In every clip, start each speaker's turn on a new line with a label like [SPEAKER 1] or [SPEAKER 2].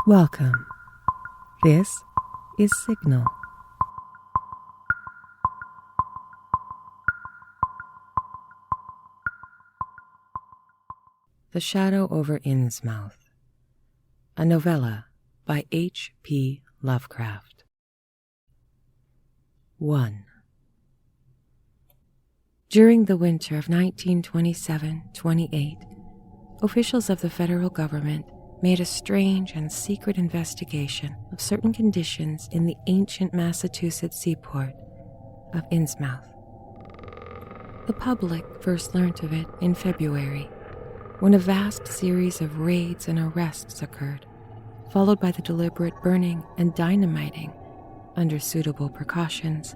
[SPEAKER 1] Welcome. This is Signal. The Shadow over Innsmouth, a novella by HP Lovecraft. 1. During the winter of 1927-28, officials of the federal government made a strange and secret investigation of certain conditions in the ancient Massachusetts seaport of Innsmouth. The public first learnt of it in February, when a vast series of raids and arrests occurred, followed by the deliberate burning and dynamiting, under suitable precautions,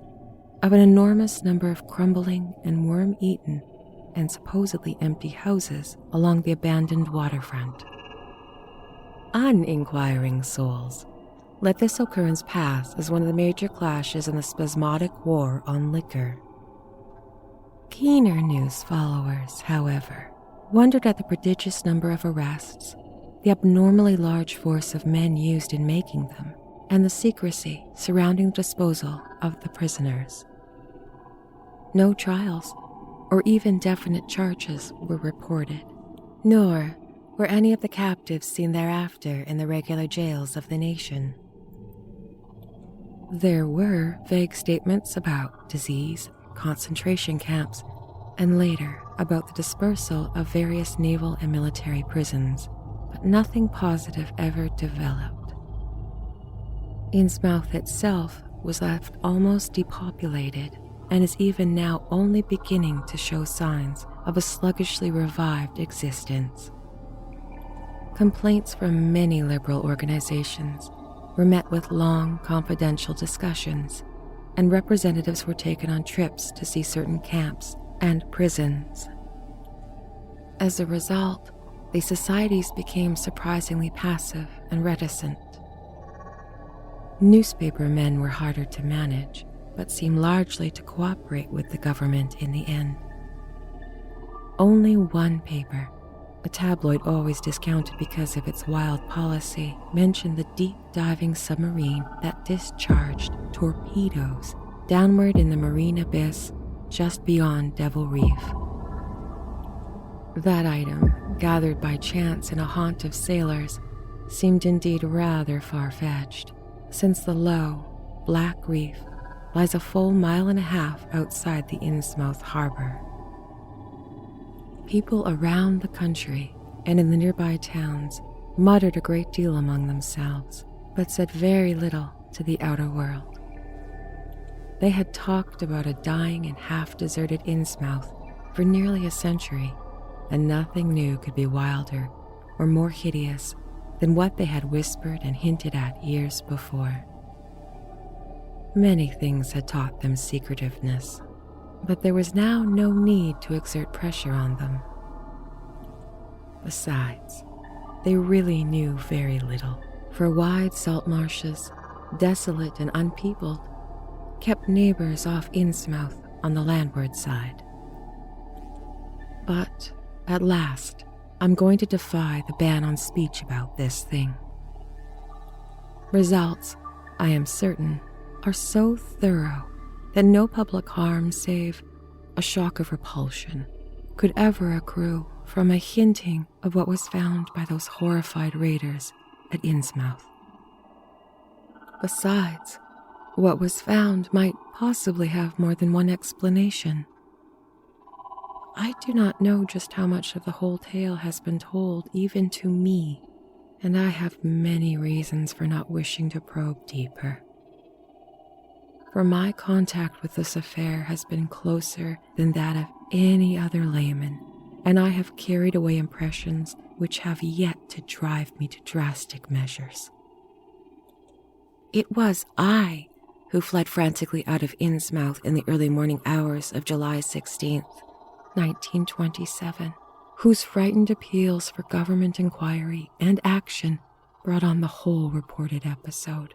[SPEAKER 1] of an enormous number of crumbling and worm-eaten and supposedly empty houses along the abandoned waterfront. Uninquiring souls let this occurrence pass as one of the major clashes in the spasmodic war on liquor. Keener news followers, however, wondered at the prodigious number of arrests, the abnormally large force of men used in making them, and the secrecy surrounding the disposal of the prisoners. No trials or even definite charges were reported, nor were any of the captives seen thereafter in the regular jails of the nation. There were vague statements about disease, concentration camps, and later about the dispersal of various naval and military prisons, but nothing positive ever developed. Innsmouth itself was left almost depopulated and is even now only beginning to show signs of a sluggishly revived existence. Complaints from many liberal organizations were met with long, confidential discussions, and representatives were taken on trips to see certain camps and prisons. As a result, the societies became surprisingly passive and reticent. Newspaper men were harder to manage, but seemed largely to cooperate with the government in the end. Only one paper, a tabloid always discounted because of its wild policy, mentioned the deep-diving submarine that discharged torpedoes downward in the marine abyss just beyond Devil Reef. That item, gathered by chance in a haunt of sailors, seemed indeed rather far-fetched, since the low, black reef lies a full mile and a half outside the Innsmouth harbor. People around the country and in the nearby towns muttered a great deal among themselves, but said very little to the outer world. They had talked about a dying and half-deserted Innsmouth for nearly a century, and nothing new could be wilder or more hideous than what they had whispered and hinted at years before. Many things had taught them secretiveness, but there was now no need to exert pressure on them. Besides, they really knew very little, for wide salt marshes, desolate and unpeopled, kept neighbors off Innsmouth on the landward side. But at last, I'm going to defy the ban on speech about this thing. Results, I am certain, are so thorough that no public harm save a shock of repulsion could ever accrue from a hinting of what was found by those horrified raiders at Innsmouth. Besides, what was found might possibly have more than one explanation. I do not know just how much of the whole tale has been told even to me, and I have many reasons for not wishing to probe deeper. For my contact with this affair has been closer than that of any other layman, and I have carried away impressions which have yet to drive me to drastic measures. It was I who fled frantically out of Innsmouth in the early morning hours of July 16th, 1927, whose frightened appeals for government inquiry and action brought on the whole reported episode.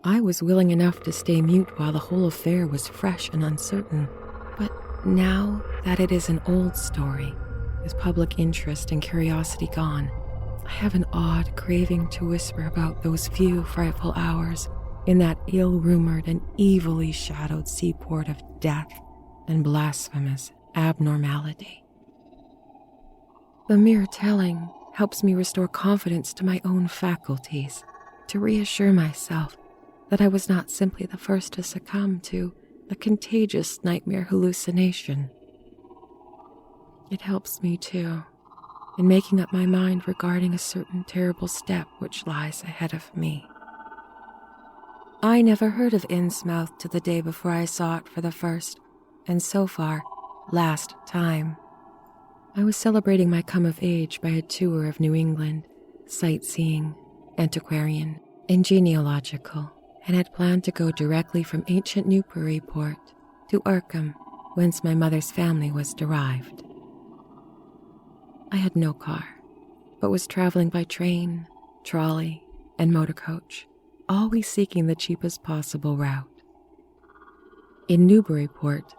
[SPEAKER 1] I was willing enough to stay mute while the whole affair was fresh and uncertain, but now that it is an old story, with public interest and curiosity gone, I have an odd craving to whisper about those few frightful hours in that ill-rumored and evilly shadowed seaport of death and blasphemous abnormality. The mere telling helps me restore confidence to my own faculties, to reassure myself that I was not simply the first to succumb to a contagious nightmare hallucination. It helps me, too, in making up my mind regarding a certain terrible step which lies ahead of me. I never heard of Innsmouth till the day before I saw it for the first, and so far, last time. I was celebrating my come of age by a tour of New England, sightseeing, antiquarian, and genealogical, and had planned to go directly from ancient Newburyport to Arkham, whence my mother's family was derived. I had no car, but was traveling by train, trolley, and motor coach, always seeking the cheapest possible route. In Newburyport,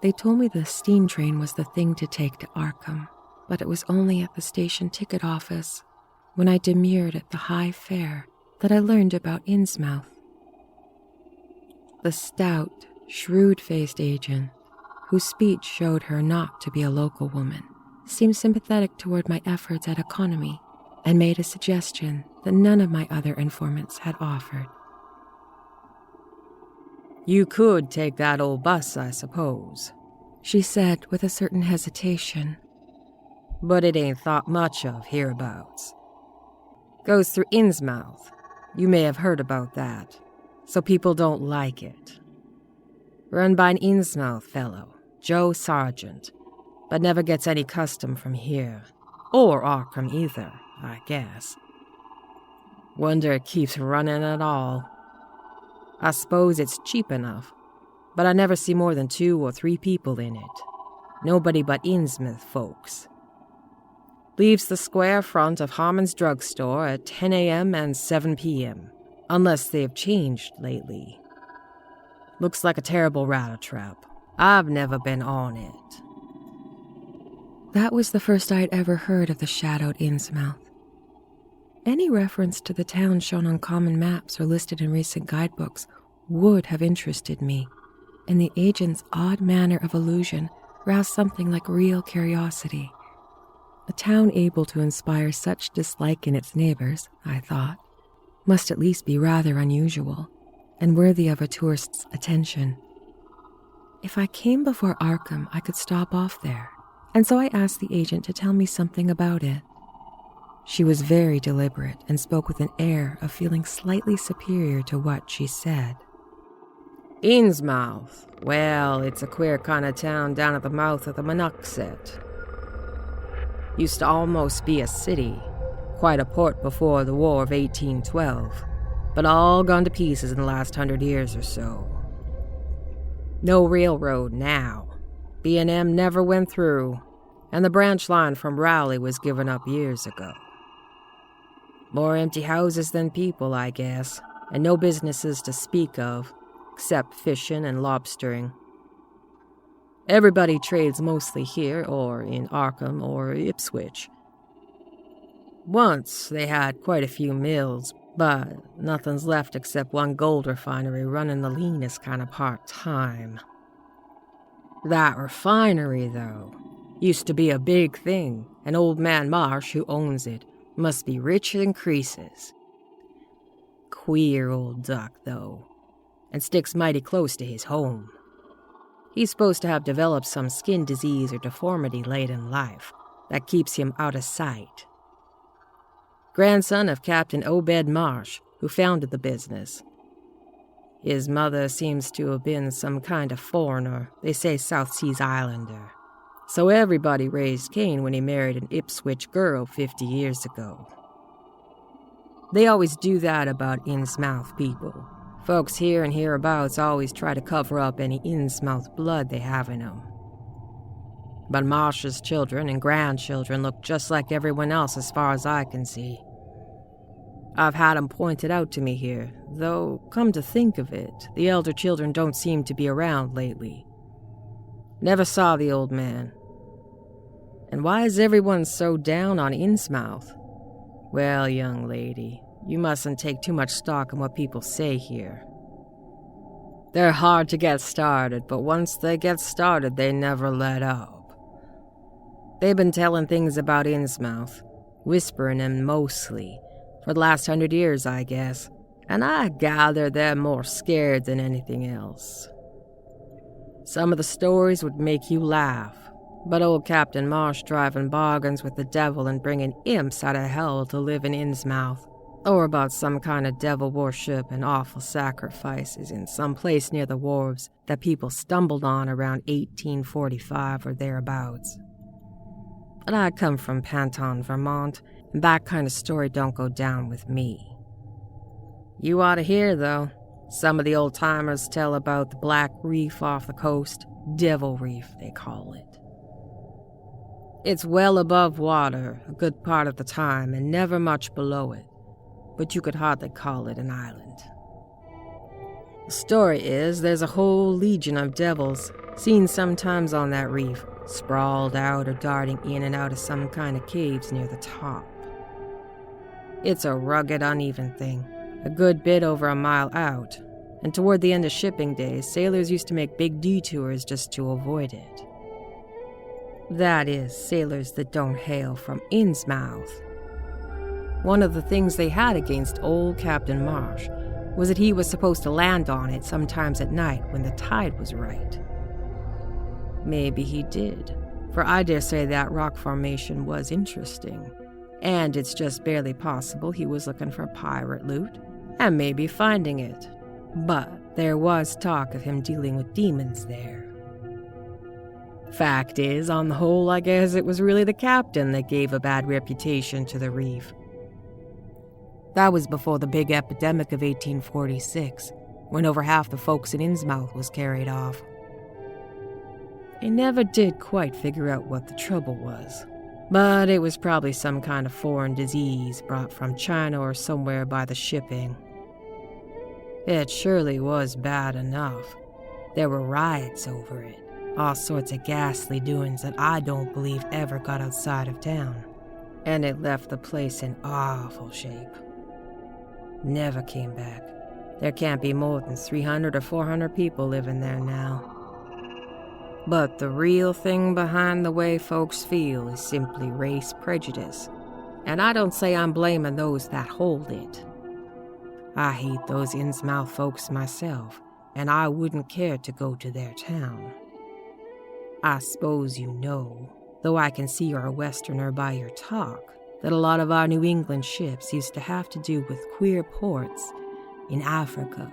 [SPEAKER 1] they told me the steam train was the thing to take to Arkham, but it was only at the station ticket office, when I demurred at the high fare, that I learned about Innsmouth. The stout, shrewd-faced agent, whose speech showed her not to be a local woman, seemed sympathetic toward my efforts at economy and made a suggestion that none of my other informants had offered.
[SPEAKER 2] "You could take that old bus, I suppose,"
[SPEAKER 1] she said with a certain hesitation.
[SPEAKER 2] "But it ain't thought much of hereabouts. Goes through Innsmouth. You may have heard about that, so people don't like it. Run by an Innsmouth fellow, Joe Sargent, but never gets any custom from here, or Arkham either, I guess. Wonder it keeps running at all. I suppose it's cheap enough, but I never see more than 2 or 3 people in it. Nobody but Innsmouth folks. Leaves the square front of Harmon's drugstore at 10 a.m. and 7 p.m., unless they've changed lately. Looks like a terrible rat trap. I've never been on it."
[SPEAKER 1] That was the first I'd ever heard of the shadowed Innsmouth. Any reference to the town shown on common maps or listed in recent guidebooks would have interested me, and the agent's odd manner of allusion roused something like real curiosity. A town able to inspire such dislike in its neighbors, I thought, must at least be rather unusual and worthy of a tourist's attention. If I came before Arkham, I could stop off there, and so I asked the agent to tell me something about it. She was very deliberate and spoke with an air of feeling slightly superior to what she said.
[SPEAKER 2] "Innsmouth. Well, it's a queer kind of town down at the mouth of the Monoxet. Used to almost be a city, quite a port before the War of 1812, but all gone to pieces in the last 100 years or so. No railroad now. B&M never went through, and the branch line from Raleigh was given up years ago. More empty houses than people, I guess, and no businesses to speak of, except fishing and lobstering. Everybody trades mostly here or in Arkham or Ipswich. Once they had quite a few mills, but nothing's left except one gold refinery running the leanest kind of part-time. That refinery, though, used to be a big thing, and old man Marsh, who owns it, must be rich in creases. Queer old duck, though, and sticks mighty close to his home. He's supposed to have developed some skin disease or deformity late in life that keeps him out of sight. Grandson of Captain Obed Marsh, who founded the business. His mother seems to have been some kind of foreigner, they say South Seas Islander. So everybody raised Cain when he married an Ipswich girl 50 years ago. They always do that about Innsmouth people. Folks here and hereabouts always try to cover up any Innsmouth blood they have in them. But Marsh's children and grandchildren look just like everyone else as far as I can see. I've had 'em pointed out to me here, though, come to think of it, the elder children don't seem to be around lately. Never saw the old man. And why is everyone so down on Innsmouth? Well, young lady, you mustn't take too much stock in what people say here. They're hard to get started, but once they get started, they never let up. They've been telling things about Innsmouth, whispering them mostly, for the last 100 years, I guess, and I gather they're more scared than anything else. Some of the stories would make you laugh, but old Captain Marsh driving bargains with the devil and bringing imps out of hell to live in Innsmouth, or about some kind of devil worship and awful sacrifices in some place near the wharves that people stumbled on around 1845 or thereabouts. But I come from Panton, Vermont, and that kind of story don't go down with me. You ought to hear, though. Some of the old-timers tell about the Black Reef off the coast, Devil Reef, they call it. It's well above water a good part of the time and never much below it, but you could hardly call it an island. The story is there's a whole legion of devils seen sometimes on that reef, sprawled out or darting in and out of some kind of caves near the top. It's a rugged, uneven thing, a good bit over a mile out, and toward the end of shipping days, sailors used to make big detours just to avoid it. That is, sailors that don't hail from Innsmouth. One of the things they had against old Captain Marsh was that he was supposed to land on it sometimes at night when the tide was right. Maybe he did, for I dare say that rock formation was interesting, and it's just barely possible he was looking for pirate loot, and maybe finding it. But there was talk of him dealing with demons there. Fact is, on the whole, I guess it was really the captain that gave a bad reputation to the reef. That was before the big epidemic of 1846, when over half the folks in Innsmouth was carried off. I never did quite figure out what the trouble was, but it was probably some kind of foreign disease brought from China or somewhere by the shipping. It surely was bad enough. There were riots over it, all sorts of ghastly doings that I don't believe ever got outside of town, and it left the place in awful shape. Never came back. There can't be more than 300 or 400 people living there now. But the real thing behind the way folks feel is simply race prejudice, and I don't say I'm blaming those that hold it. I hate those Innsmouth folks myself, and I wouldn't care to go to their town. I suppose you know, though I can see you're a Westerner by your talk, that a lot of our New England ships used to have to do with queer ports in Africa,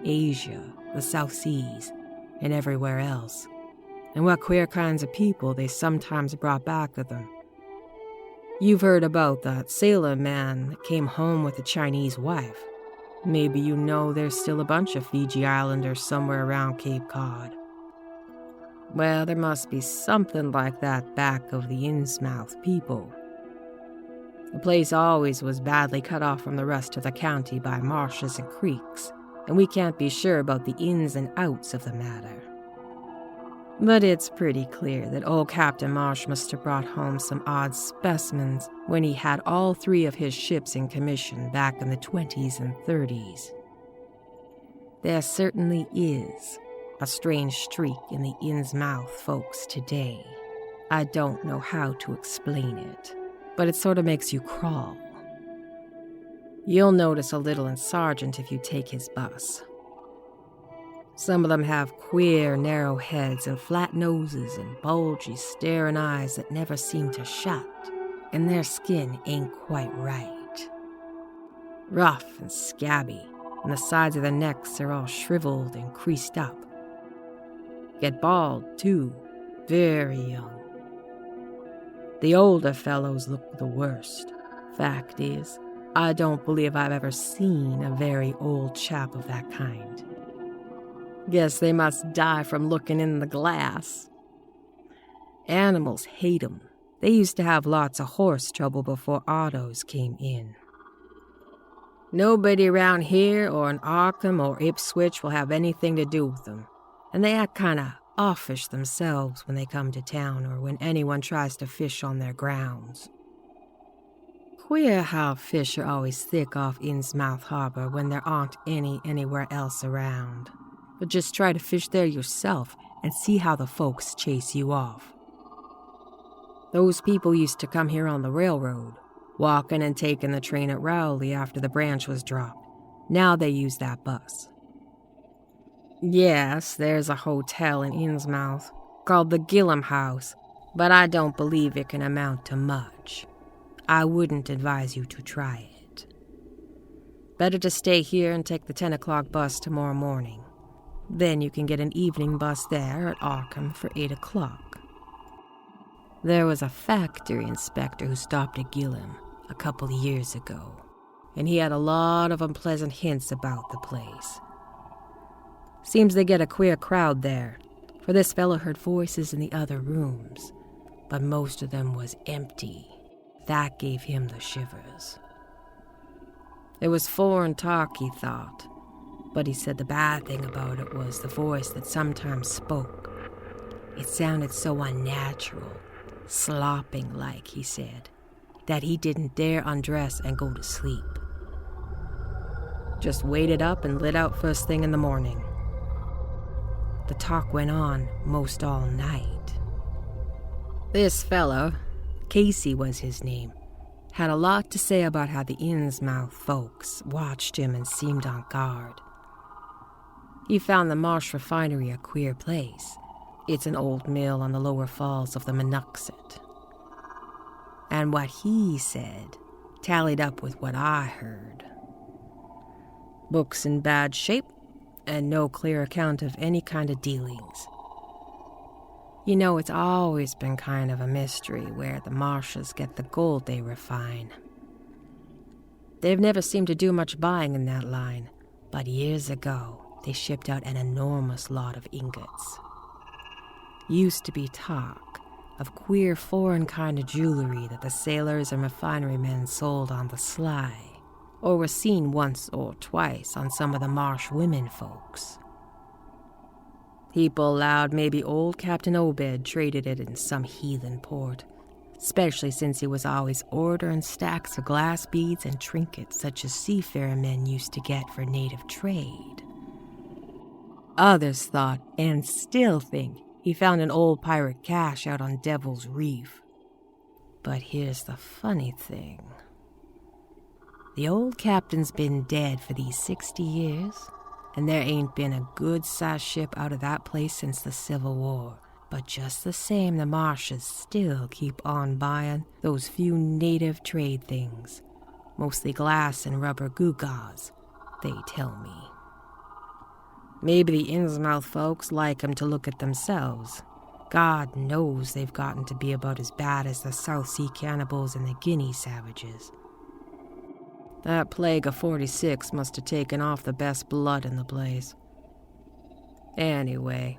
[SPEAKER 2] Asia, the South Seas, and everywhere else, and what queer kinds of people they sometimes brought back with them. You've heard about that sailor man that came home with a Chinese wife. Maybe you know there's still a bunch of Fiji Islanders somewhere around Cape Cod. Well, there must be something like that back of the Innsmouth people. The place always was badly cut off from the rest of the county by marshes and creeks, and we can't be sure about the ins and outs of the matter. But it's pretty clear that old Captain Marsh must have brought home some odd specimens when he had all 3 of his ships in commission back in the 20s and 30s. There certainly is a strange streak in the Innsmouth folks today. I don't know how to explain it, but it sort of makes you crawl. You'll notice a little in Sargent if you take his bus. Some of them have queer, narrow heads and flat noses and bulgy, staring eyes that never seem to shut, and their skin ain't quite right. Rough and scabby, and the sides of their necks are all shriveled and creased up. Get bald, too, very young. The older fellows look the worst. Fact is, I don't believe I've ever seen a very old chap of that kind. Guess they must die from looking in the glass. Animals hate 'em. They used to have lots of horse trouble before autos came in. Nobody around here or in Arkham or Ipswich will have anything to do with them, and they act kind of offish themselves when they come to town or when anyone tries to fish on their grounds. Queer how fish are always thick off Innsmouth Harbor when there aren't any anywhere else around. But just try to fish there yourself and see how the folks chase you off. Those people used to come here on the railroad, walking and taking the train at Rowley after the branch was dropped. Now they use that bus. Yes, there's a hotel in Innsmouth called the Gillam House, but I don't believe it can amount to much. I wouldn't advise you to try it. Better to stay here and take the 10 o'clock bus tomorrow morning. Then you can get an evening bus there at Arkham for 8 o'clock. There was a factory inspector who stopped at Gillam a couple of years ago, and he had a lot of unpleasant hints about the place. Seems they get a queer crowd there, for this fellow heard voices in the other rooms, but most of them was empty. That gave him the shivers. It was foreign talk, he thought, but he said the bad thing about it was the voice that sometimes spoke. It sounded so unnatural, slopping like, he said, that he didn't dare undress and go to sleep. Just waited up and lit out first thing in the morning. The talk went on most all night. This fellow, Casey was his name, had a lot to say about how the Innsmouth folks watched him and seemed on guard. He found the Marsh Refinery a queer place. It's an old mill on the lower falls of the Monuxet. And what he said tallied up with what I heard. Books in bad shape, and no clear account of any kind of dealings. You know, it's always been kind of a mystery where the Marshes get the gold they refine. They've never seemed to do much buying in that line, but years ago, they shipped out an enormous lot of ingots. Used to be talk of queer foreign kind of jewelry that the sailors and refinery men sold on the sly, or were seen once or twice on some of the Marsh women folks. People allowed maybe old Captain Obed traded it in some heathen port, especially since he was always ordering stacks of glass beads and trinkets such as seafaring men used to get for native trade. Others thought, and still think, he found an old pirate cache out on Devil's Reef. But here's the funny thing. The old captain's been dead for these 60 years, and there ain't been a good-sized ship out of that place since the Civil War. But just the same, the Marshes still keep on buying those few native trade things, mostly glass and rubber gewgaws, they tell me. Maybe the Innsmouth folks like 'em to look at themselves. God knows they've gotten to be about as bad as the South Sea cannibals and the Guinea savages. That plague of 46 must have taken off the best blood in the place. Anyway,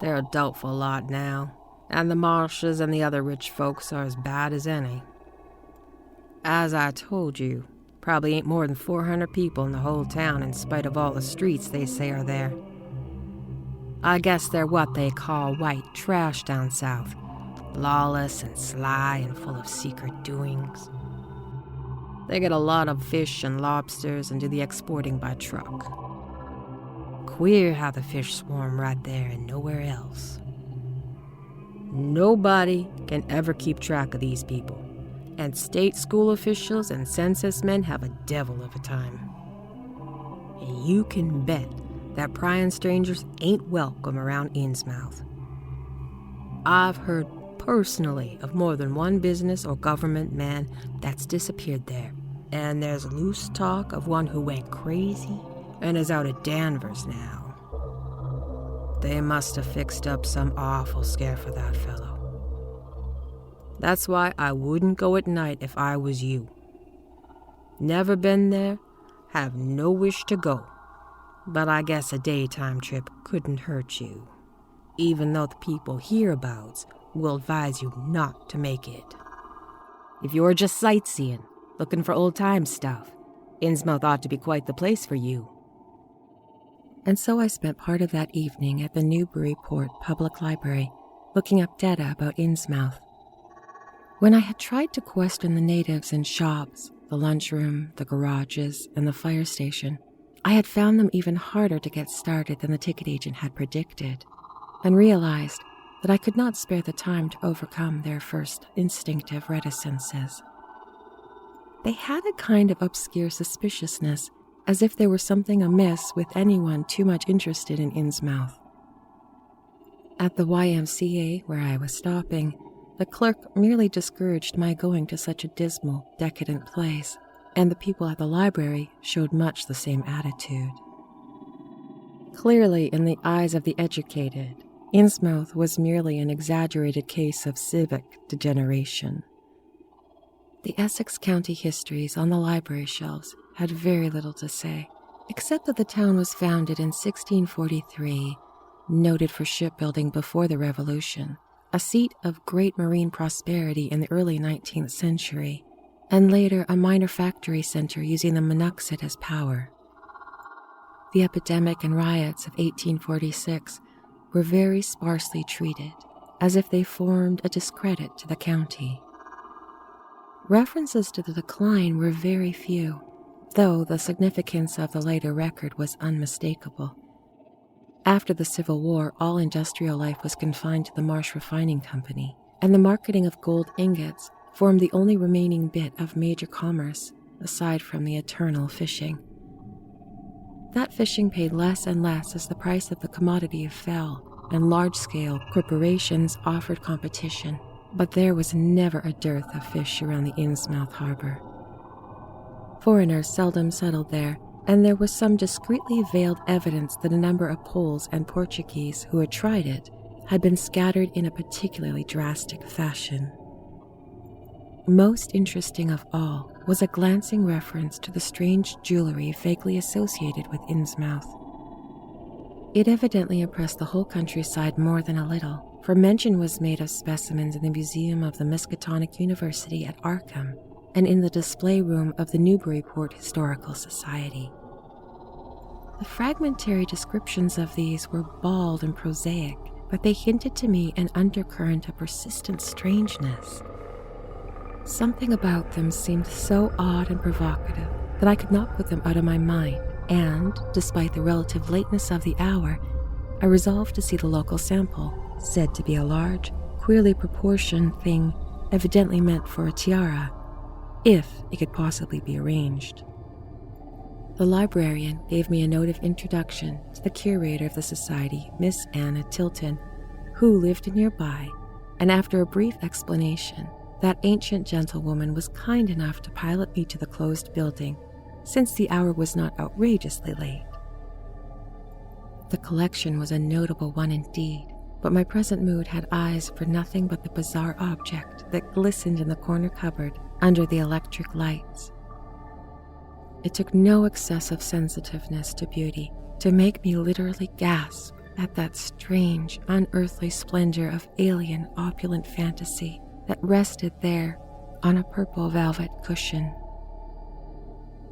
[SPEAKER 2] they're a doubtful lot now, and the Marshes and the other rich folks are as bad as any. As I told you, probably ain't more than 400 people in the whole town in spite of all the streets they say are there. I guess they're what they call white trash down south, lawless and sly and full of secret doings. They get a lot of fish and lobsters and do the exporting by truck. Queer how the fish swarm right there and nowhere else. Nobody can ever keep track of these people, and state school officials and census men have a devil of a time. And you can bet that prying strangers ain't welcome around Innsmouth. I've heard personally of more than one business or government man that's disappeared there, and there's loose talk of one who went crazy and is out at Danvers now. They must have fixed up some awful scare for that fellow. That's why I wouldn't go at night if I was you. Never been there, have no wish to go, but I guess a daytime trip couldn't hurt you, even though the people hereabouts will advise you not to make it. If you're just sightseeing, looking for old-time stuff, Innsmouth ought to be quite the place for you.
[SPEAKER 1] And so I spent part of that evening at the Newburyport Public Library, looking up data about Innsmouth. When I had tried to question the natives in shops, the lunchroom, the garages, and the fire station, I had found them even harder to get started than the ticket agent had predicted, and realized that I could not spare the time to overcome their first instinctive reticences. They had a kind of obscure suspiciousness, as if there were something amiss with anyone too much interested in Innsmouth. At the YMCA, where I was stopping, the clerk merely discouraged my going to such a dismal, decadent place, and the people at the library showed much the same attitude. Clearly, in the eyes of the educated, Innsmouth was merely an exaggerated case of civic degeneration. The Essex County histories on the library shelves had very little to say, except that the town was founded in 1643, noted for shipbuilding before the Revolution, a seat of great marine prosperity in the early 19th century, and later a minor factory center using the Monoxide as power. The epidemic and riots of 1846 were very sparsely treated, as if they formed a discredit to the county. References to the decline were very few, though the significance of the later record was unmistakable. After the Civil War, all industrial life was confined to the Marsh Refining Company, and the marketing of gold ingots formed the only remaining bit of major commerce, aside from the eternal fishing. That fishing paid less and less as the price of the commodity fell, and large-scale corporations offered competition, but there was never a dearth of fish around the Innsmouth harbor. Foreigners seldom settled there, and there was some discreetly veiled evidence that a number of Poles and Portuguese who had tried it had been scattered in a particularly drastic fashion. Most interesting of all was a glancing reference to the strange jewelry vaguely associated with Innsmouth. It evidently impressed the whole countryside more than a little, for mention was made of specimens in the Museum of the Miskatonic University at Arkham and in the display room of the Newburyport Historical Society. The fragmentary descriptions of these were bald and prosaic, but they hinted to me an undercurrent of persistent strangeness. Something about them seemed so odd and provocative that I could not put them out of my mind, and, despite the relative lateness of the hour, I resolved to see the local sample, said to be a large, queerly proportioned thing evidently meant for a tiara, if it could possibly be arranged. The librarian gave me a note of introduction to the curator of the society, Miss Anna Tilton, who lived nearby, and after a brief explanation, that ancient gentlewoman was kind enough to pilot me to the closed building, since the hour was not outrageously late. The collection was a notable one indeed, but my present mood had eyes for nothing but the bizarre object that glistened in the corner cupboard under the electric lights. It took no excessive sensitiveness to beauty to make me literally gasp at that strange, unearthly splendor of alien, opulent fantasy that rested there on a purple velvet cushion.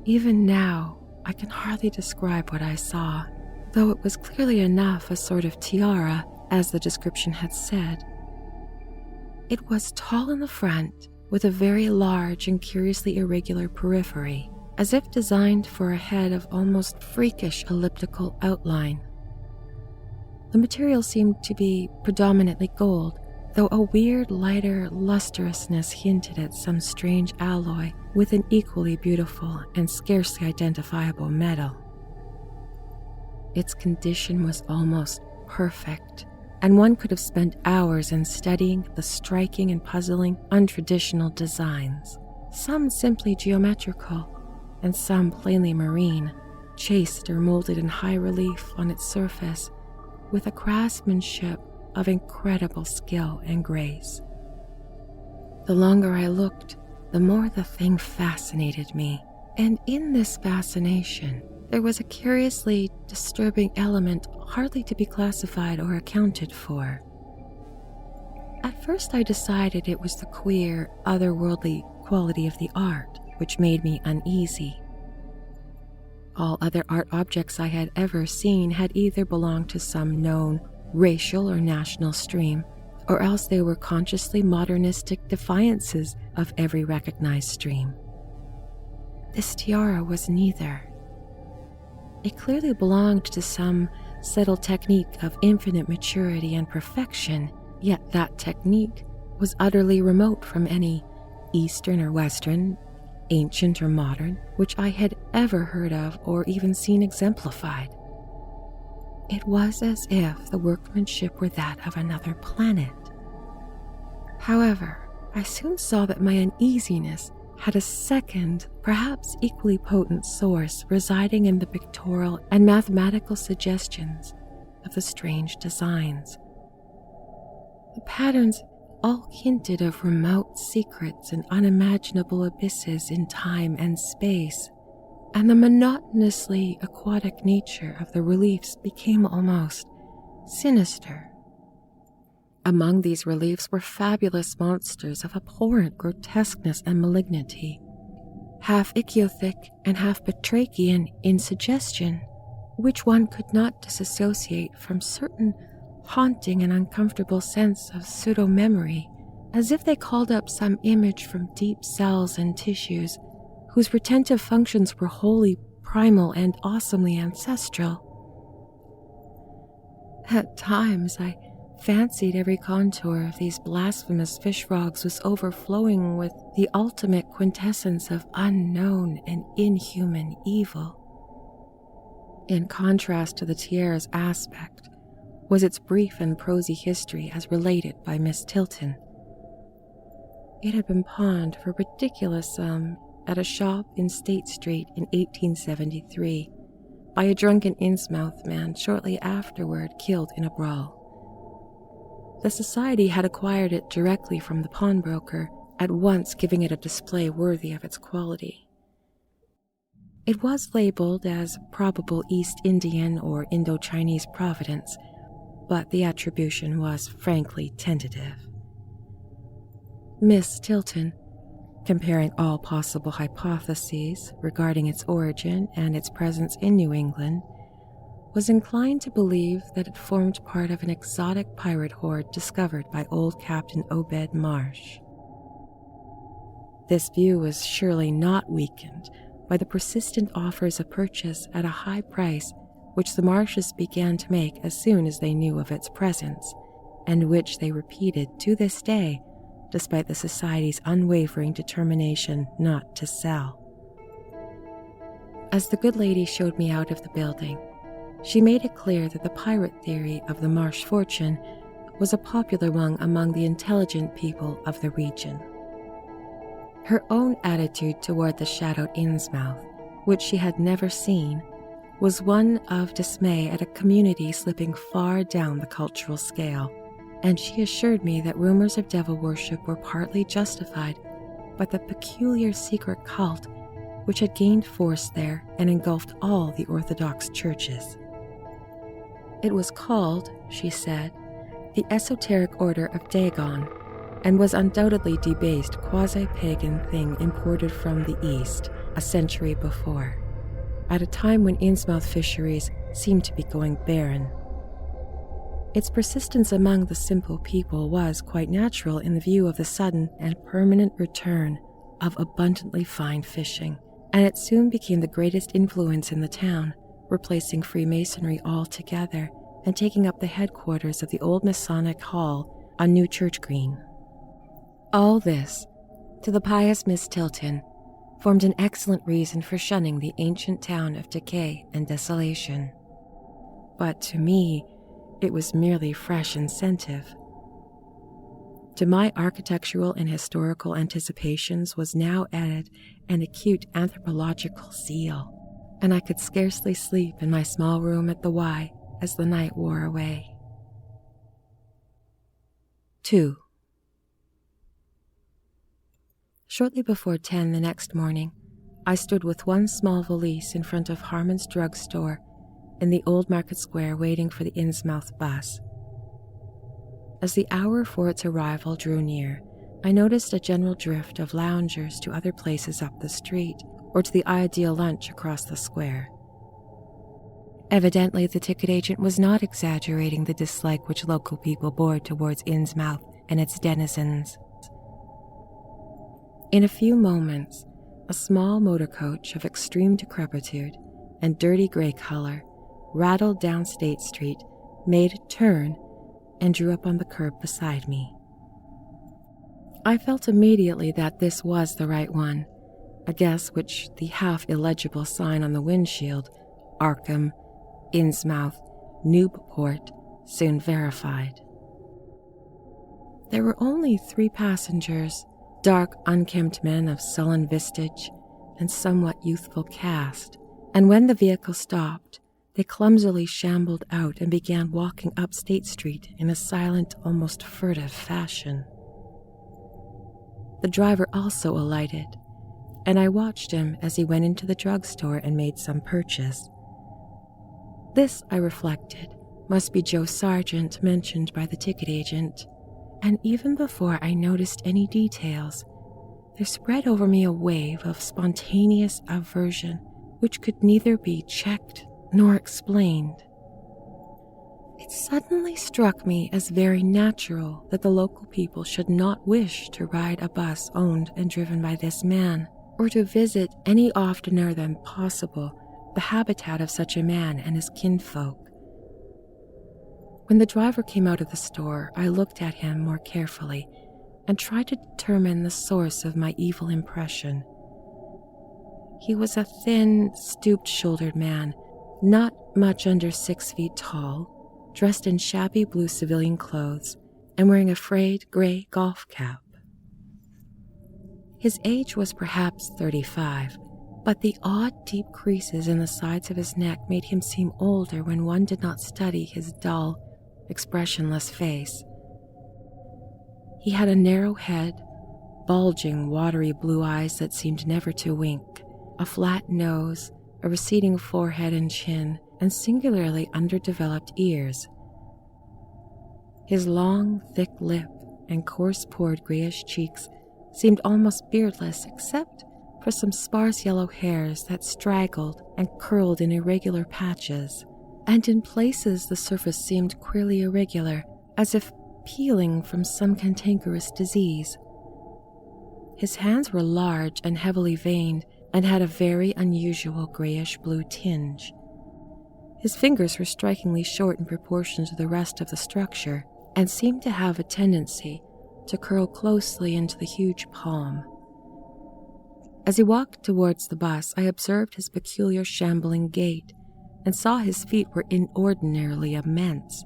[SPEAKER 1] Even now, I can hardly describe what I saw, though it was clearly enough a sort of tiara, as the description had said. It was tall in the front, with a very large and curiously irregular periphery, as if designed for a head of almost freakish elliptical outline. The material seemed to be predominantly gold, though a weird, lighter lustrousness hinted at some strange alloy with an equally beautiful and scarcely identifiable metal. Its condition was almost perfect, and one could have spent hours in studying the striking and puzzling untraditional designs, some simply geometrical, and some plainly marine, chased or molded in high relief on its surface, with a craftsmanship of incredible skill and grace. The longer I looked, the more the thing fascinated me, and in this fascination, there was a curiously disturbing element hardly to be classified or accounted for. At first I decided it was the queer, otherworldly quality of the art which made me uneasy. All other art objects I had ever seen had either belonged to some known racial or national stream, or else they were consciously modernistic defiances of every recognized stream. This tiara was neither. It clearly belonged to some settled technique of infinite maturity and perfection, yet that technique was utterly remote from any Eastern or Western, ancient or modern, which I had ever heard of or even seen exemplified. It was as if the workmanship were that of another planet. However, I soon saw that my uneasiness had a second, perhaps equally potent source residing in the pictorial and mathematical suggestions of the strange designs. The patterns all hinted of remote secrets and unimaginable abysses in time and space, and the monotonously aquatic nature of the reliefs became almost sinister. Among these reliefs were fabulous monsters of abhorrent grotesqueness and malignity, half ichthyothic and half batrachian in suggestion, which one could not disassociate from certain haunting and uncomfortable sense of pseudo-memory, as if they called up some image from deep cells and tissues whose retentive functions were wholly primal and awesomely ancestral. At times, I fancied every contour of these blasphemous fish frogs was overflowing with the ultimate quintessence of unknown and inhuman evil. In contrast to the tiara's aspect was its brief and prosy history as related by Miss Tilton. It had been pawned for a ridiculous sum at a shop in State Street in 1873 by a drunken Innsmouth man shortly afterward killed in a brawl. The society had acquired it directly from the pawnbroker, at once giving it a display worthy of its quality. It was labeled as probable East Indian or Indo-Chinese provenance, but the attribution was frankly tentative. Miss Tilton, comparing all possible hypotheses regarding its origin and its presence in New England, was inclined to believe that it formed part of an exotic pirate horde discovered by old Captain Obed Marsh. This view was surely not weakened by the persistent offers of purchase at a high price which the Marshes began to make as soon as they knew of its presence, and which they repeated to this day, despite the Society's unwavering determination not to sell. As the good lady showed me out of the building, she made it clear that the pirate theory of the Marsh fortune was a popular one among the intelligent people of the region. Her own attitude toward the shadowed Innsmouth, which she had never seen, was one of dismay at a community slipping far down the cultural scale, and she assured me that rumors of devil worship were partly justified by the peculiar secret cult which had gained force there and engulfed all the Orthodox churches. It was called, she said, the Esoteric Order of Dagon, and was undoubtedly debased quasi-pagan thing imported from the East a century before, at a time when Innsmouth fisheries seemed to be going barren. Its persistence among the simple people was quite natural in the view of the sudden and permanent return of abundantly fine fishing, and it soon became the greatest influence in the town, replacing Freemasonry altogether and taking up the headquarters of the old Masonic Hall on New Church Green. All this, to the pious Miss Tilton, formed an excellent reason for shunning the ancient town of decay and desolation. But to me, it was merely fresh incentive. To my architectural and historical anticipations was now added an acute anthropological zeal, and I could scarcely sleep in my small room at the Y as the night wore away. 2. Shortly before 10 the next morning, I stood with one small valise in front of Harmon's drugstore in the Old Market Square waiting for the Innsmouth bus. As the hour for its arrival drew near, I noticed a general drift of loungers to other places up the street or to the ideal lunch across the square. Evidently, the ticket agent was not exaggerating the dislike which local people bore towards Innsmouth and its denizens. In a few moments, a small motor coach of extreme decrepitude and dirty gray color rattled down State Street, made a turn, and drew up on the curb beside me. I felt immediately that this was the right one, a guess which the half-illegible sign on the windshield, Arkham, Innsmouth, Newport, soon verified. There were only 3 passengers, dark, unkempt men of sullen visage and somewhat youthful cast, and when the vehicle stopped, they clumsily shambled out and began walking up State Street in a silent, almost furtive fashion. The driver also alighted, and I watched him as he went into the drugstore and made some purchase. This, I reflected, must be Joe Sargent mentioned by the ticket agent, and even before I noticed any details, there spread over me a wave of spontaneous aversion which could neither be checked nor explained. It suddenly struck me as very natural that the local people should not wish to ride a bus owned and driven by this man, or to visit any oftener than possible the habitat of such a man and his kinfolk. When the driver came out of the store, I looked at him more carefully and tried to determine the source of my evil impression. He was a thin, stooped-shouldered man, not much under 6 feet tall, dressed in shabby blue civilian clothes and wearing a frayed gray golf cap. His age was perhaps 35, but the odd deep creases in the sides of his neck made him seem older when one did not study his dull, expressionless face. He had a narrow head, bulging, watery blue eyes that seemed never to wink, a flat nose, a receding forehead and chin, and singularly underdeveloped ears. His long, thick lip and coarse-pored grayish cheeks seemed almost beardless except for some sparse yellow hairs that straggled and curled in irregular patches, and in places the surface seemed queerly irregular, as if peeling from some cantankerous disease. His hands were large and heavily veined and had a very unusual grayish-blue tinge. His fingers were strikingly short in proportion to the rest of the structure and seemed to have a tendency to curl closely into the huge palm. As he walked towards the bus, I observed his peculiar shambling gait and saw his feet were inordinately immense.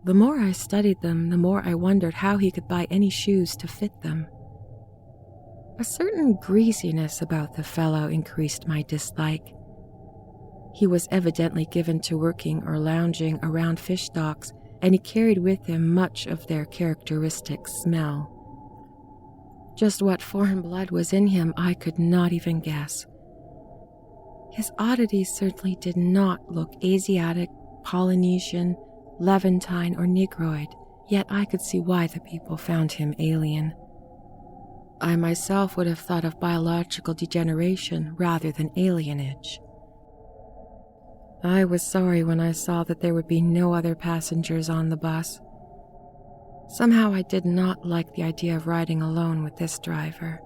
[SPEAKER 1] The more I studied them, the more I wondered how he could buy any shoes to fit them. A certain greasiness about the fellow increased my dislike. He was evidently given to working or lounging around fish docks, and he carried with him much of their characteristic smell. Just what foreign blood was in him I could not even guess. His oddities certainly did not look Asiatic, Polynesian, Levantine, or Negroid, yet I could see why the people found him alien. I myself would have thought of biological degeneration rather than alienage. I was sorry when I saw that there would be no other passengers on the bus. Somehow I did not like the idea of riding alone with this driver.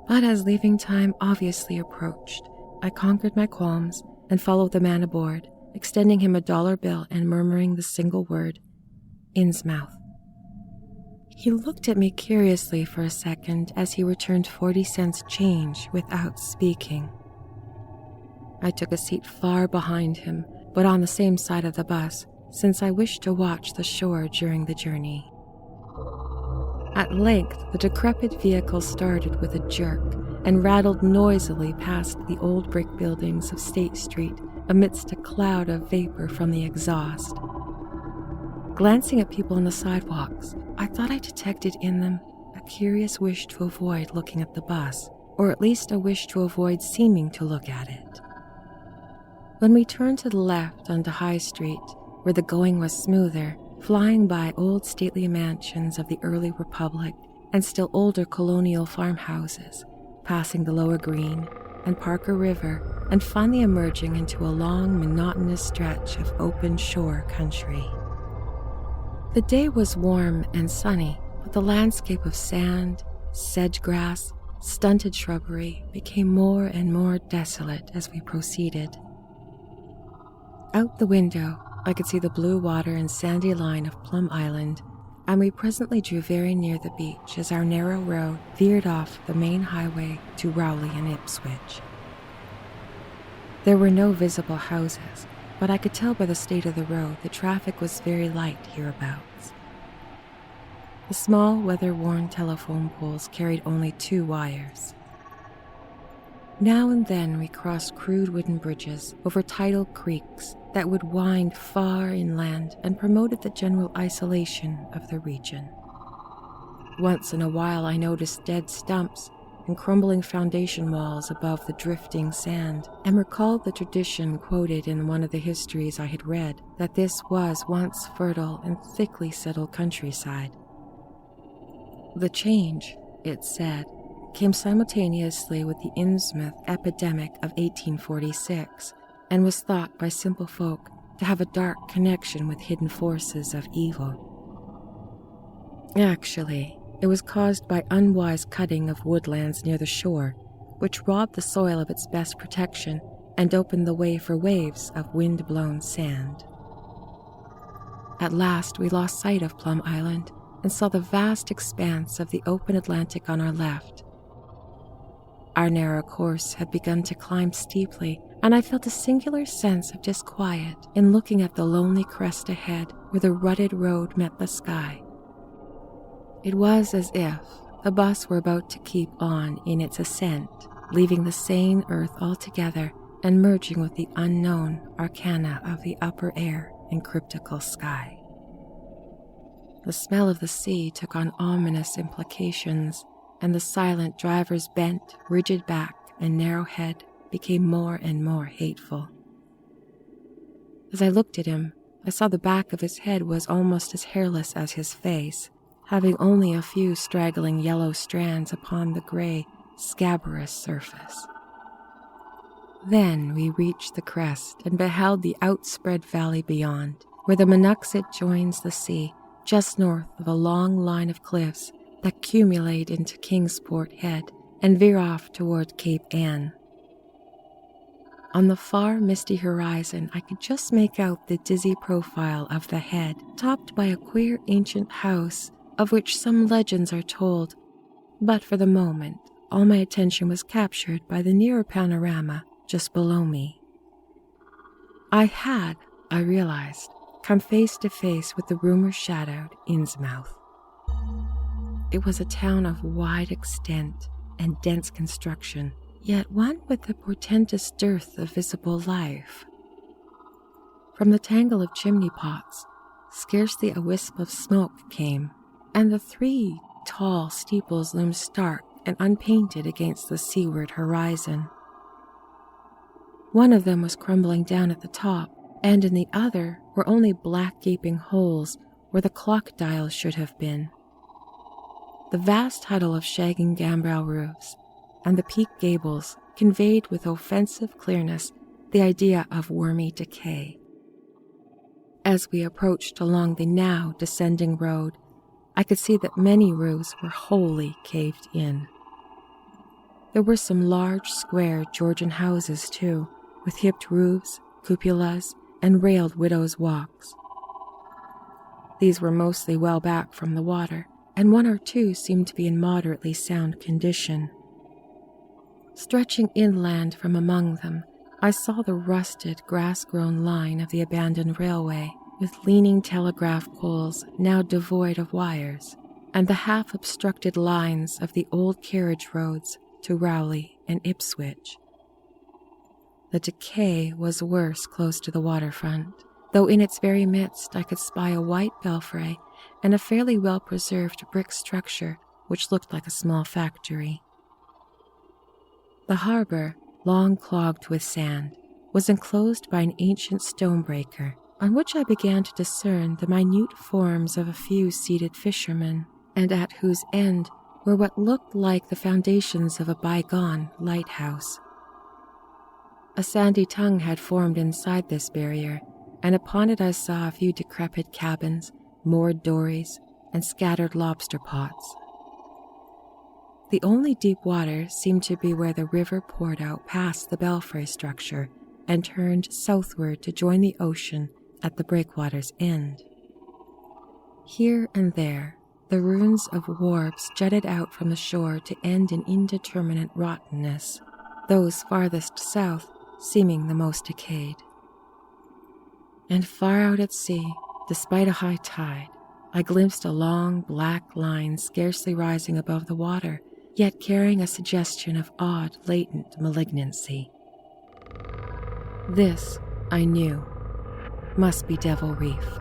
[SPEAKER 1] But as leaving time obviously approached, I conquered my qualms and followed the man aboard, extending him a $1 bill and murmuring the single word, Innsmouth. He looked at me curiously for a second as he returned 40 cents change without speaking. I took a seat far behind him, but on the same side of the bus, since I wished to watch the shore during the journey. At length, the decrepit vehicle started with a jerk and rattled noisily past the old brick buildings of State Street amidst a cloud of vapor from the exhaust. Glancing at people on the sidewalks, I thought I detected in them a curious wish to avoid looking at the bus, or at least a wish to avoid seeming to look at it. When we turned to the left onto High Street, where the going was smoother, flying by old stately mansions of the early Republic and still older colonial farmhouses, passing the Lower Green and Parker River and finally emerging into a long, monotonous stretch of open shore country. The day was warm and sunny, but the landscape of sand, sedge grass, stunted shrubbery became more and more desolate as we proceeded. Out the window, I could see the blue water and sandy line of Plum Island, and we presently drew very near the beach as our narrow road veered off the main highway to Rowley and Ipswich. There were no visible houses, but I could tell by the state of the road that traffic was very light hereabouts. The small, weather-worn telephone poles carried only 2 wires. Now and then we crossed crude wooden bridges over tidal creeks that would wind far inland and promoted the general isolation of the region. Once in a while I noticed dead stumps and crumbling foundation walls above the drifting sand, and recalled the tradition quoted in one of the histories I had read that this was once fertile and thickly settled countryside. The change, it said, came simultaneously with the Innsmouth epidemic of 1846, and was thought by simple folk to have a dark connection with hidden forces of evil. Actually, it was caused by unwise cutting of woodlands near the shore, which robbed the soil of its best protection and opened the way for waves of wind-blown sand. At last we lost sight of Plum Island and saw the vast expanse of the open Atlantic on our left. Our narrow course had begun to climb steeply, and I felt a singular sense of disquiet in looking at the lonely crest ahead where the rutted road met the sky. It was as if the bus were about to keep on in its ascent, leaving the sane earth altogether and merging with the unknown arcana of the upper air and cryptical sky. The smell of the sea took on ominous implications, and the silent driver's bent, rigid back and narrow head became more and more hateful. As I looked at him, I saw the back of his head was almost as hairless as his face, having only a few straggling yellow strands upon the gray, scabrous surface. Then we reached the crest and beheld the outspread valley beyond, where the Monuxet joins the sea, just north of a long line of cliffs that accumulate into Kingsport Head and veer off toward Cape Ann. On the far misty horizon, I could just make out the dizzy profile of the head, topped by a queer ancient house of which some legends are told, but for the moment, all my attention was captured by the nearer panorama just below me. I had, I realized, come face to face with the rumor-shadowed Innsmouth. It was a town of wide extent and dense construction, yet one with a portentous dearth of visible life. From the tangle of chimney pots, scarcely a wisp of smoke came, and the 3 tall steeples loomed stark and unpainted against the seaward horizon. One of them was crumbling down at the top, and in the other were only black gaping holes where the clock dials should have been. The vast huddle of shagging gambrel roofs and the peak gables conveyed with offensive clearness the idea of wormy decay. As we approached along the now descending road, I could see that many roofs were wholly caved in. There were some large, square Georgian houses, too, with hipped roofs, cupolas, and railed widows' walks. These were mostly well back from the water, and 1 or 2 seemed to be in moderately sound condition. Stretching inland from among them, I saw the rusted, grass-grown line of the abandoned railway, with leaning telegraph poles now devoid of wires, and the half-obstructed lines of the old carriage roads to Rowley and Ipswich. The decay was worse close to the waterfront, though in its very midst I could spy a white belfry and a fairly well-preserved brick structure which looked like a small factory. The harbor, long clogged with sand, was enclosed by an ancient stonebreaker, on which I began to discern the minute forms of a few seated fishermen, and at whose end were what looked like the foundations of a bygone lighthouse. A sandy tongue had formed inside this barrier, and upon it I saw a few decrepit cabins, moored dories, and scattered lobster pots. The only deep water seemed to be where the river poured out past the belfry structure and turned southward to join the ocean at the breakwater's end. Here and there, the ruins of wharves jutted out from the shore to end in indeterminate rottenness, those farthest south seeming the most decayed. And far out at sea, despite a high tide, I glimpsed a long black line scarcely rising above the water, yet carrying a suggestion of odd latent malignancy. This, I knew, must be Devil Reef.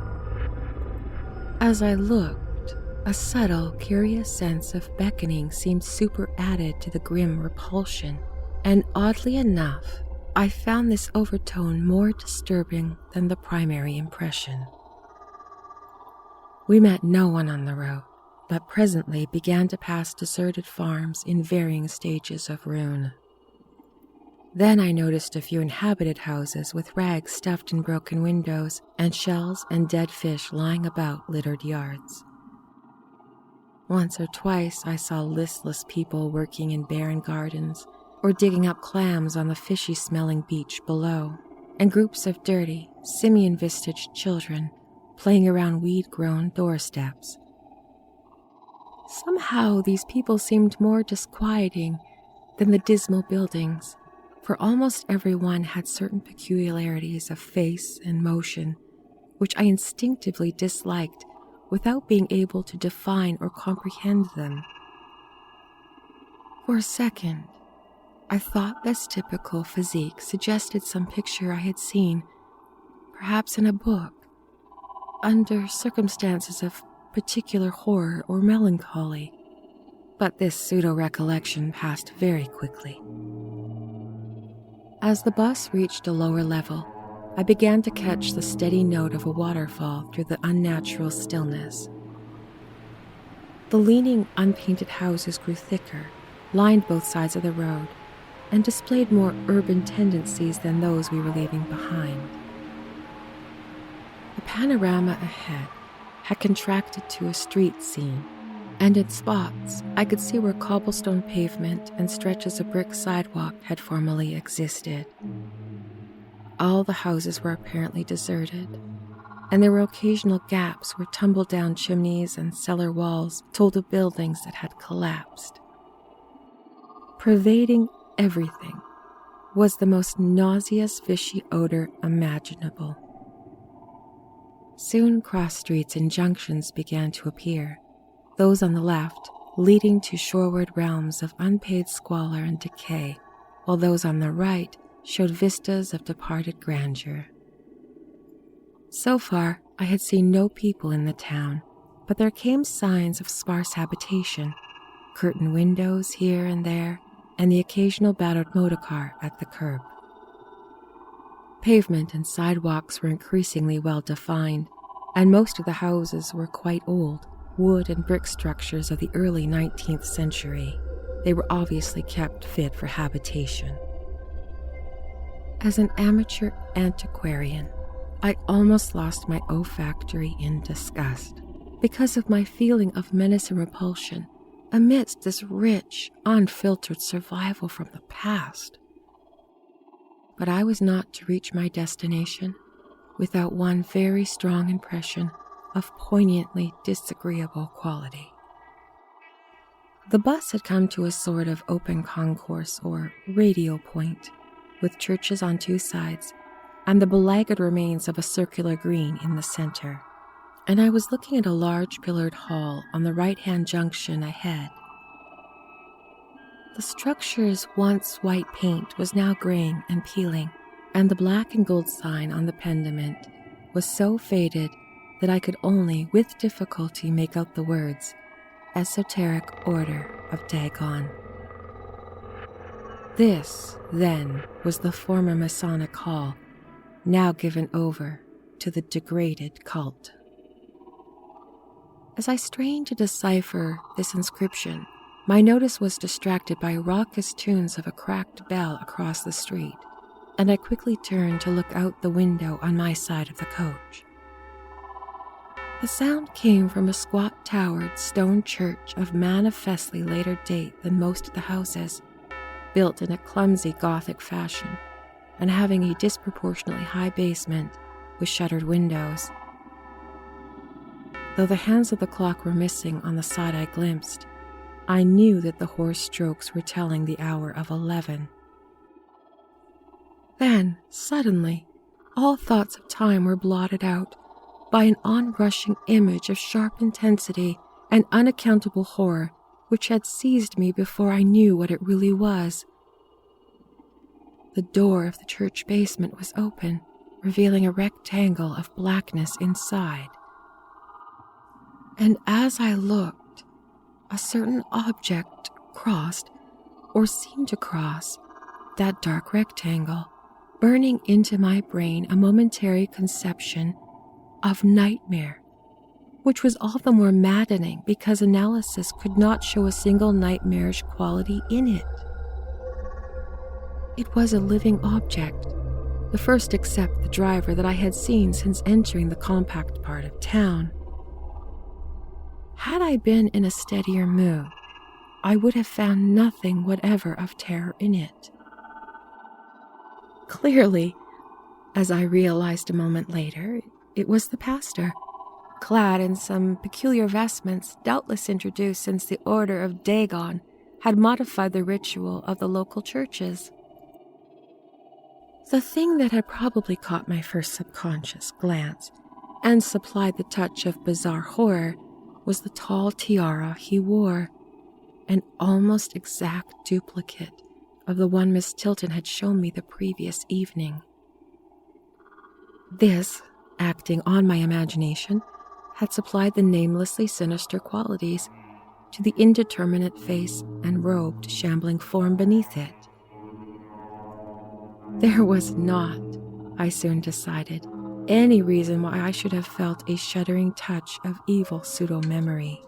[SPEAKER 1] As I looked, a subtle, curious sense of beckoning seemed superadded to the grim repulsion, and oddly enough, I found this overtone more disturbing than the primary impression. We met no one on the road, but presently began to pass deserted farms in varying stages of ruin. Then I noticed a few inhabited houses with rags stuffed in broken windows and shells and dead fish lying about littered yards. Once or twice I saw listless people working in barren gardens or digging up clams on the fishy-smelling beach below, and groups of dirty, simian-vistaged children playing around weed-grown doorsteps. Somehow these people seemed more disquieting than the dismal buildings, for almost every one had certain peculiarities of face and motion, which I instinctively disliked without being able to define or comprehend them. For a second, I thought this typical physique suggested some picture I had seen, perhaps in a book, under circumstances of particular horror or melancholy, but this pseudo-recollection passed very quickly. As the bus reached a lower level, I began to catch the steady note of a waterfall through the unnatural stillness. The leaning, unpainted houses grew thicker, lined both sides of the road, and displayed more urban tendencies than those we were leaving behind. The panorama ahead had contracted to a street scene, and in spots I could see where cobblestone pavement and stretches of brick sidewalk had formerly existed. All the houses were apparently deserted, and there were occasional gaps where tumble-down chimneys and cellar walls told of buildings that had collapsed. Pervading everything was the most nauseous fishy odor imaginable. Soon cross streets and junctions began to appear, those on the left leading to shoreward realms of unpaid squalor and decay, while those on the right showed vistas of departed grandeur. So far, I had seen no people in the town, but there came signs of sparse habitation, curtained windows here and there, and the occasional battered motorcar at the curb. Pavement and sidewalks were increasingly well defined, and most of the houses were quite old, wood and brick structures of the early 19th century. They were obviously kept fit for habitation. As an amateur antiquarian, I almost lost my olfactory in disgust because of my feeling of menace and repulsion amidst this rich, unfiltered survival from the past. But I was not to reach my destination without one very strong impression of poignantly disagreeable quality. The bus had come to a sort of open concourse or radio point, with churches on two sides and the beleaguered remains of a circular green in the center, and I was looking at a large pillared hall on the right-hand junction ahead. The structure's once white paint was now graying and peeling, and the black and gold sign on the pediment was so faded that I could only with difficulty make out the words, Esoteric Order of Dagon. This, then, was the former Masonic hall, now given over to the degraded cult. As I strained to decipher this inscription, my notice was distracted by raucous tunes of a cracked bell across the street, and I quickly turned to look out the window on my side of the coach. The sound came from a squat-towered stone church of manifestly later date than most of the houses, built in a clumsy Gothic fashion and having a disproportionately high basement with shuttered windows. Though the hands of the clock were missing on the side I glimpsed, I knew that the hoarse strokes were telling the hour of 11. Then, suddenly, all thoughts of time were blotted out by an onrushing image of sharp intensity and unaccountable horror which had seized me before I knew what it really was. The door of the church basement was open, revealing a rectangle of blackness inside. And as I looked, a certain object crossed, or seemed to cross, that dark rectangle, burning into my brain a momentary conception of nightmare, which was all the more maddening because analysis could not show a single nightmarish quality in it. It was a living object, the first except the driver that I had seen since entering the compact part of town. Had I been in a steadier mood, I would have found nothing whatever of terror in it. Clearly, as I realized a moment later, it was the pastor, clad in some peculiar vestments doubtless introduced since the Order of Dagon had modified the ritual of the local churches. The thing that had probably caught my first subconscious glance and supplied the touch of bizarre horror was the tall tiara he wore, an almost exact duplicate of the one Miss Tilton had shown me the previous evening. This, acting on my imagination, had supplied the namelessly sinister qualities to the indeterminate face and robed, shambling form beneath it. There was not, I soon decided, any reason why I should have felt a shuddering touch of evil pseudo-memory.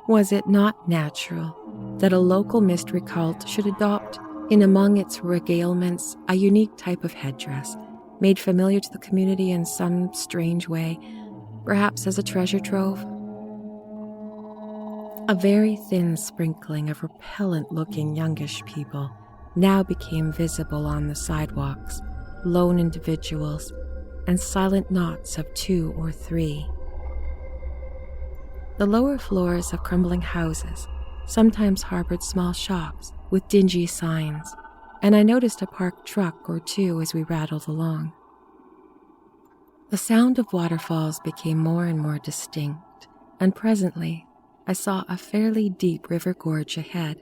[SPEAKER 1] Was it not natural that a local mystery cult should adopt, in among its regalements, a unique type of headdress, made familiar to the community in some strange way, perhaps as a treasure trove? A very thin sprinkling of repellent-looking youngish people now became visible on the sidewalks, lone individuals, and silent knots of 2 or 3. The lower floors of crumbling houses sometimes harbored small shops with dingy signs, and I noticed a parked truck or two as we rattled along. The sound of waterfalls became more and more distinct, and presently I saw a fairly deep river gorge ahead,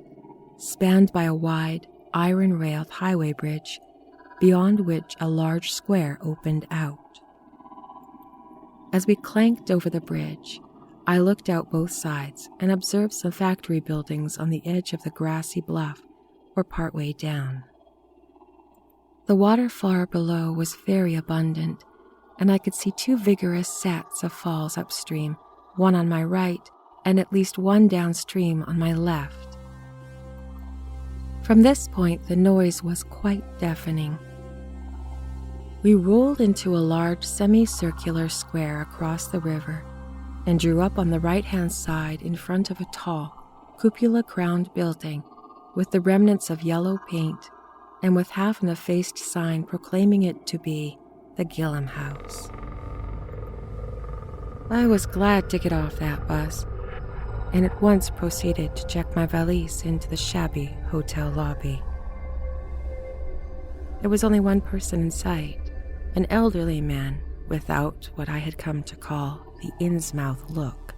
[SPEAKER 1] spanned by a wide, iron-railed highway bridge, beyond which a large square opened out. As we clanked over the bridge, I looked out both sides and observed some factory buildings on the edge of the grassy bluff or partway down. The water far below was very abundant, and I could see 2 vigorous sets of falls upstream, one on my right and at least one downstream on my left. From this point, the noise was quite deafening. We rolled into a large semicircular square across the river and drew up on the right-hand side in front of a tall, cupola-crowned building with the remnants of yellow paint and with half an effaced sign proclaiming it to be the Gillam House. I was glad to get off that bus and at once proceeded to check my valise into the shabby hotel lobby. There was only one person in sight, an elderly man without what I had come to call the Innsmouth look,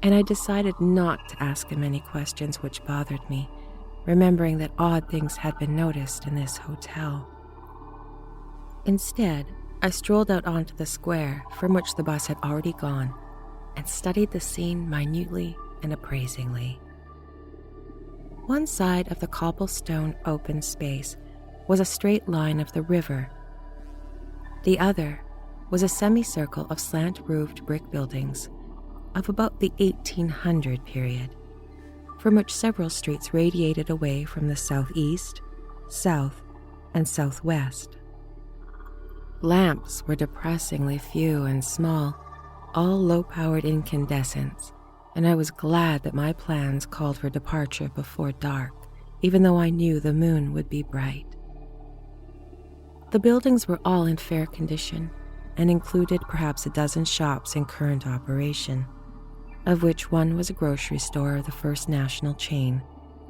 [SPEAKER 1] and I decided not to ask him any questions which bothered me, remembering that odd things had been noticed in this hotel. Instead, I strolled out onto the square from which the bus had already gone and studied the scene minutely and appraisingly. One side of the cobblestone open space was a straight line of the river. The other was a semicircle of slant-roofed brick buildings of about the 1800 period, from which several streets radiated away from the southeast, south, and southwest. Lamps were depressingly few and small, all low-powered incandescents, and I was glad that my plans called for departure before dark, even though I knew the moon would be bright. The buildings were all in fair condition and included perhaps a dozen shops in current operation, of which one was a grocery store of the First National chain,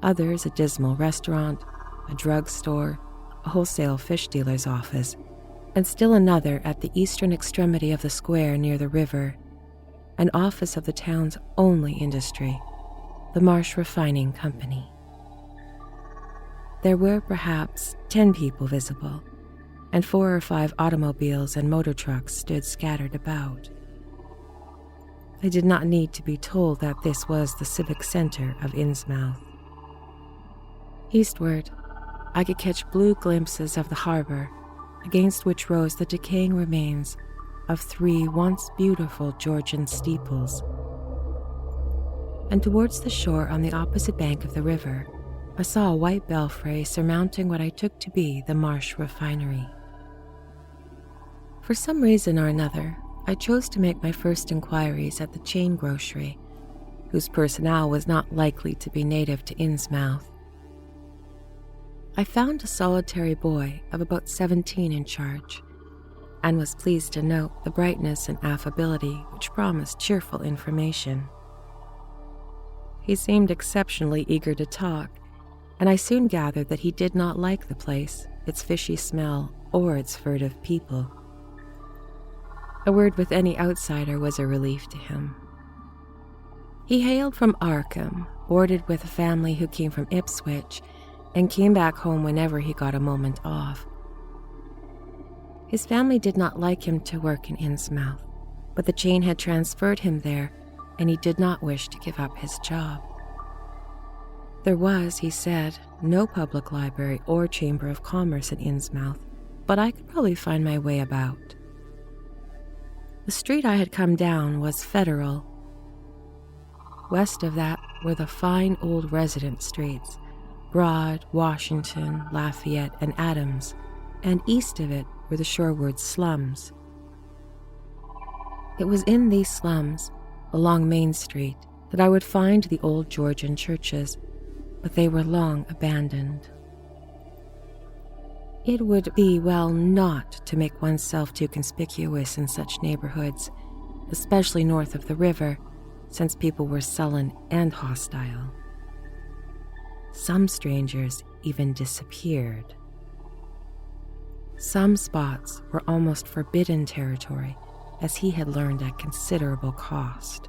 [SPEAKER 1] others a dismal restaurant, a drugstore, a wholesale fish dealer's office, and still another at the eastern extremity of the square near the river, an office of the town's only industry, the Marsh Refining Company. There were perhaps 10 people visible, and 4 or 5 automobiles and motor trucks stood scattered about. I did not need to be told that this was the civic center of Innsmouth. Eastward, I could catch blue glimpses of the harbor, against which rose the decaying remains of 3 once beautiful Georgian steeples. And towards the shore on the opposite bank of the river, I saw a white belfry surmounting what I took to be the Marsh Refinery. For some reason or another, I chose to make my first inquiries at the chain grocery, whose personnel was not likely to be native to Innsmouth. I found a solitary boy of about 17 in charge, and was pleased to note the brightness and affability which promised cheerful information. He seemed exceptionally eager to talk, and I soon gathered that he did not like the place, its fishy smell, or its furtive people. A word with any outsider was a relief to him. He hailed from Arkham, boarded with a family who came from Ipswich, and came back home whenever he got a moment off. His family did not like him to work in Innsmouth, but the chain had transferred him there, and he did not wish to give up his job. There was, he said, no public library or chamber of commerce in Innsmouth, but I could probably find my way about. The street I had come down was Federal. West of that were the fine old residence streets, Broad, Washington, Lafayette, and Adams, and east of it were the shoreward slums. It was in these slums, along Main Street, that I would find the old Georgian churches, but they were long abandoned. It would be well not to make oneself too conspicuous in such neighborhoods, especially north of the river, since people were sullen and hostile. Some strangers even disappeared. Some spots were almost forbidden territory, as he had learned at considerable cost.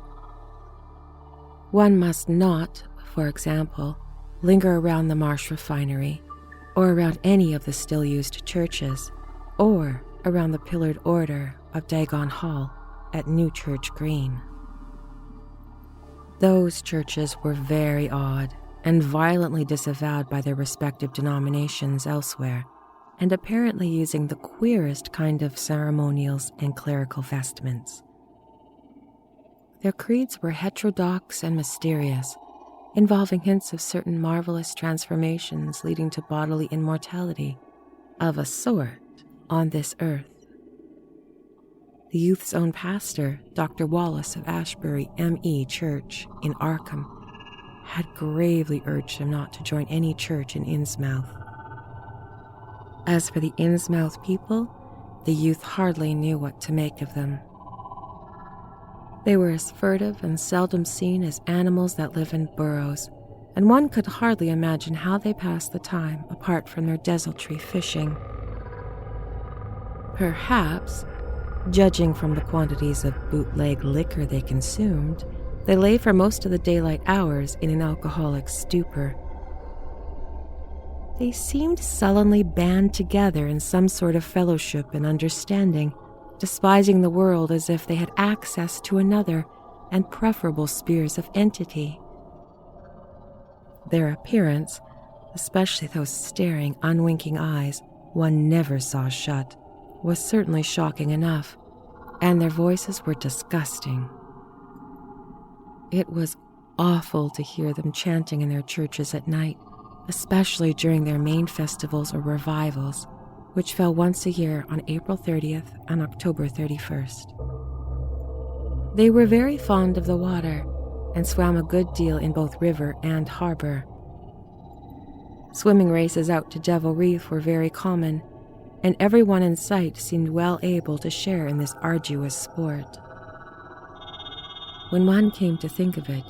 [SPEAKER 1] One must not, for example, linger around the Marsh Refinery, or around any of the still-used churches, or around the pillared order of Dagon Hall at New Church Green. Those churches were very odd and violently disavowed by their respective denominations elsewhere, and apparently using the queerest kind of ceremonials and clerical vestments. Their creeds were heterodox and mysterious, involving hints of certain marvelous transformations leading to bodily immortality, of a sort, on this earth. The youth's own pastor, Dr. Wallace of Ashbury M.E. Church in Arkham, had gravely urged him not to join any church in Innsmouth. As for the Innsmouth people, the youth hardly knew what to make of them. They were as furtive and seldom seen as animals that live in burrows, and one could hardly imagine how they passed the time apart from their desultory fishing. Perhaps, judging from the quantities of bootleg liquor they consumed, they lay for most of the daylight hours in an alcoholic stupor. They seemed sullenly band together in some sort of fellowship and understanding, despising the world as if they had access to another and preferable spheres of entity. Their appearance, especially those staring, unwinking eyes one never saw shut, was certainly shocking enough, and their voices were disgusting. It was awful to hear them chanting in their churches at night, especially during their main festivals or revivals, which fell once a year on April 30th and October 31st. They were very fond of the water and swam a good deal in both river and harbor. Swimming races out to Devil Reef were very common, and everyone in sight seemed well able to share in this arduous sport. When one came to think of it,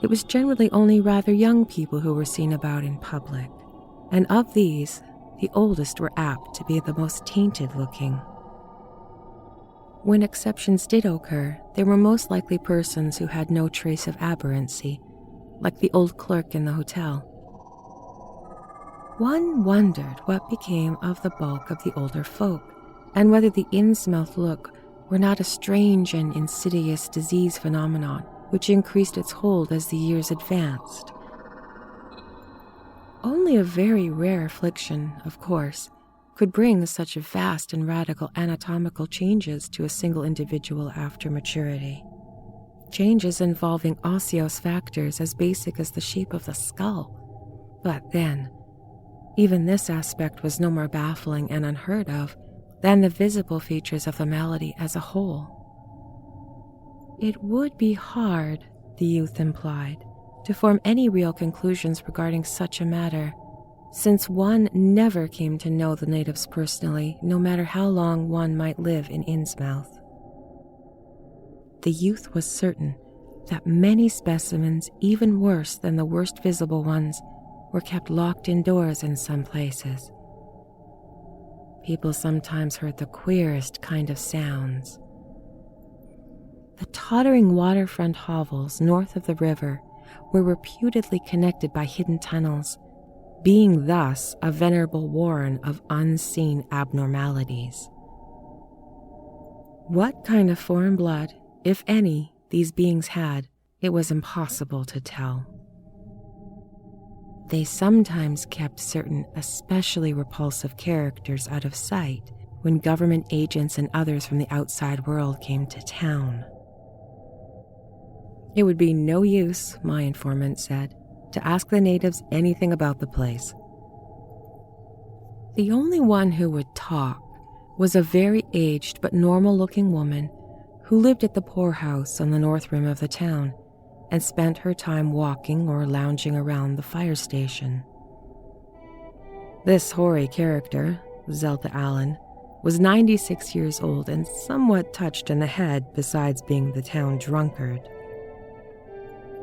[SPEAKER 1] it was generally only rather young people who were seen about in public, and of these, the oldest were apt to be the most tainted-looking. When exceptions did occur, they were most likely persons who had no trace of aberrancy, like the old clerk in the hotel. One wondered what became of the bulk of the older folk, and whether the Innsmouth look were not a strange and insidious disease phenomenon which increased its hold as the years advanced. Only a very rare affliction, of course, could bring such vast and radical anatomical changes to a single individual after maturity. Changes involving osseous factors as basic as the shape of the skull. But then, even this aspect was no more baffling and unheard of than the visible features of the malady as a whole. It would be hard, the youth implied, to form any real conclusions regarding such a matter, since one never came to know the natives personally, no matter how long one might live in Innsmouth. The youth was certain that many specimens, even worse than the worst visible ones, were kept locked indoors in some places. People sometimes heard the queerest kind of sounds. The tottering waterfront hovels north of the river were reputedly connected by hidden tunnels, being thus a venerable warren of unseen abnormalities. What kind of foreign blood, if any, these beings had, it was impossible to tell. They sometimes kept certain especially repulsive characters out of sight when government agents and others from the outside world came to town. It would be no use, my informant said, to ask the natives anything about the place. The only one who would talk was a very aged but normal-looking woman who lived at the poorhouse on the north rim of the town and spent her time walking or lounging around the fire station. This hoary character, Zelda Allen, was 96 years old and somewhat touched in the head besides being the town drunkard.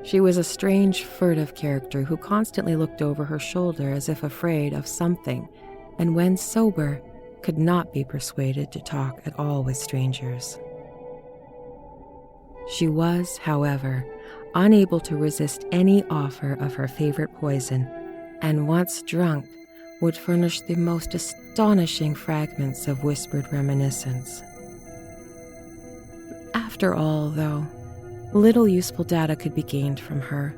[SPEAKER 1] She was a strange, furtive character who constantly looked over her shoulder as if afraid of something, and when sober, could not be persuaded to talk at all with strangers. She was, however, unable to resist any offer of her favorite poison, and once drunk, would furnish the most astonishing fragments of whispered reminiscence. After all, though, little useful data could be gained from her,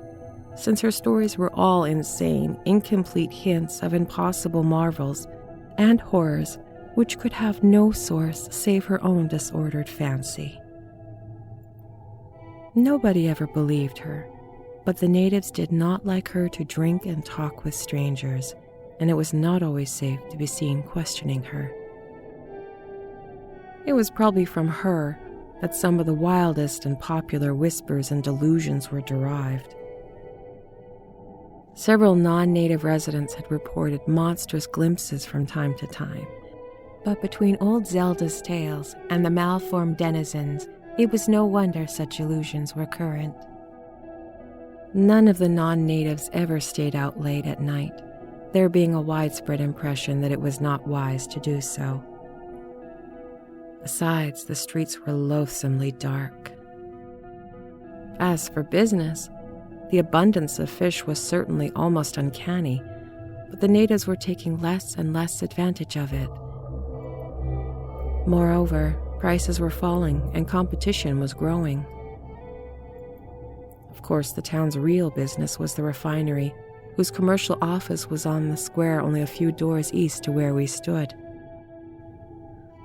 [SPEAKER 1] since her stories were all insane, incomplete hints of impossible marvels and horrors which could have no source save her own disordered fancy. Nobody ever believed her, but the natives did not like her to drink and talk with strangers, and it was not always safe to be seen questioning her. It was probably from her that some of the wildest and popular whispers and delusions were derived. Several non-native residents had reported monstrous glimpses from time to time, but between old Zelda's tales and the malformed denizens, it was no wonder such illusions were current. None of the non-natives ever stayed out late at night, there being a widespread impression that it was not wise to do so. Besides, the streets were loathsomely dark. As for business, the abundance of fish was certainly almost uncanny, but the natives were taking less and less advantage of it. Moreover, prices were falling and competition was growing. Of course, the town's real business was the refinery, whose commercial office was on the square only a few doors east to where we stood.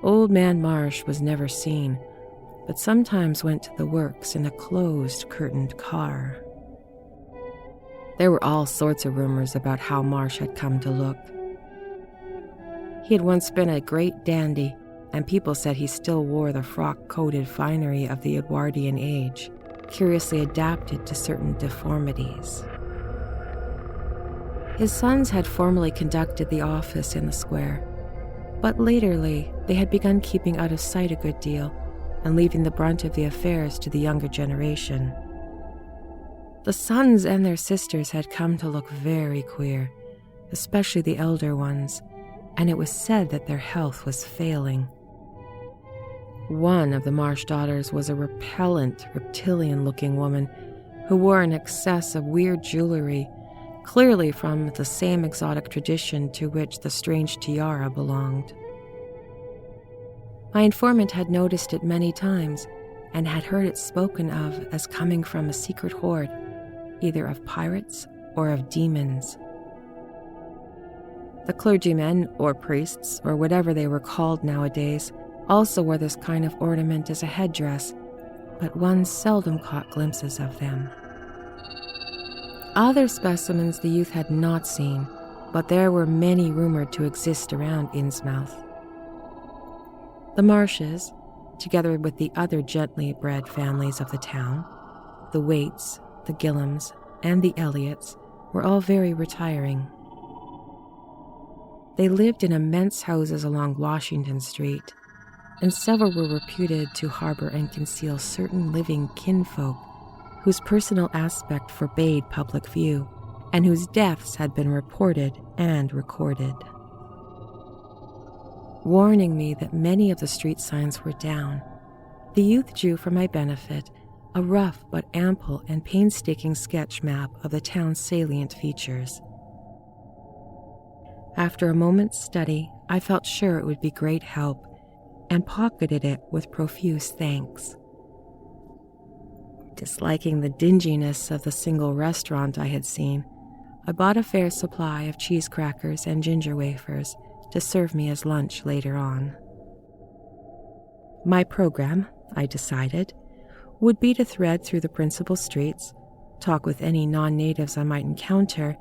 [SPEAKER 1] Old Man Marsh was never seen, but sometimes went to the works in a closed, curtained car.
[SPEAKER 2] There were all sorts of rumors about how Marsh had come to look. He had once been a great dandy, and people said he still wore the frock-coated finery of the Edwardian age, curiously adapted to certain deformities. His sons had formerly conducted the office in the square, but latterly they had begun keeping out of sight a good deal and leaving the brunt of the affairs to the younger generation. The sons and their sisters had come to look very queer, especially the elder ones, and it was said that their health was failing. One of the Marsh daughters was a repellent, reptilian-looking woman who wore an excess of weird jewelry, clearly from the same exotic tradition to which the strange tiara belonged. My informant had noticed it many times and had heard it spoken of as coming from a secret horde, either of pirates or of demons. The clergymen, or priests, or whatever they were called nowadays, also wore this kind of ornament as a headdress, but one seldom caught glimpses of them. Other specimens the youth had not seen, but there were many rumored to exist around Innsmouth. The Marshes, together with the other gently bred families of the town, the Waits, the Gillams, and the Elliots, were all very retiring. They lived in immense houses along Washington Street, and several were reputed to harbor and conceal certain living kinfolk whose personal aspect forbade public view, and whose deaths had been reported and recorded. Warning me that many of the street signs were down, the youth drew for my benefit a rough but ample and painstaking sketch map of the town's salient features. After a moment's study, I felt sure it would be great help, and pocketed it with profuse thanks. Disliking the dinginess of the single restaurant I had seen, I bought a fair supply of cheese crackers and ginger wafers to serve me as lunch later on. My program, I decided, would be to thread through the principal streets, talk with any non-natives I might encounter,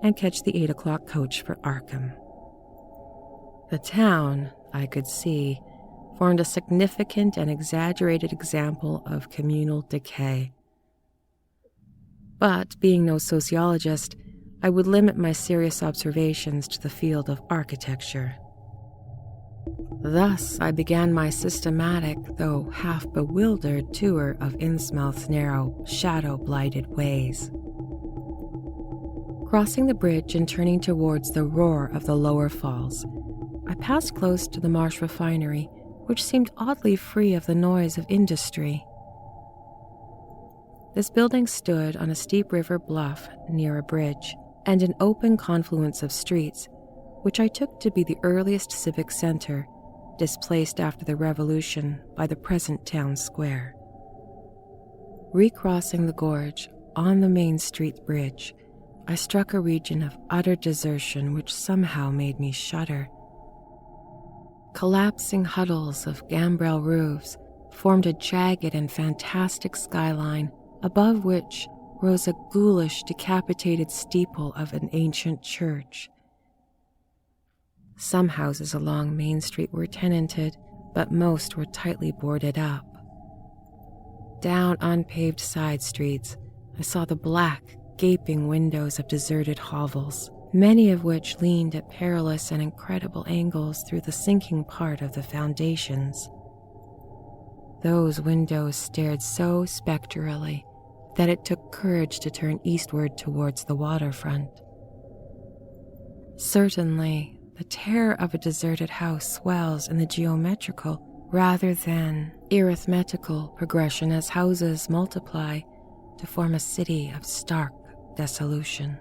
[SPEAKER 2] and catch the 8 o'clock coach for Arkham. The town, I could see, formed a significant and exaggerated example of communal decay. But, being no sociologist, I would limit my serious observations to the field of architecture. Thus, I began my systematic, though half-bewildered, tour of Innsmouth's narrow, shadow-blighted ways. Crossing the bridge and turning towards the roar of the lower falls, I passed close to the Marsh refinery, which seemed oddly free of the noise of industry. This building stood on a steep river bluff near a bridge and an open confluence of streets, which I took to be the earliest civic center, displaced after the Revolution by the present town square. Recrossing the gorge on the Main Street bridge, I struck a region of utter desertion which somehow made me shudder. Collapsing huddles of gambrel roofs formed a jagged and fantastic skyline, above which rose a ghoulish, decapitated steeple of an ancient church. Some houses along Main Street were tenanted, but most were tightly boarded up. Down unpaved side streets, I saw the black, gaping windows of deserted hovels, many of which leaned at perilous and incredible angles through the sinking part of the foundations. Those windows stared so spectrally that it took courage to turn eastward towards the waterfront. Certainly, the terror of a deserted house swells in the geometrical rather than arithmetical progression as houses multiply to form a city of stark dissolution.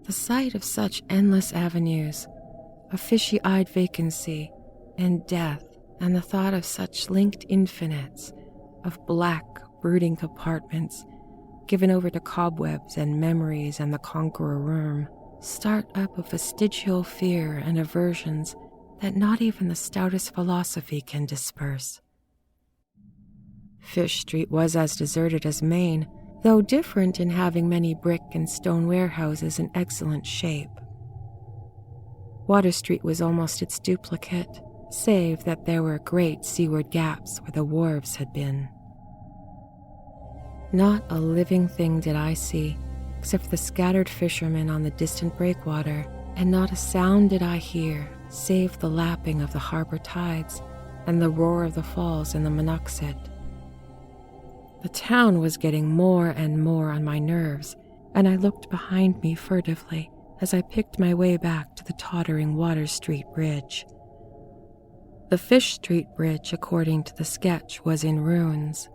[SPEAKER 2] The sight of such endless avenues, of fishy-eyed vacancy and death, and the thought of such linked infinites, of black, brooding compartments, given over to cobwebs and memories and the conqueror worm, start up a vestigial fear and aversions that not even the stoutest philosophy can disperse. Fish Street was as deserted as Main,
[SPEAKER 1] though different in having many brick and stone warehouses in excellent shape. Water Street was almost its duplicate, save that there were great seaward gaps where the wharves had been. Not a living thing did I see, except the scattered fishermen on the distant breakwater, and not a sound did I hear, save the lapping of the harbor tides and the roar of the falls in the Monoxid. The town was getting more and more on my nerves, and I looked behind me furtively as I picked my way back to the tottering Water Street Bridge. The Fish Street Bridge, according to the sketch, was in ruins.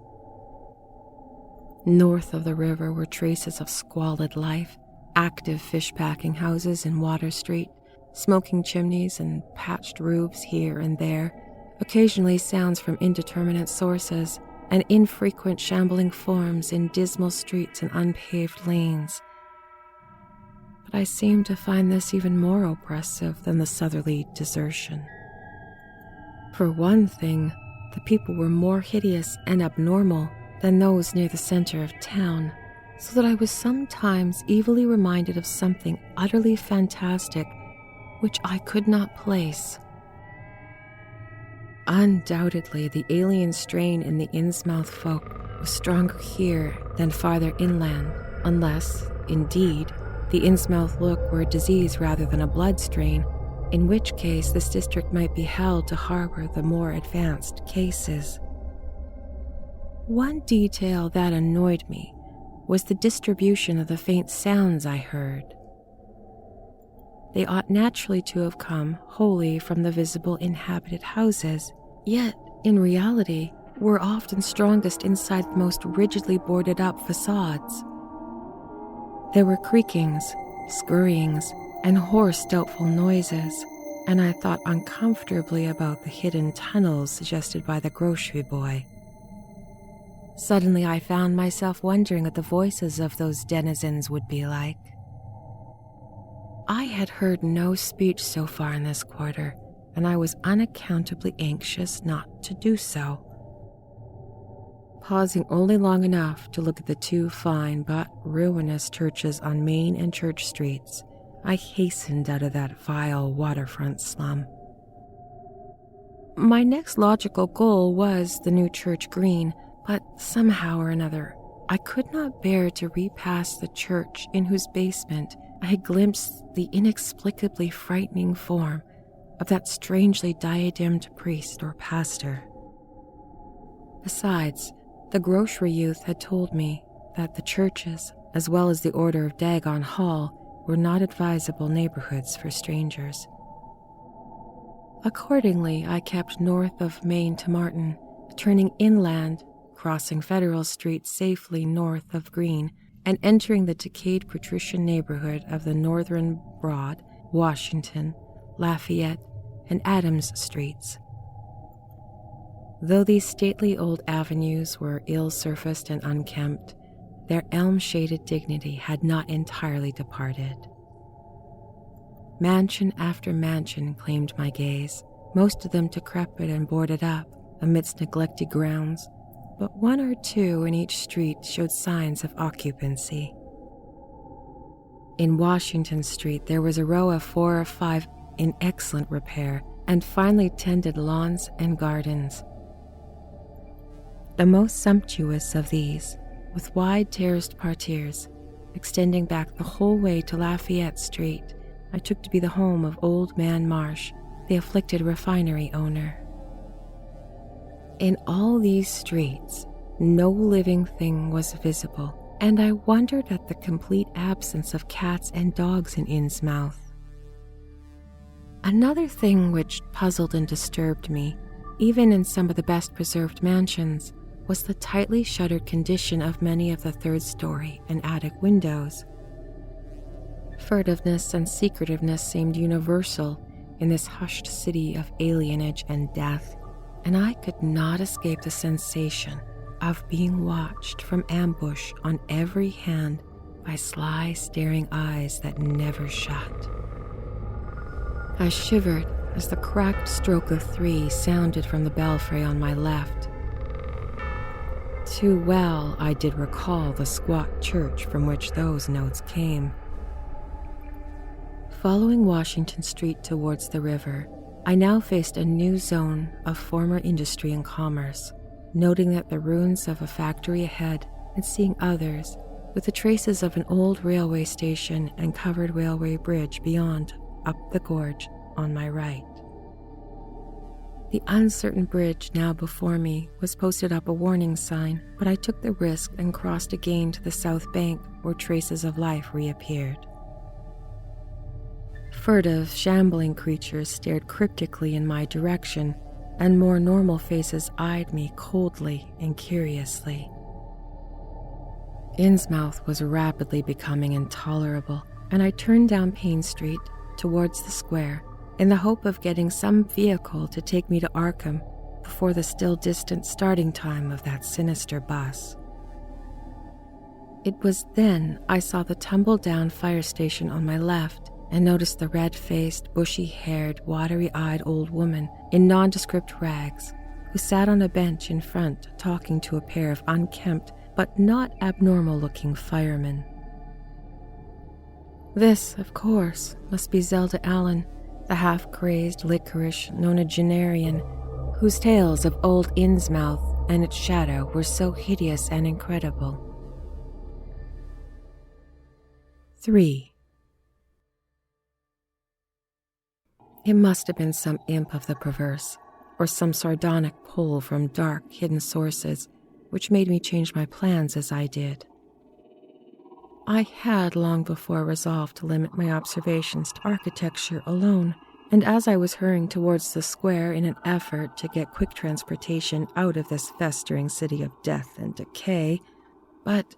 [SPEAKER 1] North of the river were traces of squalid life, active fish-packing houses in Water Street, smoking chimneys and patched roofs here and there, occasionally sounds from indeterminate sources, and infrequent shambling forms in dismal streets and unpaved lanes. But I seemed to find this even more oppressive than the southerly desertion. For one thing, the people were more hideous and abnormal than those near the center of town, so that I was sometimes evilly reminded of something utterly fantastic which I could not place. Undoubtedly, the alien strain in the Innsmouth folk was stronger here than farther inland, unless, indeed, the Innsmouth look were a disease rather than a blood strain, in which case this district might be held to harbor the more advanced cases. One detail that annoyed me was the distribution of the faint sounds I heard. They ought naturally to have come wholly from the visible inhabited houses, yet, in reality, were often strongest inside the most rigidly boarded up facades. There were creakings, scurryings, and hoarse, doubtful noises, and I thought uncomfortably about the hidden tunnels suggested by the grocery boy. Suddenly I found myself wondering what the voices of those denizens would be like. I had heard no speech so far in this quarter, and I was unaccountably anxious not to do so. Pausing only long enough to look at the two fine but ruinous churches on Main and Church Streets, I hastened out of that vile waterfront slum. My next logical goal was the new church green, but somehow or another, I could not bear to repass the church in whose basement I had glimpsed the inexplicably frightening form of that strangely diademed priest or pastor. Besides, the grocery youth had told me that the churches, as well as the Order of Dagon Hall, were not advisable neighborhoods for strangers. Accordingly, I kept north of Main to Martin, turning inland, crossing Federal Street safely north of Green, and entering the decayed patrician neighborhood of the Northern Broad, Washington, Lafayette, and Adams Streets. Though these stately old avenues were ill-surfaced and unkempt, their elm-shaded dignity had not entirely departed. Mansion after mansion claimed my gaze, most of them decrepit and boarded up amidst neglected grounds, but one or two in each street showed signs of occupancy. In Washington Street, there was a row of 4 or 5 in excellent repair and finely tended lawns and gardens. The most sumptuous of these, with wide terraced parterres, extending back the whole way to Lafayette Street, I took to be the home of Old Man Marsh, the afflicted refinery owner. In all these streets, no living thing was visible, and I wondered at the complete absence of cats and dogs in Innsmouth. Another thing which puzzled and disturbed me, even in some of the best preserved mansions, was the tightly shuttered condition of many of the third-story and attic windows. Furtiveness and secretiveness seemed universal in this hushed city of alienage and death, and I could not escape the sensation of being watched from ambush on every hand by sly, staring eyes that never shut. I shivered as the cracked stroke of 3 sounded from the belfry on my left. Too well I did recall the squat church from which those notes came. Following Washington Street towards the river, I now faced a new zone of former industry and commerce, noting that the ruins of a factory ahead and seeing others with the traces of an old railway station and covered railway bridge beyond, up the gorge on my right. The uncertain bridge now before me was posted up a warning sign, but I took the risk and crossed again to the south bank where traces of life reappeared. Furtive, shambling creatures stared cryptically in my direction, and more normal faces eyed me coldly and curiously. Innsmouth was rapidly becoming intolerable, and I turned down Payne Street towards the square in the hope of getting some vehicle to take me to Arkham before the still distant starting time of that sinister bus. It was then I saw the tumble-down fire station on my left and noticed the red-faced, bushy-haired, watery-eyed old woman in nondescript rags who sat on a bench in front talking to a pair of unkempt but not abnormal-looking firemen. This, of course, must be Zelda Allen, the half-crazed, licorice nonagenarian, whose tales of old Innsmouth and its shadow were so hideous and incredible. 3. It must have been some imp of the perverse, or some sardonic pull from dark, hidden sources, which made me change my plans as I did. I had long before resolved to limit my observations to architecture alone, and as I was hurrying towards the square in an effort to get quick transportation out of this festering city of death and decay, but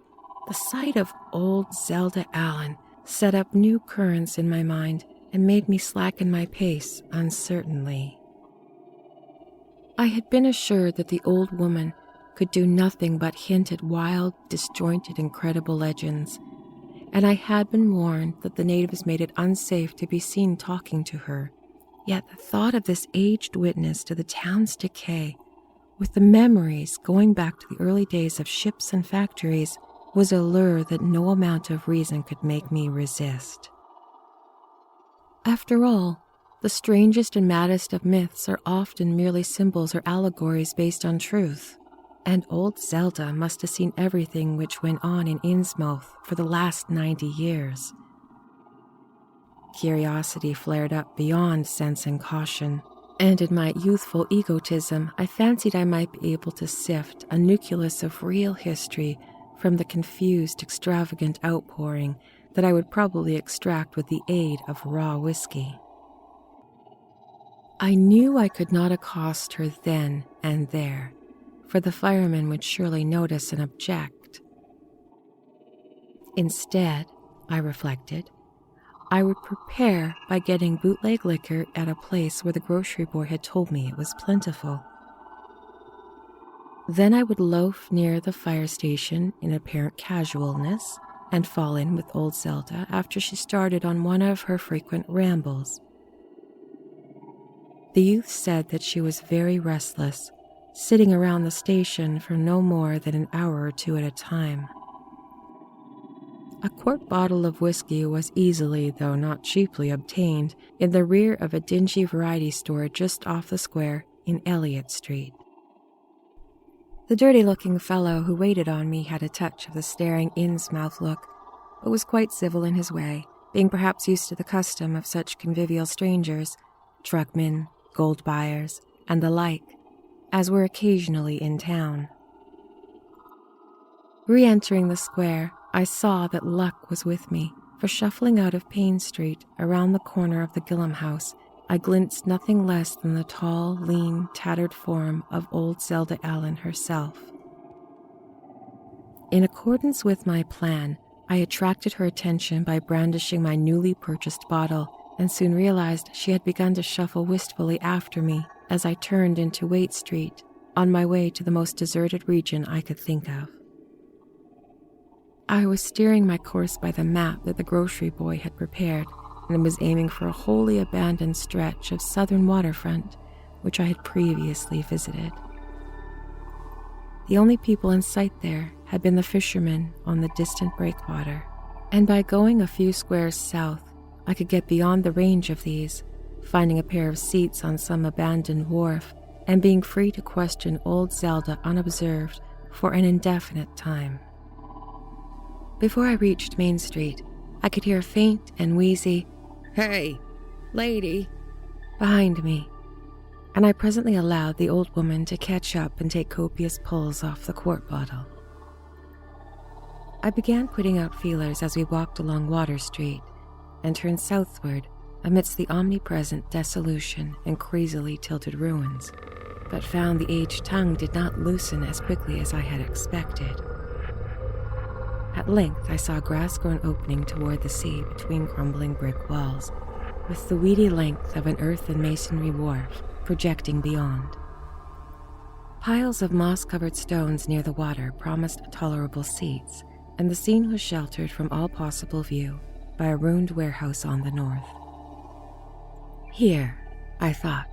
[SPEAKER 1] the sight of old Zelda Allen set up new currents in my mind and made me slacken my pace uncertainly. I had been assured that the old woman could do nothing but hint at wild, disjointed, incredible legends, and I had been warned that the natives made it unsafe to be seen talking to her. Yet the thought of this aged witness to the town's decay, with the memories going back to the early days of ships and factories, was a lure that no amount of reason could make me resist. After all, the strangest and maddest of myths are often merely symbols or allegories based on truth, and old Zelda must have seen everything which went on in Innsmouth for the last 90 years. Curiosity flared up beyond sense and caution, and in my youthful egotism, I fancied I might be able to sift a nucleus of real history from the confused, extravagant outpouring that I would probably extract with the aid of raw whiskey. I knew I could not accost her then and there, for the firemen would surely notice and object. Instead, I reflected, I would prepare by getting bootleg liquor at a place where the grocery boy had told me it was plentiful. Then I would loaf near the fire station in apparent casualness and fall in with old Zelda after she started on one of her frequent rambles. The youth said that she was very restless, sitting around the station for no more than an hour or two at a time. A quart bottle of whiskey was easily, though not cheaply, obtained in the rear of a dingy variety store just off the square in Elliott Street. The dirty-looking fellow who waited on me had a touch of the staring Innsmouth look, but was quite civil in his way, being perhaps used to the custom of such convivial strangers, truckmen, gold buyers, and the like, as were occasionally in town. Re-entering the square, I saw that luck was with me, for shuffling out of Payne Street around the corner of the Gillam house, I glimpsed nothing less than the tall, lean, tattered form of old Zelda Allen herself. In accordance with my plan, I attracted her attention by brandishing my newly purchased bottle, and soon realized she had begun to shuffle wistfully after me as I turned into Waite Street, on my way to the most deserted region I could think of. I was steering my course by the map that the grocery boy had prepared, and was aiming for a wholly abandoned stretch of southern waterfront, which I had previously visited. The only people in sight there had been the fishermen on the distant breakwater, and by going a few squares south, I could get beyond the range of these, finding a pair of seats on some abandoned wharf and being free to question old Zelda unobserved for an indefinite time. Before I reached Main Street, I could hear a faint and wheezy, "Hey, lady," behind me, and I presently allowed the old woman to catch up and take copious pulls off the quart bottle. I began putting out feelers as we walked along Water Street and turned southward amidst the omnipresent dissolution and crazily tilted ruins, but found the aged tongue did not loosen as quickly as I had expected. At length I saw a grass-grown opening toward the sea between crumbling brick walls, with the weedy length of an earth and masonry wharf projecting beyond. Piles of moss-covered stones near the water promised tolerable seats, and the scene was sheltered from all possible view by a ruined warehouse on the north. Here, I thought,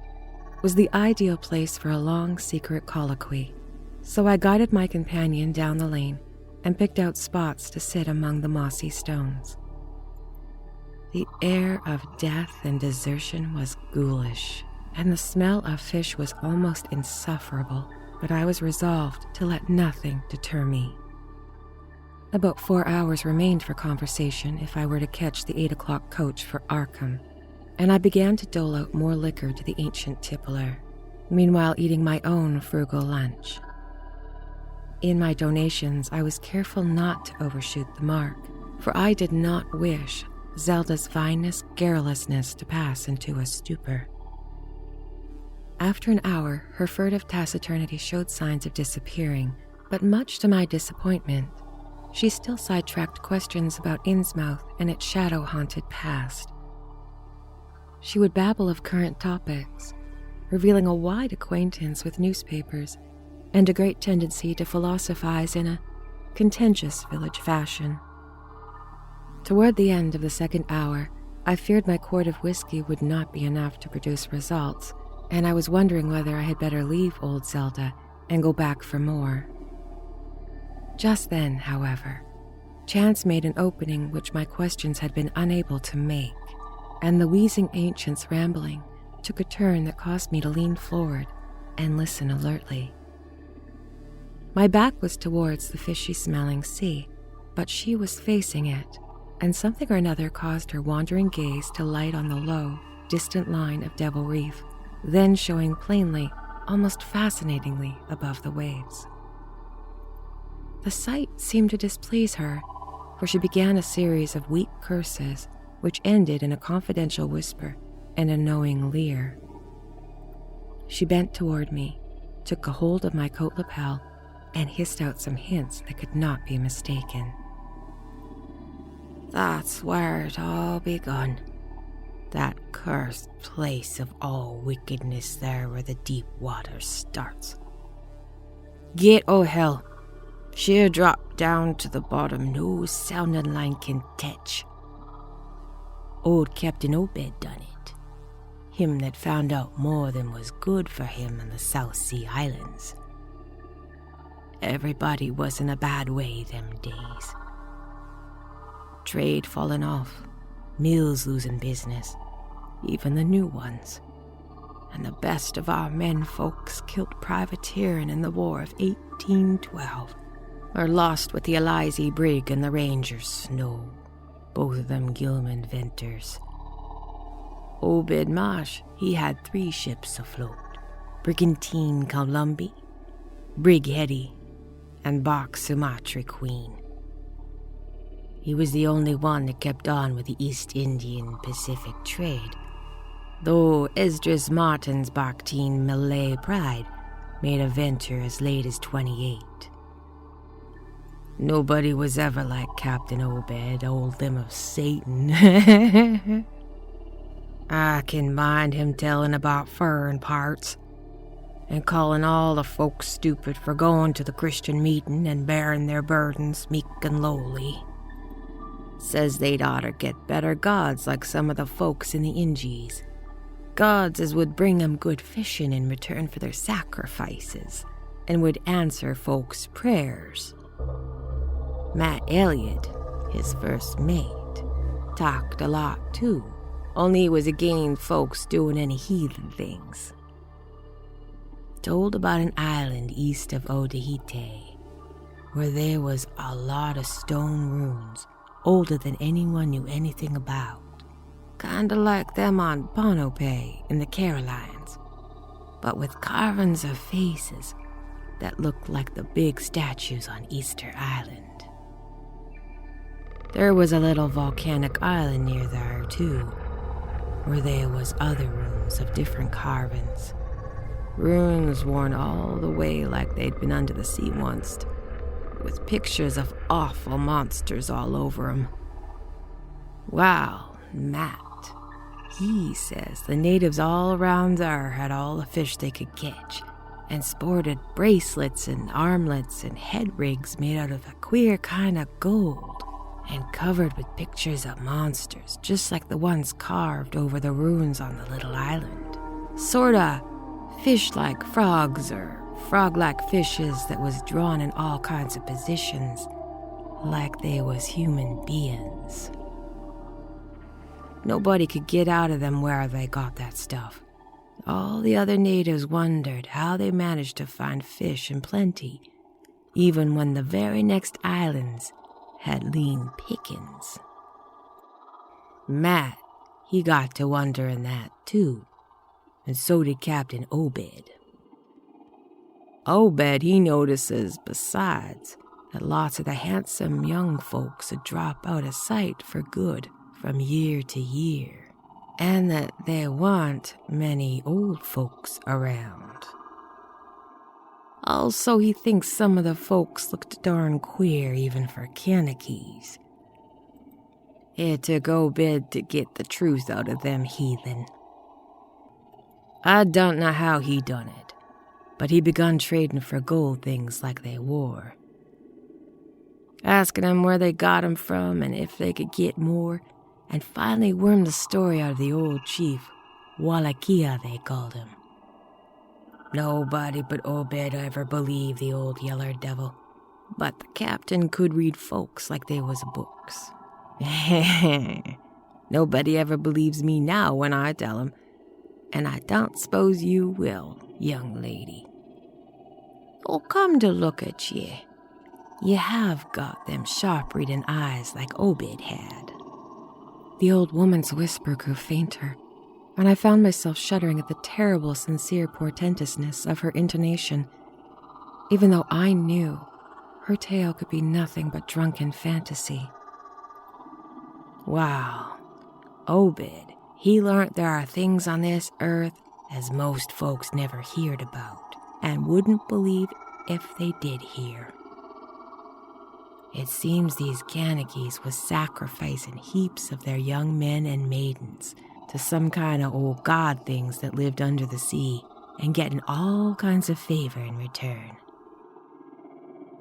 [SPEAKER 1] was the ideal place for a long, secret colloquy, so I guided my companion down the lane and picked out spots to sit among the mossy stones. The air of death and desertion was ghoulish, and the smell of fish was almost insufferable, but I was resolved to let nothing deter me. About 4 hours remained for conversation if I were to catch the 8 o'clock coach for Arkham, and I began to dole out more liquor to the ancient tippler, meanwhile eating my own frugal lunch. In my donations, I was careful not to overshoot the mark, for I did not wish Zelda's vinous garrulousness to pass into a stupor. After an hour, her furtive taciturnity showed signs of disappearing, but much to my disappointment, she still sidetracked questions about Innsmouth and its shadow-haunted past. She would babble of current topics, revealing a wide acquaintance with newspapers and a great tendency to philosophize in a contentious village fashion. Toward the end of the second hour, I feared my quart of whiskey would not be enough to produce results, and I was wondering whether I had better leave old Zelda and go back for more. Just then, however, chance made an opening which my questions had been unable to make, and the wheezing ancient's rambling took a turn that caused me to lean forward and listen alertly. My back was towards the fishy-smelling sea, but she was facing it, and something or another caused her wandering gaze to light on the low, distant line of Devil Reef, then showing plainly, almost fascinatingly, above the waves. The sight seemed to displease her, for she began a series of weak curses, which ended in a confidential whisper and a knowing leer. She bent toward me, took a hold of my coat lapel, and hissed out some hints that could not be mistaken. "That's where it all begun. That cursed place of all wickedness there where the deep water starts. Gate o' hell. Sheer drop down to the bottom, no sounding line can tetch. Old Captain Obed done it. Him that found out more than was good for him in the South Sea Islands. Everybody was in a bad way them days. Trade falling off, mills losing business, even the new ones. And the best of our men folks killed privateering in the War of 1812, or lost with the Elizy brig and the Ranger's Snow, both of them Gilman venters. Obed Marsh, he had 3 ships afloat, Brigantine Columbia, Brig Hetty, and Bark Sumatra Queen. He was the only one that kept on with the East Indian Pacific trade, though Esdras Martin's barkteen Malay Pride made a venture as late as 28. Nobody was ever like Captain Obed, old limb of Satan. I can mind him telling about furrin parts, and calling all the folks stupid for going to the Christian meeting and bearing their burdens meek and lowly. Says they'd oughter get better gods like some of the folks in the Ingies. Gods as would bring 'em good fishing in return for their sacrifices,
[SPEAKER 2] and would answer folks' prayers. Matt Elliott, his first mate, talked a lot too, only it was against folks doing any heathen things. Told about an island east of Otaheite, where there was a lot of stone ruins older than anyone knew anything about. Kinda like them on Pohnpei in the Carolines, but with carvings of faces that looked like the big statues on Easter Island. There was a little volcanic island near there, too, where there was other ruins of different carvings. Ruins worn all the way like they'd been under the sea once, with pictures of awful monsters all over 'em. Wow, Matt, he says the natives all around there had all the fish they could catch, and sported bracelets and armlets and head rigs made out of a queer kind of gold, and covered with pictures of monsters, just like the ones carved over the ruins on the little island. Sorta fish-like frogs or frog-like fishes that was drawn in all kinds of positions, like they was human beings. Nobody could get out of them where they got that stuff. All the other natives wondered how they managed to find fish in plenty, even when the very next islands had lean pickings. Matt, he got to wondering that too, and so did Captain Obed. Obed, he notices, besides, that lots of the handsome young folks would drop out of sight for good from year to year, and that there weren't many old folks around. Also, he thinks some of the folks looked darn queer even for Kanakees. It took Obed to get the truth out of them heathen. I don't know how he done it, but he begun trading for gold things like they wore. Asking them where they got 'em from and if they could get more, and finally wormed the story out of the old chief, Wallachia they called him. Nobody but Obed ever believed the old yeller devil, but the captain could read folks like they was books. Nobody ever believes me now when I tell 'em, and I don't suppose you will, young lady. Oh, come to look at ye, you have got them sharp-reading eyes like Obed had.
[SPEAKER 1] The old woman's whisper grew fainter, and I found myself shuddering at the terrible, sincere portentousness of her intonation, even though I knew her tale could be nothing but drunken fantasy.
[SPEAKER 2] Wow, Obed, he learnt there are things on this earth as most folks never heard about, and wouldn't believe if they did hear. It seems these Kanakees was sacrificing heaps of their young men and maidens to some kind of old god things that lived under the sea, and getting all kinds of favor in return.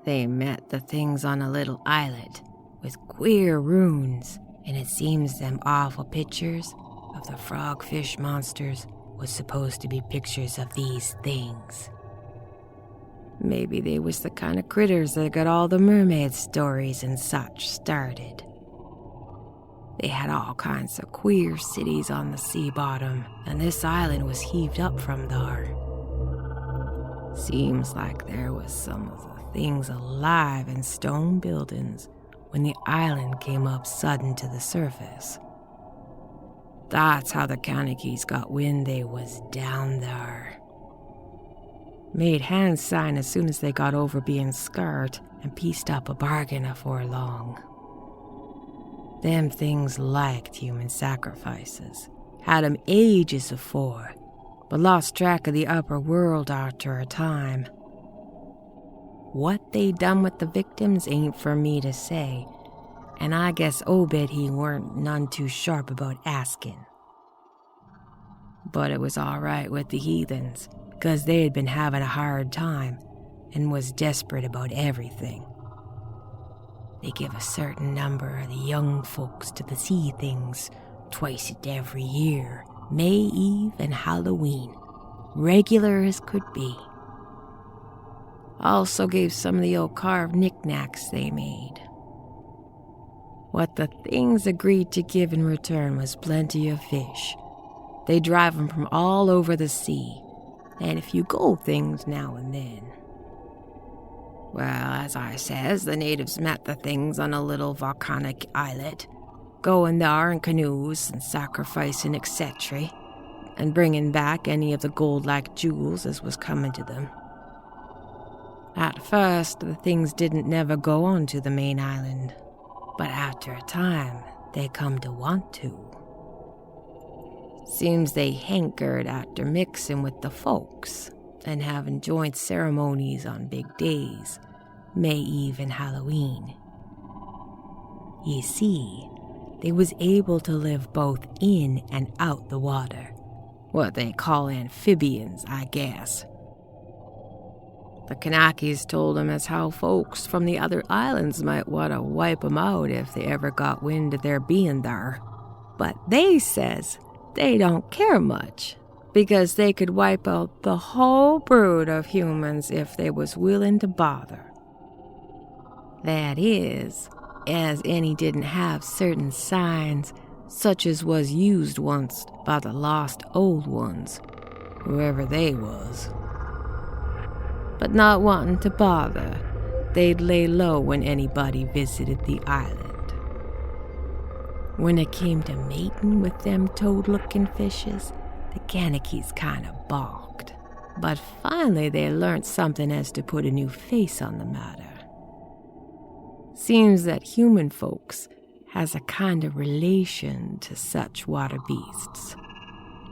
[SPEAKER 2] They met the things on a little islet with queer runes, and it seems them awful pictures of the frogfish monsters was supposed to be pictures of these things. Maybe they was the kind of critters that got all the mermaid stories and such started. They had all kinds of queer cities on the sea bottom, and this island was heaved up from there. Seems like there was some of the things alive in stone buildings when the island came up sudden to the surface. That's how the Kanakees got wind they was down there. Made hand sign as soon as they got over being scared, and pieced up a bargain afore long. Them things liked human sacrifices, had 'em ages afore, but lost track of the upper world after a time. What they done with the victims ain't for me to say, and I guess Obed he weren't none too sharp about asking. But it was all right with the heathens, 'cause they had been having a hard time and was desperate about everything. They give a certain number of the young folks to the sea things twice every year, May Eve and Halloween, regular as could be. Also gave some of the old carved knickknacks they made. What the things agreed to give in return was plenty of fish. They drive them from all over the sea, and a few gold things now and then. Well, as I says, the natives met the things on a little volcanic islet, going there in canoes and sacrificing etc., and bringing back any of the gold-like jewels as was coming to them. At first, the things didn't never go on to the main island, but after a time, they come to want to. Seems they hankered after mixing with the folks and having joint ceremonies on big days, May Eve and Halloween. You see, they was able to live both in and out the water, what they call amphibians, I guess. The Kanakis told them as how folks from the other islands might want to wipe them out if they ever got wind of their being there. But they says they don't care much, because they could wipe out the whole brood of humans if they was willing to bother. That is, as any didn't have certain signs, such as was used once by the lost old ones, whoever they was. But not wanting to bother, they'd lay low when anybody visited the island. When it came to mating with them toad-looking fishes, the Kanakis kind of balked. But finally they learnt something as to put a new face on the matter. Seems that human folks has a kind of relation to such water beasts,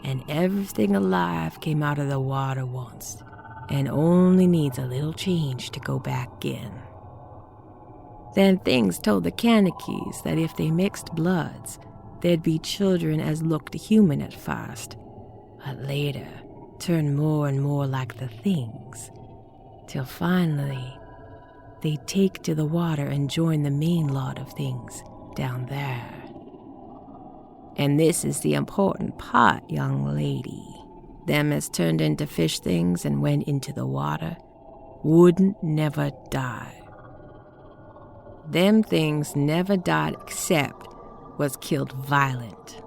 [SPEAKER 2] and everything alive came out of the water once, and only needs a little change to go back in. Then things told the Kanakis that if they mixed bloods, there'd be children as looked human at first, but later turned more and more like the things, till finally they'd take to the water and join the main lot of things down there. And this is the important part, young lady. Them as turned into fish things and went into the water wouldn't never die. Them things never died except was killed violent.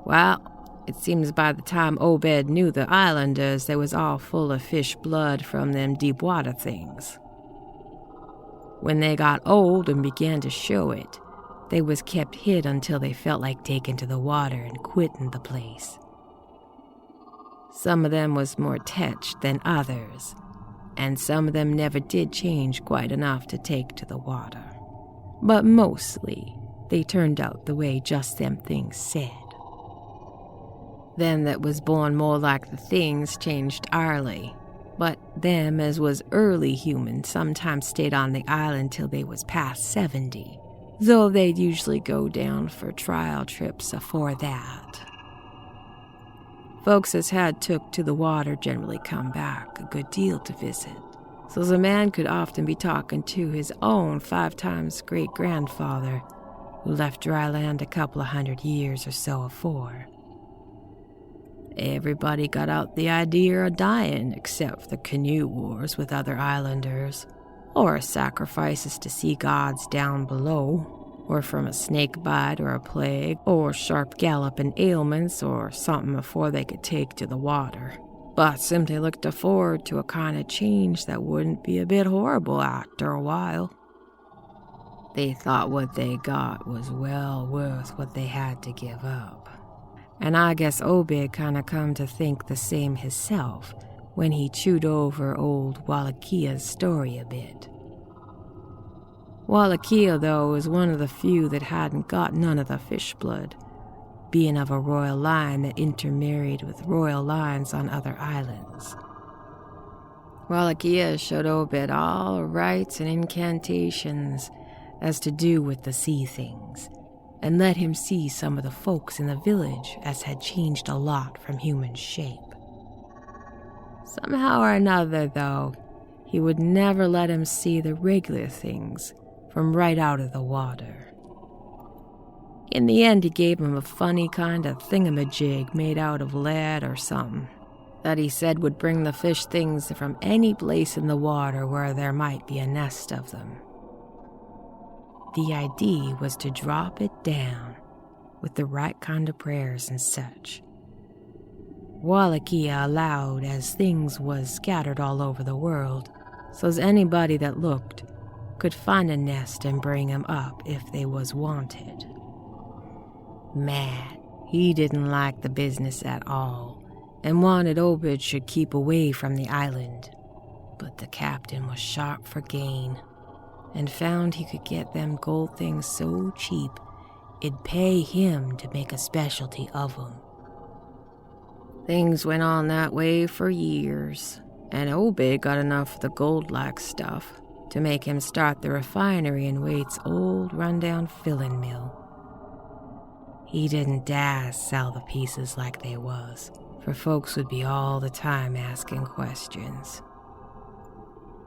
[SPEAKER 2] Well, it seems by the time Obed knew the islanders, they was all full of fish blood from them deep water things. When they got old and began to show it, they was kept hid until they felt like taking to the water and quitting the place. Some of them was more tetched than others, and some of them never did change quite enough to take to the water. But mostly, they turned out the way just them things said. Them that was born more like the things changed early, but them as was early human sometimes stayed on the island till they was past 70, though they'd usually go down for trial trips afore that. Folks as had took to the water generally come back a good deal to visit, so the man could often be talking to his own 5 times great-grandfather, who left dry land a couple of 100 years or so afore. Everybody got out the idea of dying except the canoe wars with other islanders, or sacrifices to sea gods down below, or from a snake bite or a plague, or sharp galloping ailments or something before they could take to the water, but simply looked forward to a kind of change that wouldn't be a bit horrible after a while. They thought what they got was well worth what they had to give up. And I guess Obed kind of come to think the same hisself when he chewed over old Wallachia story a bit. Wallachia, though, was one of the few that hadn't got none of the fish blood, being of a royal line that intermarried with royal lines on other islands. Wallachia showed Obed all rites and incantations as to do with the sea things, and let him see some of the folks in the village as had changed a lot from human shape. Somehow or another, though, he would never let him see the regular things from right out of the water. In the end, he gave him a funny kind of thingamajig made out of lead or something, that he said would bring the fish things from any place in the water where there might be a nest of them. The idea was to drop it down with the right kind of prayers and such. Wallachia allowed as things was scattered all over the world, so's anybody that looked could find a nest and bring 'em up if they was wanted. Matt, he didn't like the business at all, and wanted Obed should keep away from the island. But the captain was sharp for gain, and found he could get them gold things so cheap it'd pay him to make a specialty of 'em. Things went on that way for years, and Obed got enough of the gold-like stuff to make him start the refinery in Waite's old rundown filling mill. He didn't dare sell the pieces like they was, for folks would be all the time asking questions.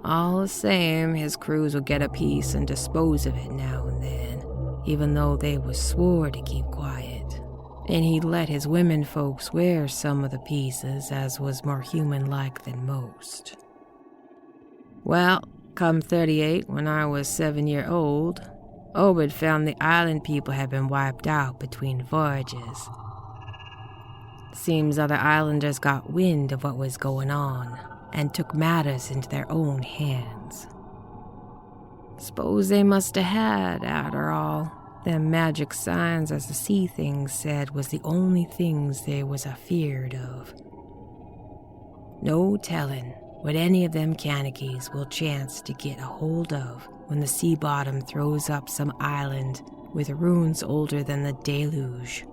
[SPEAKER 2] All the same, his crews would get a piece and dispose of it now and then, even though they was swore to keep quiet. And he'd let his women folks wear some of the pieces as was more human-like than most. Well, come 38, when I was 7-year-old, Obed found the island people had been wiped out between voyages. Seems other islanders got wind of what was going on and took matters into their own hands. Suppose they must have had, after all, them magic signs as the sea things said was the only things they was afeared of. No telling what any of them Kanakies will chance to get a hold of when the sea bottom throws up some island with ruins older than the deluge.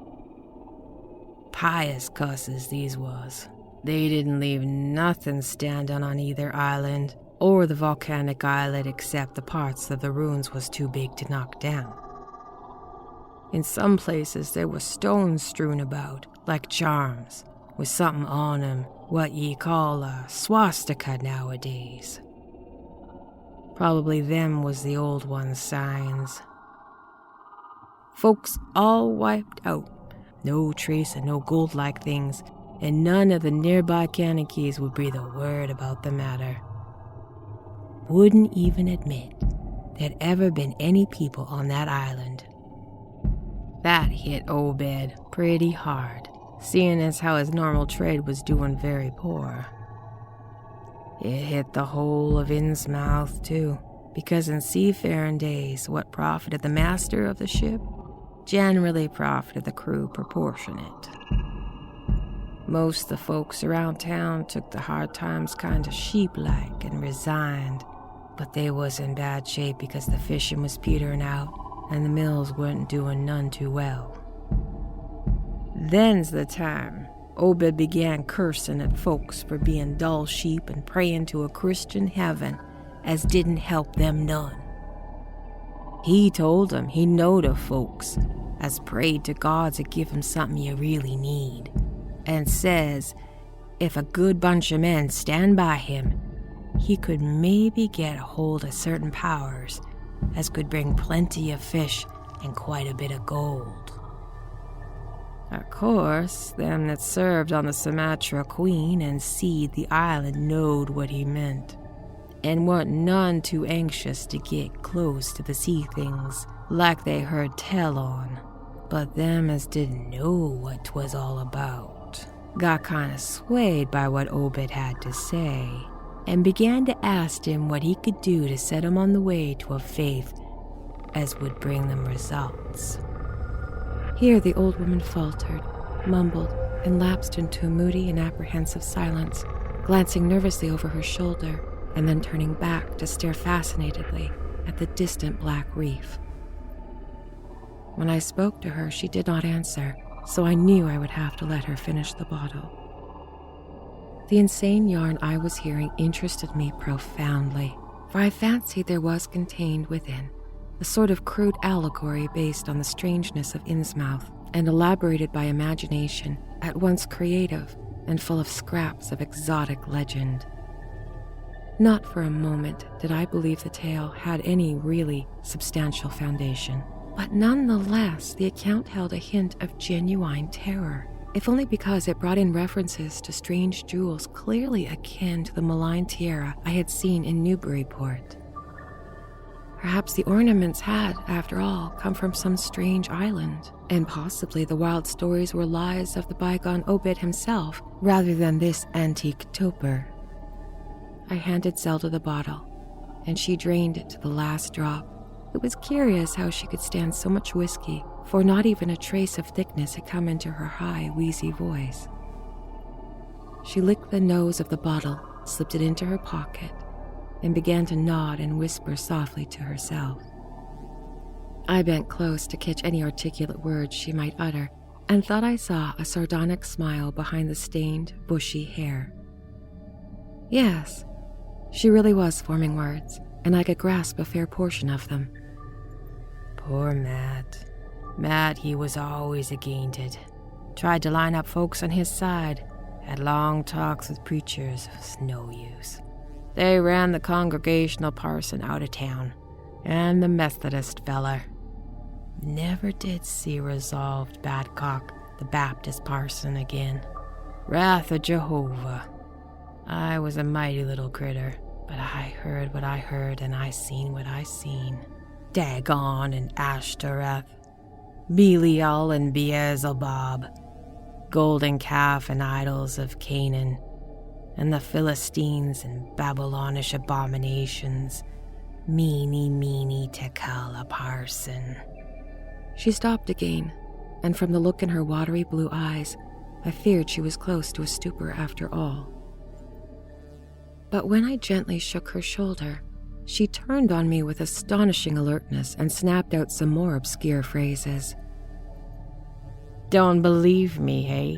[SPEAKER 2] Pious cusses these was. They didn't leave nothing standing on either island or the volcanic islet except the parts of the ruins was too big to knock down. In some places there were stones strewn about, like charms, with something on 'em what ye call a swastika nowadays. Probably them was the old one's signs. Folks all wiped out, no trace of no gold-like things, and none of the nearby Kanakies would breathe a word about the matter. Wouldn't even admit there'd ever been any people on that island. That hit Obed pretty hard, seeing as how his normal trade was doing very poor. It hit the whole of Innsmouth, too, because in seafaring days, what profited the master of the ship generally profited the crew proportionate. Most of the folks around town took the hard times kind of sheep-like and resigned, but they was in bad shape because the fishing was petering out and the mills weren't doing none too well. Then's the time Obed began cursing at folks for being dull sheep and praying to a Christian heaven as didn't help them none. He told 'em he knowed of folks as prayed to God to give him something you really need, and says if a good bunch of men stand by him, he could maybe get a hold of certain powers as could bring plenty of fish and quite a bit of gold. Of course, them that served on the Sumatra Queen and seed the island knowed what he meant, and weren't none too anxious to get close to the sea things like they heard tell on. But them as didn't know what 'twas all about got kinda swayed by what Obed had to say, and began to ask him what he could do to set him on the way to a faith as would bring them results.
[SPEAKER 1] Here the old woman faltered, mumbled, and lapsed into a moody and apprehensive silence, glancing nervously over her shoulder and then turning back to stare fascinatedly at the distant black reef. When I spoke to her, she did not answer, so I knew I would have to let her finish the bottle. The insane yarn I was hearing interested me profoundly, for I fancied there was contained within a sort of crude allegory based on the strangeness of Innsmouth and elaborated by imagination, at once creative and full of scraps of exotic legend. Not for a moment did I believe the tale had any really substantial foundation, but nonetheless the account held a hint of genuine terror, if only because it brought in references to strange jewels clearly akin to the malign tiara I had seen in Newburyport. Perhaps the ornaments had, after all, come from some strange island, and possibly the wild stories were lies of the bygone Obed himself, rather than this antique toper. I handed Zelda the bottle, and she drained it to the last drop. It was curious how she could stand so much whiskey, for not even a trace of thickness had come into her high, wheezy voice. She licked the nose of the bottle, slipped it into her pocket, and began to nod and whisper softly to herself. I bent close to catch any articulate words she might utter, and thought I saw a sardonic smile behind the stained, bushy hair. Yes, she really was forming words, and I could grasp a fair portion of them.
[SPEAKER 2] Poor Matt. Matt, he was always against it. Tried to line up folks on his side. Had long talks with preachers. It was no use. They ran the Congregational parson out of town, and the Methodist feller. Never did see resolved Badcock, the Baptist parson, again. Wrath of Jehovah. I was a mighty little critter, but I heard what I heard, and I seen what I seen. Dagon and Ashtoreth, Belial and Beelzebub, golden calf and idols of Canaan, and the Philistines and Babylonish abominations. Meeny, tekel a parson.
[SPEAKER 1] She stopped again, and from the look in her watery blue eyes, I feared she was close to a stupor after all. But when I gently shook her shoulder, she turned on me with astonishing alertness and snapped out some more obscure phrases.
[SPEAKER 2] Don't believe me, hey?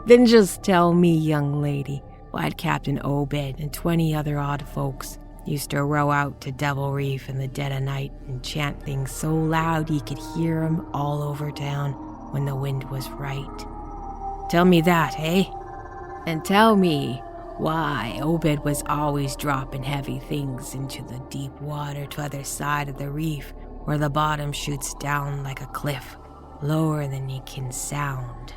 [SPEAKER 2] Then just tell me, young lady, why Captain Obed and 20 other odd folks used to row out to Devil Reef in the dead of night and chant things so loud you could hear 'em all over town when the wind was right. Tell me that, eh? And tell me why Obed was always dropping heavy things into the deep water to other side of the reef where the bottom shoots down like a cliff, lower than you can sound.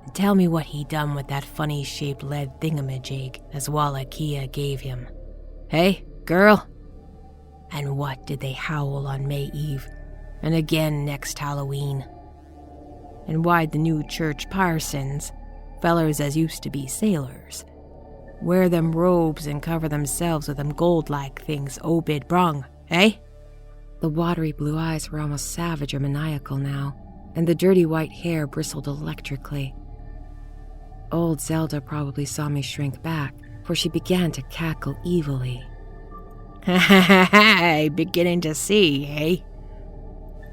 [SPEAKER 2] And tell me what he done with that funny-shaped lead thingamajig as Wallachia gave him. Hey, girl? And what did they howl on May Eve, and again next Halloween? And why'd the new church parsons, fellers as used to be sailors, wear them robes and cover themselves with them gold-like things Obed brung, eh?
[SPEAKER 1] The watery blue eyes were almost savage or maniacal now, and the dirty white hair bristled electrically. Old Zelda probably saw me shrink back, for she began to cackle evilly.
[SPEAKER 2] Beginning to see, eh?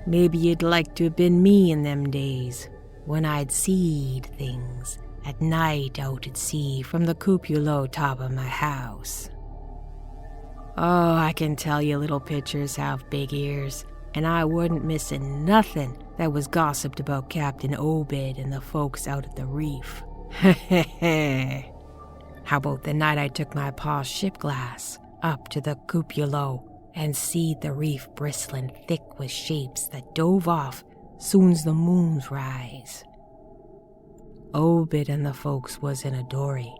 [SPEAKER 2] Maybe you'd like to have been me in them days, when I'd seed things at night out at sea from the cupola top of my house. Oh, I can tell you little pitchers have big ears, and I wouldn't miss nothing that was gossiped about Captain Obed and the folks out at the reef. How about the night I took my pa's ship glass up to the cupola and seed the reef bristling thick with shapes that dove off soon's the moons rise? Obed and the folks was in a dory,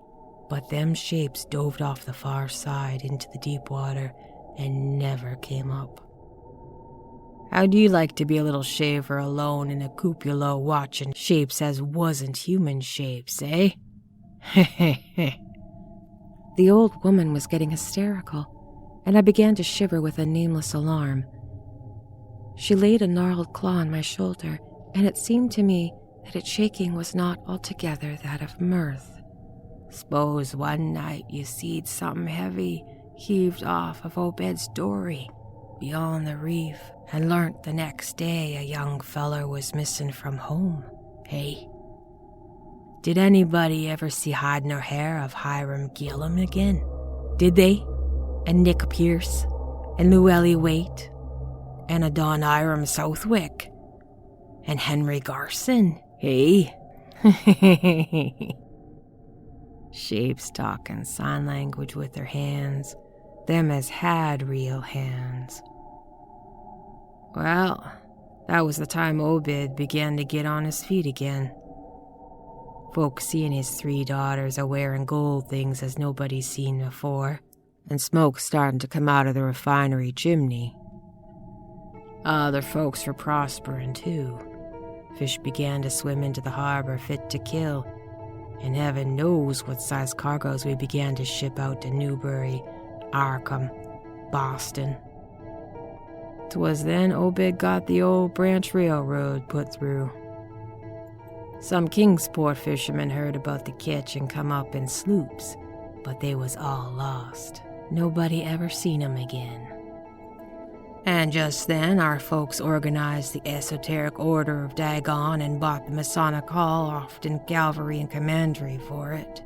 [SPEAKER 2] but them shapes doved off the far side into the deep water and never came up. How'd you like to be a little shaver alone in a cupola watching shapes as wasn't human shapes, eh?
[SPEAKER 1] The old woman was getting hysterical, and I began to shiver with a nameless alarm. She laid a gnarled claw on my shoulder, and it seemed to me that its shaking was not altogether that of mirth.
[SPEAKER 2] S'pose one night you seed something heavy heaved off of Obed's dory beyond the reef, and learnt the next day a young feller was missing from home, hey? Did anybody ever see hide nor hair of Hiram Gillum again? Did they? And Nick Pierce? And Llewellyn Waite? And Adoniram Southwick? And Henry Garson, hey? Shapes talking sign language with their hands, them as had real hands. Well, That was the time Obed began to get on his feet again. Folks seeing his 3 daughters a wearing gold things as nobody's seen before, and smoke starting to come out of the refinery chimney. Other folks were prospering too. Fish began to swim into the harbor fit to kill, and heaven knows what size cargoes we began to ship out to Newbury, Arkham, Boston. 'Twas then Obed got the old branch railroad put through. Some Kingsport fishermen heard about the catch and come up in sloops, but they was all lost. Nobody ever seen 'em again. And just then our folks organized the Esoteric Order of Dagon and bought the Masonic Hall off in Calvary and Commandery for it.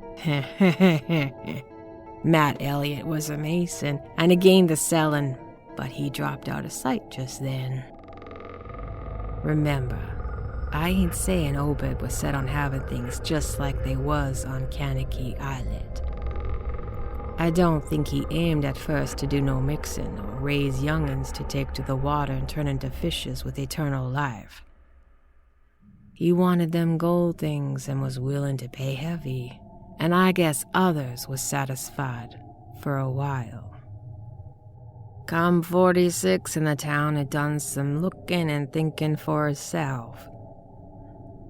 [SPEAKER 2] Matt Elliott was a Mason, and he gained the selling, but he dropped out of sight just then. Remember, I ain't saying Obed was set on having things just like they was on Kankakee Islet. I don't think he aimed at first to do no mixing or raise young'uns to take to the water and turn into fishes with eternal life. He wanted them gold things and was willing to pay heavy, and I guess others was satisfied for a while. Come 46 and the town had done some looking and thinking for itself.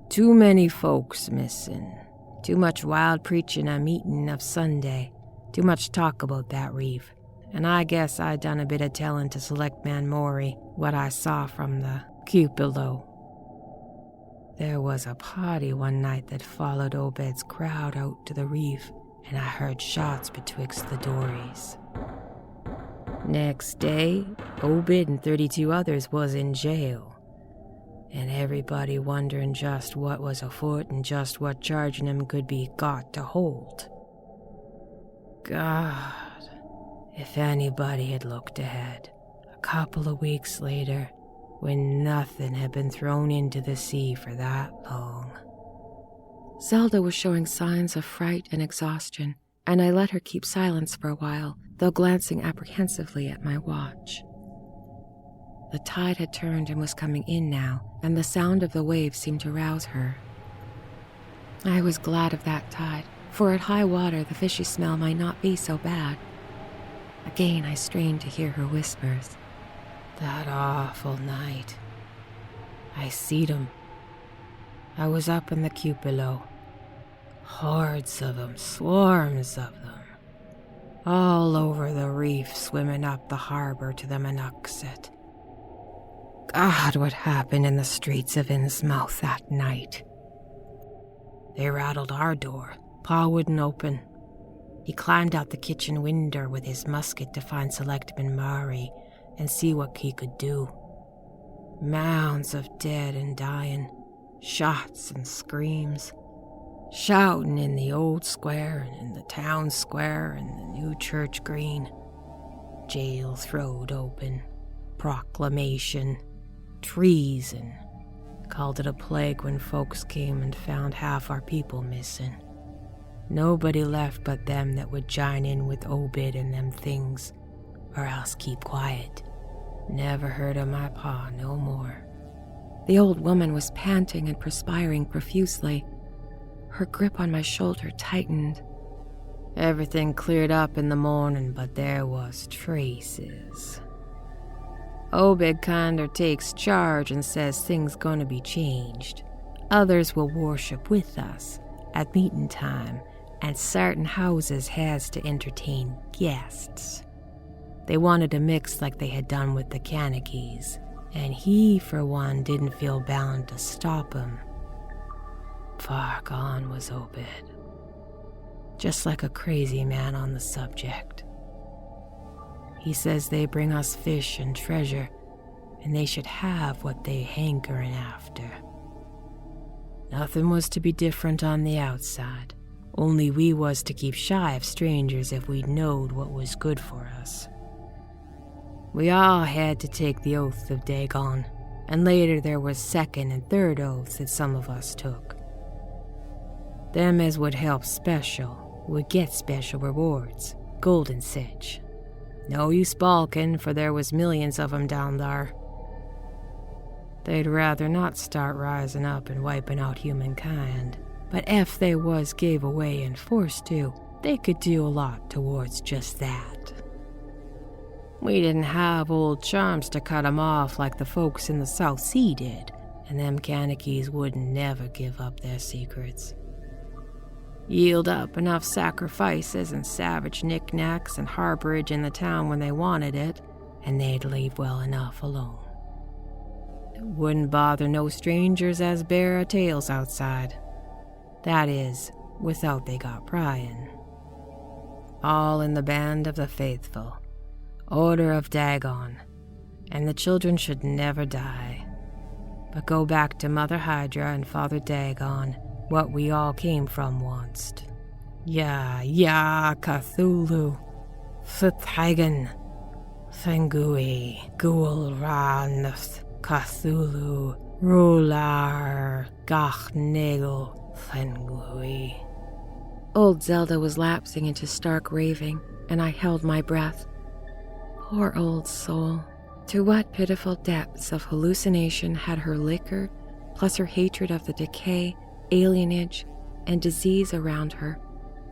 [SPEAKER 2] Too many folks missing, too much wild preaching a meeting of Sunday, too much talk about that reef, and I guess I done a bit of telling to Selectman Maury what I saw from the cupola. There was a party one night that followed Obed's crowd out to the reef, and I heard shots betwixt the dories. Next day, Obed and 32 others was in jail, and everybody wondering just what was afoot and just what charging them could be got to hold. God, if anybody had looked ahead, a couple of weeks later, when nothing had been thrown into the sea for that long.
[SPEAKER 1] Zelda was showing signs of fright and exhaustion, and I let her keep silence for a while, though glancing apprehensively at my watch. The tide had turned and was coming in now, and the sound of the waves seemed to rouse her. I was glad of that tide, for at high water the fishy smell might not be so bad. Again I strained to hear her whispers.
[SPEAKER 2] That awful night. I seed 'em. I was up in the cupola. Hordes of 'em, swarms of them. All over the reef, swimming up the harbor to the Monoxet. God, what happened in the streets of Innsmouth that night. They rattled our door. Pa wouldn't open. He climbed out the kitchen window with his musket to find Selectman Maury and see what he could do. Mounds of dead and dying, shots and screams, shouting in the old square and in the town square and the new church green. Jail throwed open, proclamation, treason. Called it a plague when folks came and found half our people missing. Nobody left but them that would join in with Obed and them things, or else keep quiet. Never heard of my pa no more.
[SPEAKER 1] The old woman was panting and perspiring profusely. Her grip on my shoulder tightened.
[SPEAKER 2] Everything cleared up in the morning, but there was traces. Obed kinder takes charge and says things gonna be changed. Others will worship with us at meeting time, and certain houses has to entertain guests. They wanted to mix like they had done with the Kanakys, and he, for one, didn't feel bound to stop him. Far gone was Obed, just like a crazy man on the subject. He says they bring us fish and treasure, and they should have what they hankering after. Nothing was to be different on the outside, only we was to keep shy of strangers if we knowed what was good for us. We all had to take the oath of Dagon, and later there was second and third oaths that some of us took. Them as would help special would get special rewards, gold and sich. No use balking, for there was millions of 'em down there. They'd rather not start rising up and wiping out humankind. But if they was gave away and forced to, they could do a lot towards just that. We didn't have old charms to cut 'em off like the folks in the South Sea did, and them Kanakys wouldn't never give up their secrets. Yield up enough sacrifices and savage knickknacks and harborage in the town when they wanted it, and they'd leave well enough alone. It wouldn't bother no strangers as bare tails outside. That is, without they got prying. All in the band of the faithful, Order of Dagon, and the children should never die, but go back to Mother Hydra and Father Dagon, what we all came from once. Ya Cthulhu, Fthagan, Thangui, Gulranth, Cthulhu, Rular, Gachnegel, Thangui.
[SPEAKER 1] Old Zelda was lapsing into stark raving, and I held my breath. Poor old soul. To what pitiful depths of hallucination had her liquor, plus her hatred of the decay, alienage, and disease around her,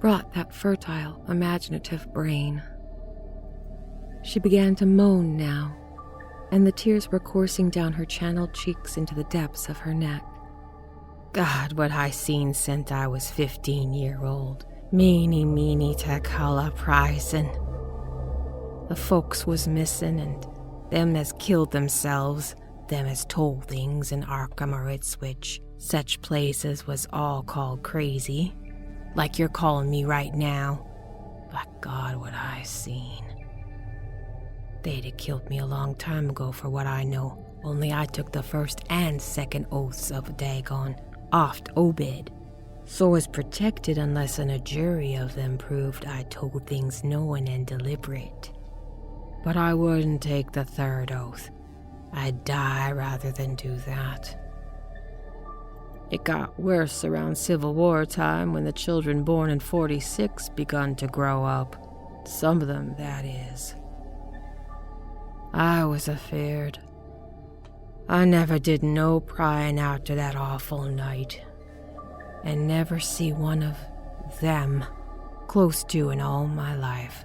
[SPEAKER 1] brought that fertile, imaginative brain? She began to moan now, and the tears were coursing down her channeled cheeks into the depths of her neck.
[SPEAKER 2] God, what I seen since I was 15-year-old. Meeny Takala Pricin'. The folks was missing, and them as killed themselves, them as told things in Arkham or Ipswich, such places was all called crazy, like you're calling me right now. But God, what I seen. They'd have killed me a long time ago for what I know, only I took the first and second oaths of Dagon, oft Obed, so was protected unless a jury of them proved I told things knowing and deliberate. But I wouldn't take the third oath. I'd die rather than do that. It got worse around Civil War time when the children born in 46 begun to grow up. Some of them, that is. I was afeard. I never did no prying after that awful night, and never see one of them close to in all my life.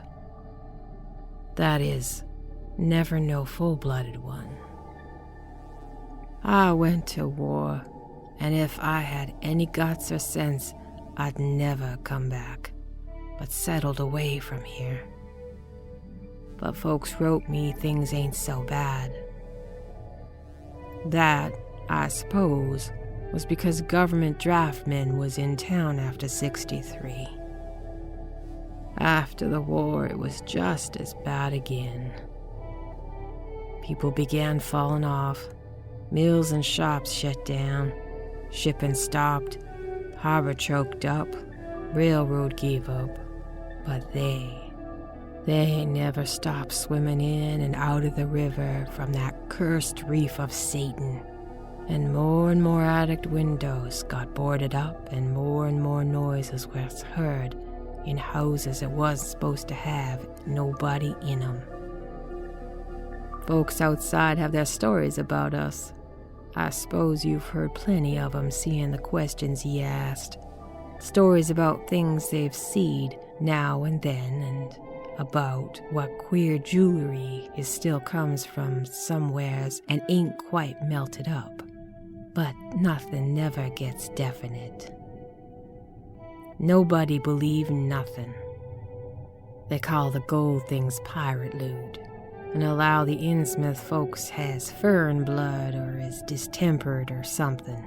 [SPEAKER 2] That is, never no full-blooded one. I went to war, and if I had any guts or sense, I'd never come back, but settled away from here. But folks wrote me things ain't so bad. That, I suppose, was because government draftmen was in town after 63. After the war, it was just as bad again. People began falling off, mills and shops shut down, shipping stopped, harbor choked up, railroad gave up, but they never stopped swimming in and out of the river from that cursed reef of Satan, and more attic windows got boarded up and more noises were heard in houses that wasn't supposed to have nobody in 'em. Folks outside have their stories about us. I suppose you've heard plenty of 'em seeing the questions ye asked. Stories about things they've seed now and then, and about what queer jewelry is still comes from somewheres and ain't quite melted up. But nothing never gets definite. Nobody believe nothing. They call the gold things pirate loot, and allow the Innsmouth folks has furrin blood or is distempered or something.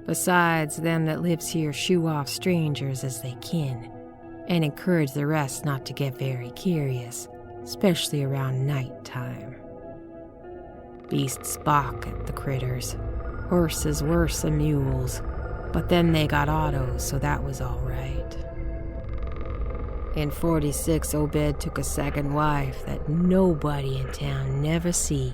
[SPEAKER 2] Besides, them that lives here shoo off strangers as they kin, and encourage the rest not to get very curious, especially around night time. Beasts balk at the critters, horses worse than mules, but then they got autos, so that was all right. In 46, Obed took a second wife that nobody in town never see.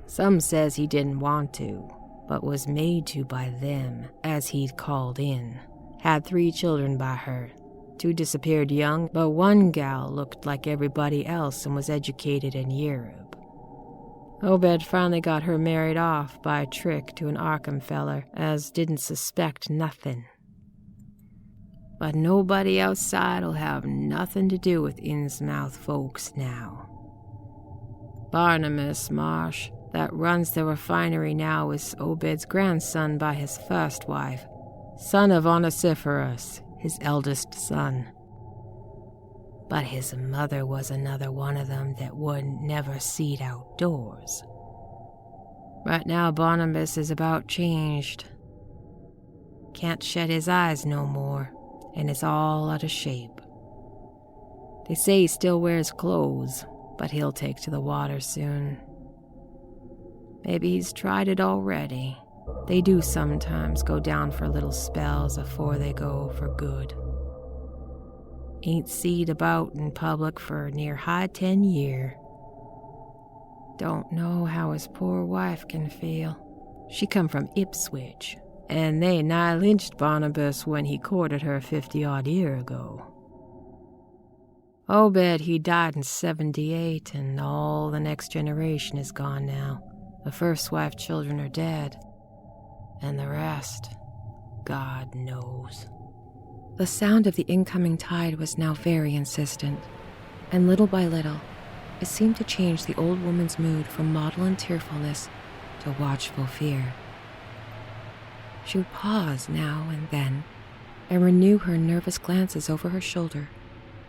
[SPEAKER 2] Some says he didn't want to, but was made to by them, as he'd called in. Had 3 children by her. 2 disappeared young, but one gal looked like everybody else and was educated in Europe. Obed finally got her married off by a trick to an Arkham feller as didn't suspect nothing. But nobody outside'll have nothing to do with Innsmouth folks now. Barnabas Marsh, that runs the refinery now, is Obed's grandson by his first wife, son of Onesiphorus, his eldest son. But his mother was another one of them that wouldn't never seed outdoors. Right now Barnabas is about changed. Can't shut his eyes no more, and is all out of shape. They say he still wears clothes, but he'll take to the water soon. Maybe he's tried it already. They do sometimes go down for little spells afore they go for good. Ain't seed about in public for near high 10 year. Don't know how his poor wife can feel. She come from Ipswich, and they nigh lynched Barnabas when he courted her 50-odd year ago. Obed, he died in 78, and all the next generation is gone now. The first wife children are dead, and the rest, God knows.
[SPEAKER 1] The sound of the incoming tide was now very insistent, and little by little, it seemed to change the old woman's mood from maudlin tearfulness to watchful fear. She would pause now and then and renew her nervous glances over her shoulder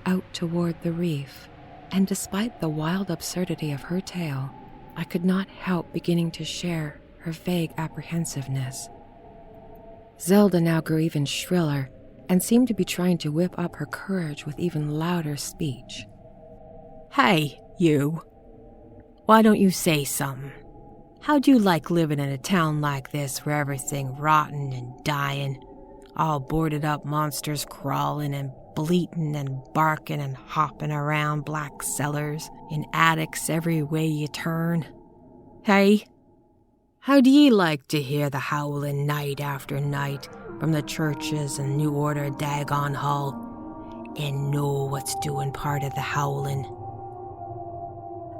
[SPEAKER 1] out toward the reef, and despite the wild absurdity of her tale, I could not help beginning to share her vague apprehensiveness. Zelda now grew even shriller and seemed to be trying to whip up her courage with even louder speech.
[SPEAKER 2] Hey, you. Why don't you say something? How'd you like living in a town like this where everything rotten and dying, all boarded up monsters crawling and bleating and barking and hopping around black cellars in attics every way you turn? Hey? How do ye like to hear the howling night after night from the churches and New Order Dagon Hall and know what's doing part of the howling?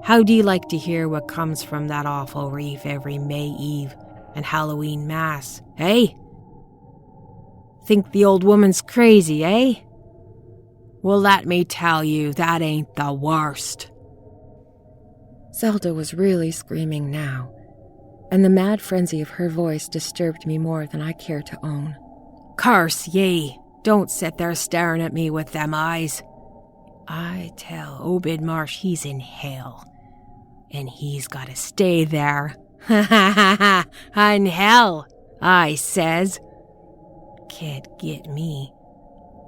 [SPEAKER 2] How do you like to hear what comes from that awful reef every May Eve and Halloween Mass, eh? Think the old woman's crazy, eh? Well, let me tell you, that ain't the worst.
[SPEAKER 1] Zelda was really screaming now, and the mad frenzy of her voice disturbed me more than I cared to own.
[SPEAKER 2] Curse ye! Don't sit there staring at me with them eyes. I tell Obed Marsh he's in hell, and he's gotta stay there. Ha ha ha ha! In hell, I says. Can't get me.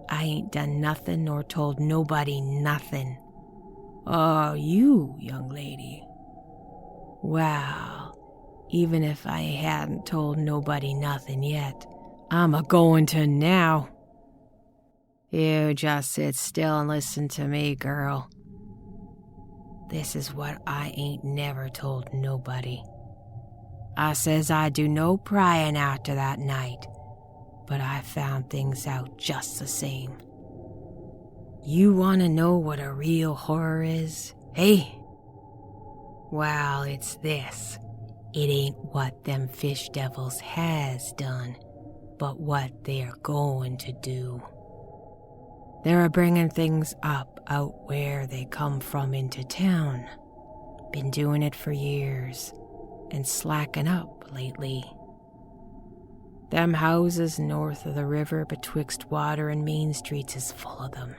[SPEAKER 2] I ain't done nothing nor told nobody nothing. Oh, you, young lady. Well, even if I hadn't told nobody nothing yet, I'm a-going to now. You just sit still and listen to me, girl. This is what I ain't never told nobody. I says I do no prying after that night, but I found things out just the same. You want to know what a real horror is, hey? Well, it's this. It ain't what them fish devils has done, but what they're going to do. They're a-bringing things up out where they come from into town. Been doing it for years, and slacking up lately. Them houses north of the river betwixt Water and Main Streets is full of them.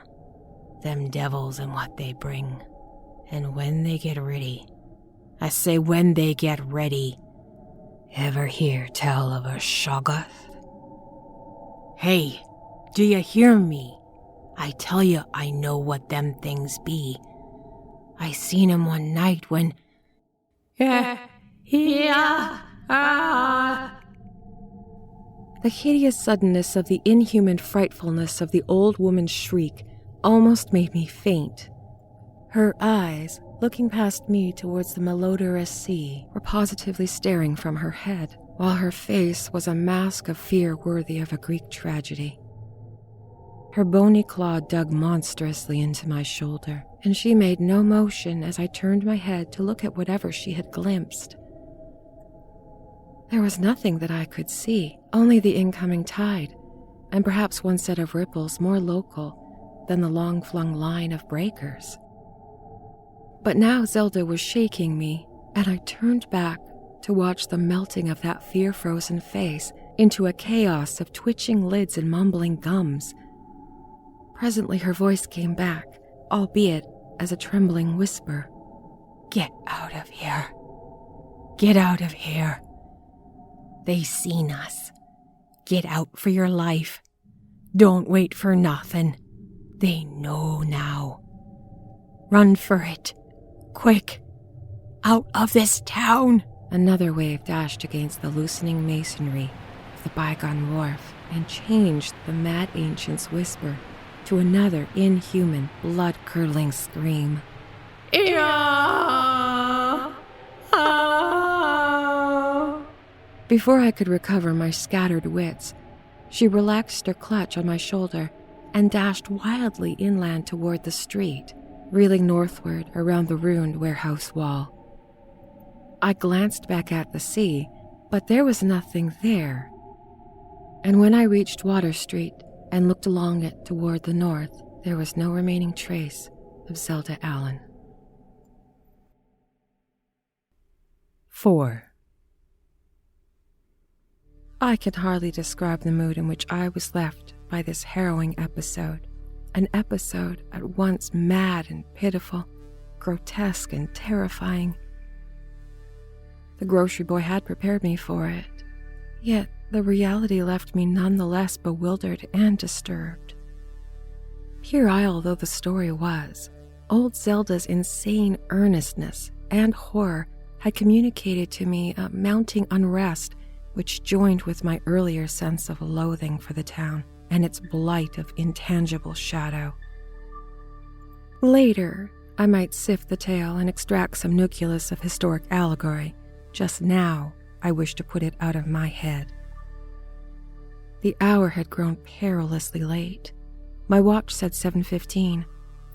[SPEAKER 2] Them devils and what they bring. And when they get ready, I say when they get ready, ever hear tell of a Shoggoth? Hey, do you hear me? I tell you I know what them things be. I seen 'em one night when...
[SPEAKER 1] The hideous suddenness of the inhuman frightfulness of the old woman's shriek almost made me faint. Her eyes, looking past me towards the malodorous sea, were positively staring from her head, while her face was a mask of fear worthy of a Greek tragedy. Her bony claw dug monstrously into my shoulder, and she made no motion as I turned my head to look at whatever she had glimpsed. There was nothing that I could see, only the incoming tide, and perhaps one set of ripples more local than the long-flung line of breakers. But now Zelda was shaking me, and I turned back to watch the melting of that fear-frozen face into a chaos of twitching lids and mumbling gums. Presently her voice came back, albeit as a trembling whisper. "Get out of here. Get out of here. They seen us. Get out for your life. Don't wait for nothing. They know now. Run for it. Quick. Out of this town." Another wave dashed against the loosening masonry of the bygone wharf and changed the mad ancient's whisper to another inhuman, blood-curdling scream. "Ia! Ah!" Before I could recover my scattered wits, she relaxed her clutch on my shoulder and dashed wildly inland toward the street, reeling northward around the ruined warehouse wall. I glanced back at the sea, but there was nothing there. And when I reached Water Street and looked along it toward the north, there was no remaining trace of Zelda Allen. 4. I can hardly describe the mood in which I was left by this harrowing episode, an episode at once mad and pitiful, grotesque and terrifying. The grocery boy had prepared me for it, yet the reality left me none the less bewildered and disturbed. Puerile though the story was, old Zelda's insane earnestness and horror had communicated to me a mounting unrest which joined with my earlier sense of loathing for the town and its blight of intangible shadow. Later, I might sift the tale and extract some nucleus of historic allegory. Just now, I wish to put it out of my head. The hour had grown perilously late. My watch said 7:15,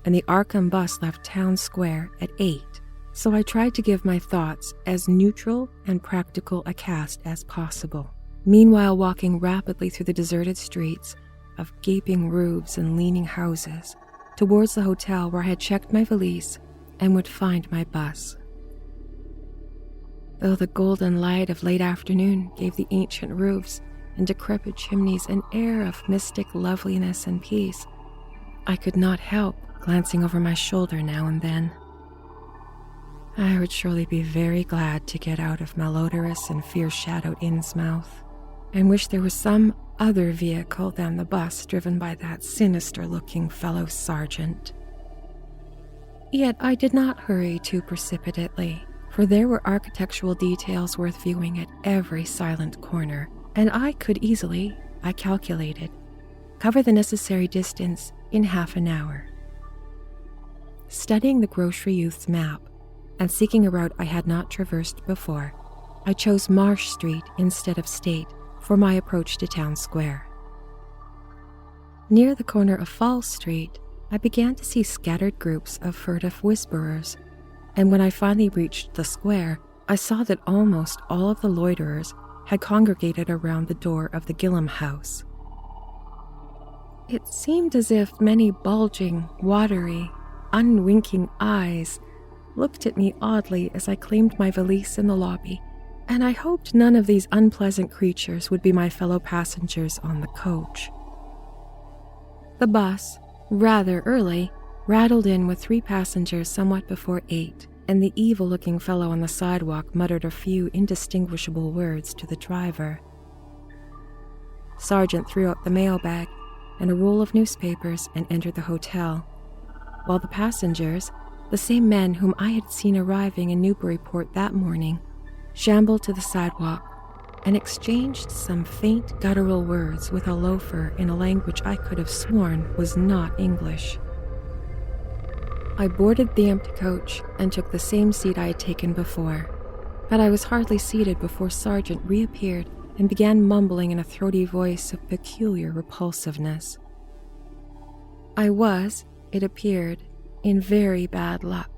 [SPEAKER 1] and the Arkham bus left Town Square at 8, so I tried to give my thoughts as neutral and practical a cast as possible, meanwhile walking rapidly through the deserted streets of gaping roofs and leaning houses towards the hotel where I had checked my valise and would find my bus. Though the golden light of late afternoon gave the ancient roofs and decrepit chimneys an air of mystic loveliness and peace, I could not help glancing over my shoulder now and then. I would surely be very glad to get out of malodorous and fear-shadowed Innsmouth, and wish there was some other vehicle than the bus driven by that sinister-looking fellow sergeant. Yet I did not hurry too precipitately, for there were architectural details worth viewing at every silent corner, and I could easily, I calculated, cover the necessary distance in half an hour. Studying the grocery youth's map and seeking a route I had not traversed before, I chose Marsh Street instead of State for my approach to Town Square. Near the corner of Falls Street, I began to see scattered groups of furtive whisperers, and when I finally reached the square, I saw that almost all of the loiterers had congregated around the door of the Gillam house. It seemed as if many bulging, watery, unwinking eyes looked at me oddly as I claimed my valise in the lobby, and I hoped none of these unpleasant creatures would be my fellow passengers on the coach. The bus, rather early, rattled in with 3 passengers somewhat before 8, and the evil-looking fellow on the sidewalk muttered a few indistinguishable words to the driver. Sergeant threw out the mailbag and a roll of newspapers and entered the hotel, while the passengers, the same men whom I had seen arriving in Newburyport that morning, shambled to the sidewalk and exchanged some faint guttural words with a loafer in a language I could have sworn was not English. I boarded the empty coach and took the same seat I had taken before, but I was hardly seated before Sergeant reappeared and began mumbling in a throaty voice of peculiar repulsiveness. I was, it appeared, in very bad luck.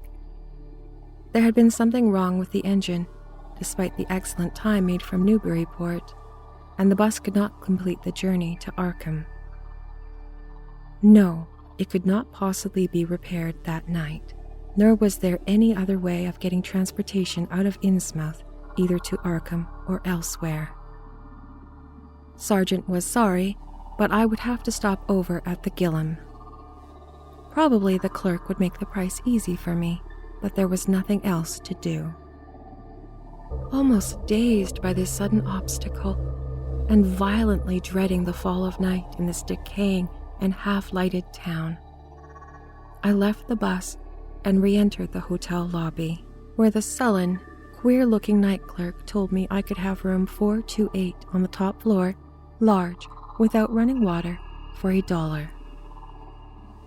[SPEAKER 1] There had been something wrong with the engine, despite the excellent time made from Newburyport, and the bus could not complete the journey to Arkham. No, it could not possibly be repaired that night, nor was there any other way of getting transportation out of Innsmouth, either to Arkham or elsewhere. Sergeant was sorry, but I would have to stop over at the Gillam. Probably the clerk would make the price easy for me, but there was nothing else to do. Almost dazed by this sudden obstacle, and violently dreading the fall of night in this decaying and half-lighted town, I left the bus and re-entered the hotel lobby, where the sullen, queer-looking night clerk told me I could have room 428 on the top floor, large, without running water, for $1.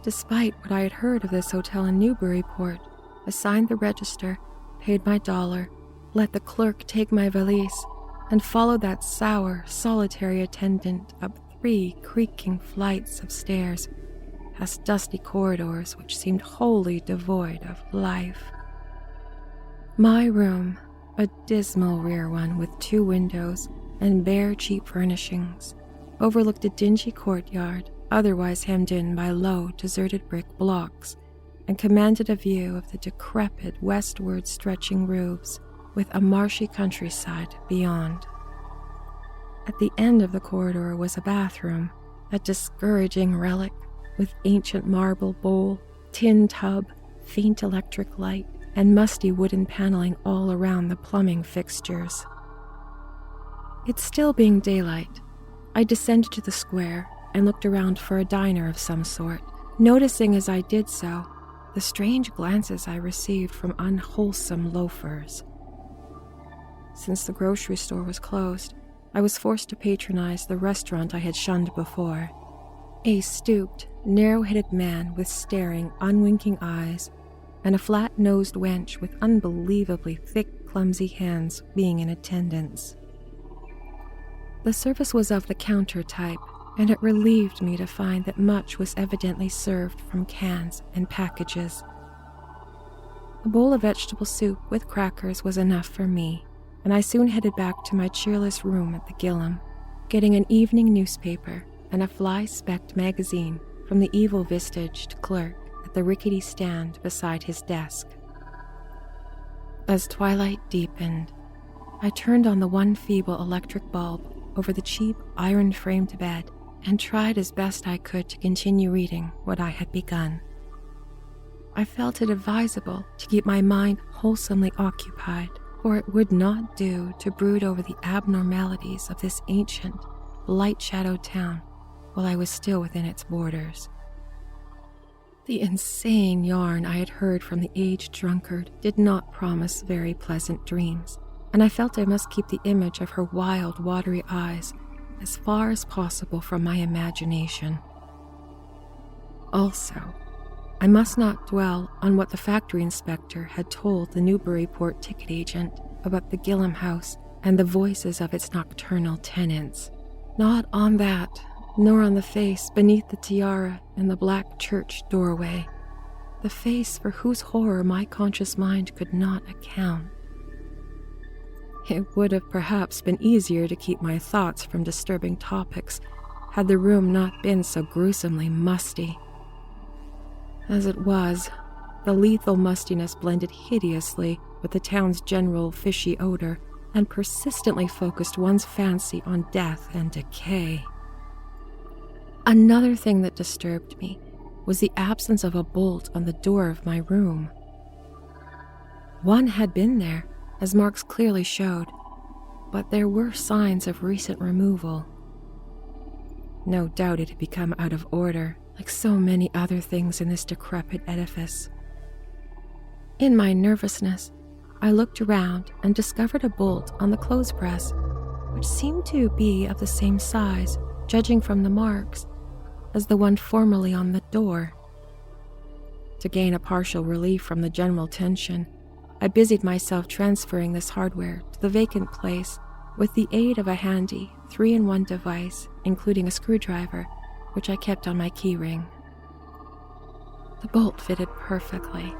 [SPEAKER 1] Despite what I had heard of this hotel in Newburyport, I signed the register, paid my $1, let the clerk take my valise, and followed that sour, solitary attendant up 3 creaking flights of stairs, past dusty corridors which seemed wholly devoid of life. My room, a dismal rear one with 2 windows and bare cheap furnishings, overlooked a dingy courtyard otherwise hemmed in by low, deserted brick blocks, and commanded a view of the decrepit westward stretching roofs with a marshy countryside beyond. At the end of the corridor was a bathroom, a discouraging relic with ancient marble bowl, tin tub, faint electric light, and musty wooden paneling all around the plumbing fixtures. It still being daylight, I descended to the square and looked around for a diner of some sort, noticing as I did so the strange glances I received from unwholesome loafers. Since the grocery store was closed, I was forced to patronize the restaurant I had shunned before. A stooped, narrow-headed man with staring, unwinking eyes, and a flat-nosed wench with unbelievably thick, clumsy hands being in attendance. The service was of the counter type, and it relieved me to find that much was evidently served from cans and packages. A bowl of vegetable soup with crackers was enough for me, and I soon headed back to my cheerless room at the Gillam, getting an evening newspaper and a fly-specked magazine from the evil-visaged clerk at the rickety stand beside his desk. As twilight deepened, I turned on the one feeble electric bulb over the cheap iron-framed bed and tried as best I could to continue reading what I had begun. I felt it advisable to keep my mind wholesomely occupied, for it would not do to brood over the abnormalities of this ancient, light-shadowed town while I was still within its borders. The insane yarn I had heard from the aged drunkard did not promise very pleasant dreams, and I felt I must keep the image of her wild, watery eyes as far as possible from my imagination. Also, I must not dwell on what the factory inspector had told the Newburyport ticket agent about the Gillam house and the voices of its nocturnal tenants. Not on that, nor on the face beneath the tiara in the black church doorway, the face for whose horror my conscious mind could not account. It would have perhaps been easier to keep my thoughts from disturbing topics had the room not been so gruesomely musty. As it was, the lethal mustiness blended hideously with the town's general fishy odor and persistently focused one's fancy on death and decay. Another thing that disturbed me was the absence of a bolt on the door of my room. One had been there, as marks clearly showed, but there were signs of recent removal. No doubt it had become out of order, like so many other things in this decrepit edifice. In my nervousness, I looked around and discovered a bolt on the clothes press, which seemed to be of the same size, judging from the marks, as the one formerly on the door. To gain a partial relief from the general tension, I busied myself transferring this hardware to the vacant place with the aid of a handy 3-in-1 device, including a screwdriver, which I kept on my keyring. The bolt fitted perfectly,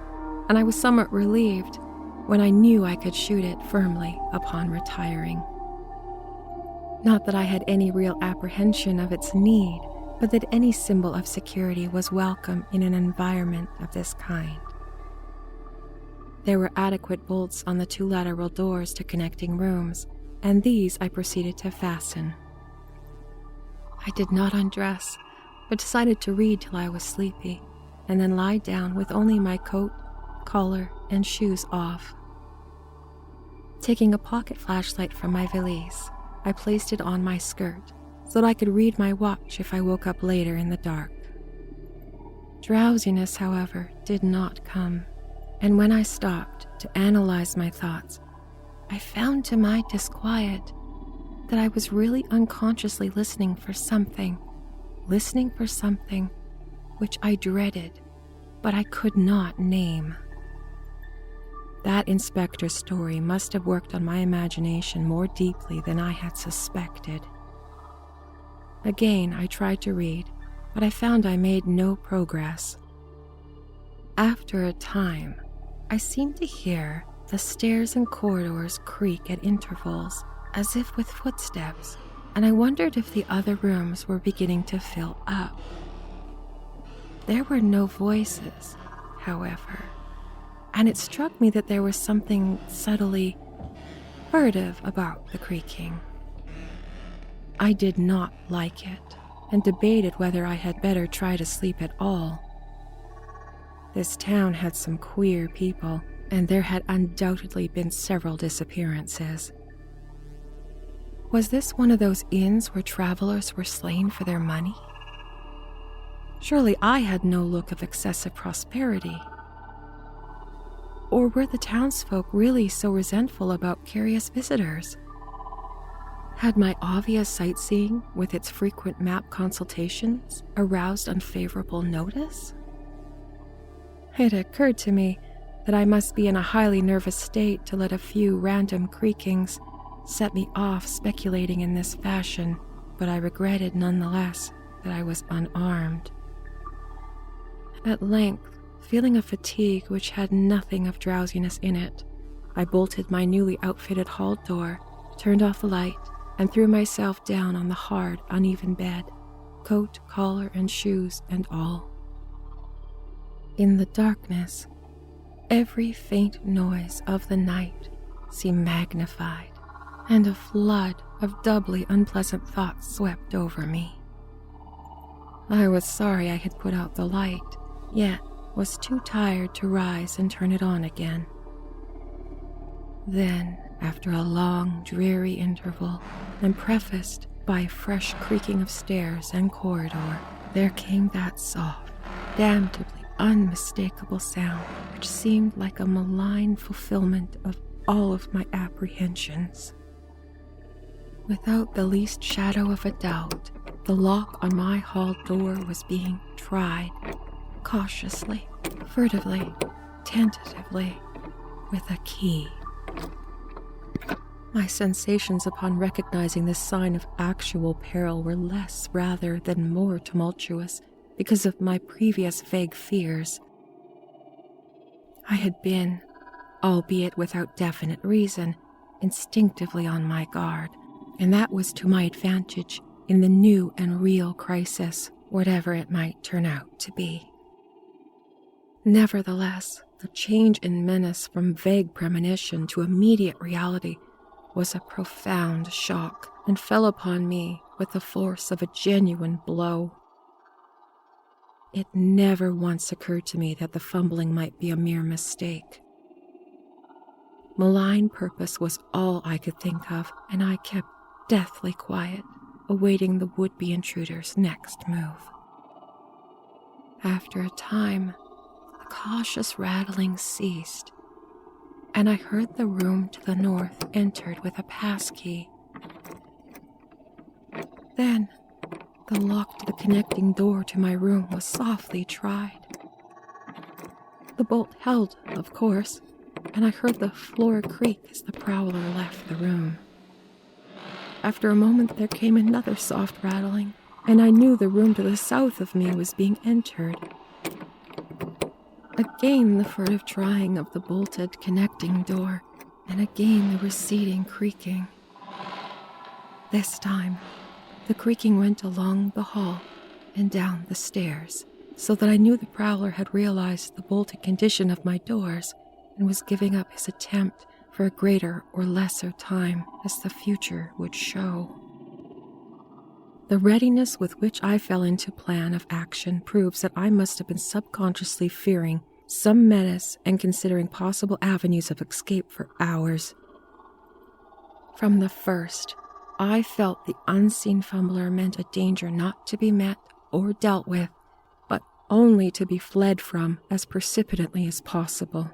[SPEAKER 1] and I was somewhat relieved when I knew I could shoot it firmly upon retiring. Not that I had any real apprehension of its need, but that any symbol of security was welcome in an environment of this kind. There were adequate bolts on the 2 lateral doors to connecting rooms, and these I proceeded to fasten. I did not undress, but decided to read till I was sleepy, and then lie down with only my coat, collar, and shoes off. Taking a pocket flashlight from my valise, I placed it on my skirt so that I could read my watch if I woke up later in the dark. Drowsiness, however, did not come, and when I stopped to analyze my thoughts, I found to my disquiet that I was really unconsciously listening for something which I dreaded, but I could not name. That inspector's story must have worked on my imagination more deeply than I had suspected. Again, I tried to read, but I found I made no progress. After a time, I seemed to hear the stairs and corridors creak at intervals, as if with footsteps, and I wondered if the other rooms were beginning to fill up. There were no voices, however, and it struck me that there was something subtly furtive about the creaking. I did not like it, and debated whether I had better try to sleep at all. This town had some queer people, and there had undoubtedly been several disappearances. Was this one of those inns where travelers were slain for their money? Surely I had no look of excessive prosperity. Or were the townsfolk really so resentful about curious visitors? Had my obvious sightseeing, with its frequent map consultations, aroused unfavorable notice? It occurred to me that I must be in a highly nervous state to let a few random creakings set me off speculating in this fashion, but I regretted nonetheless that I was unarmed. At length, feeling a fatigue which had nothing of drowsiness in it, I bolted my newly outfitted hall door, turned off the light, and threw myself down on the hard, uneven bed, coat, collar, and shoes and all. In the darkness, every faint noise of the night seemed magnified, and a flood of doubly unpleasant thoughts swept over me. I was sorry I had put out the light, yet was too tired to rise and turn it on again. Then, after a long, dreary interval, and prefaced by a fresh creaking of stairs and corridor, there came that soft, damnably unmistakable sound which seemed like a malign fulfillment of all of my apprehensions. Without the least shadow of a doubt, the lock on my hall door was being tried, cautiously, furtively, tentatively, with a key. My sensations upon recognizing this sign of actual peril were less rather than more tumultuous because of my previous vague fears. I had been, albeit without definite reason, instinctively on my guard, and that was to my advantage in the new and real crisis, whatever it might turn out to be. Nevertheless, the change in menace from vague premonition to immediate reality was a profound shock and fell upon me with the force of a genuine blow. It never once occurred to me that the fumbling might be a mere mistake. Malign purpose was all I could think of, and I kept deathly quiet, awaiting the would-be intruder's next move. After a time, the cautious rattling ceased, and I heard the room to the north entered with a passkey. Then, the lock to the connecting door to my room was softly tried. The bolt held, of course, and I heard the floor creak as the prowler left the room. After a moment there came another soft rattling, and I knew the room to the south of me was being entered. Again the furtive trying of the bolted connecting door, and again the receding creaking. This time, the creaking went along the hall and down the stairs, so that I knew the prowler had realized the bolted condition of my doors and was giving up his attempt for a greater or lesser time, as the future would show. The readiness with which I fell into plan of action proves that I must have been subconsciously fearing some menace and considering possible avenues of escape for hours. From the first, I felt the unseen fumbler meant a danger not to be met or dealt with, but only to be fled from as precipitately as possible.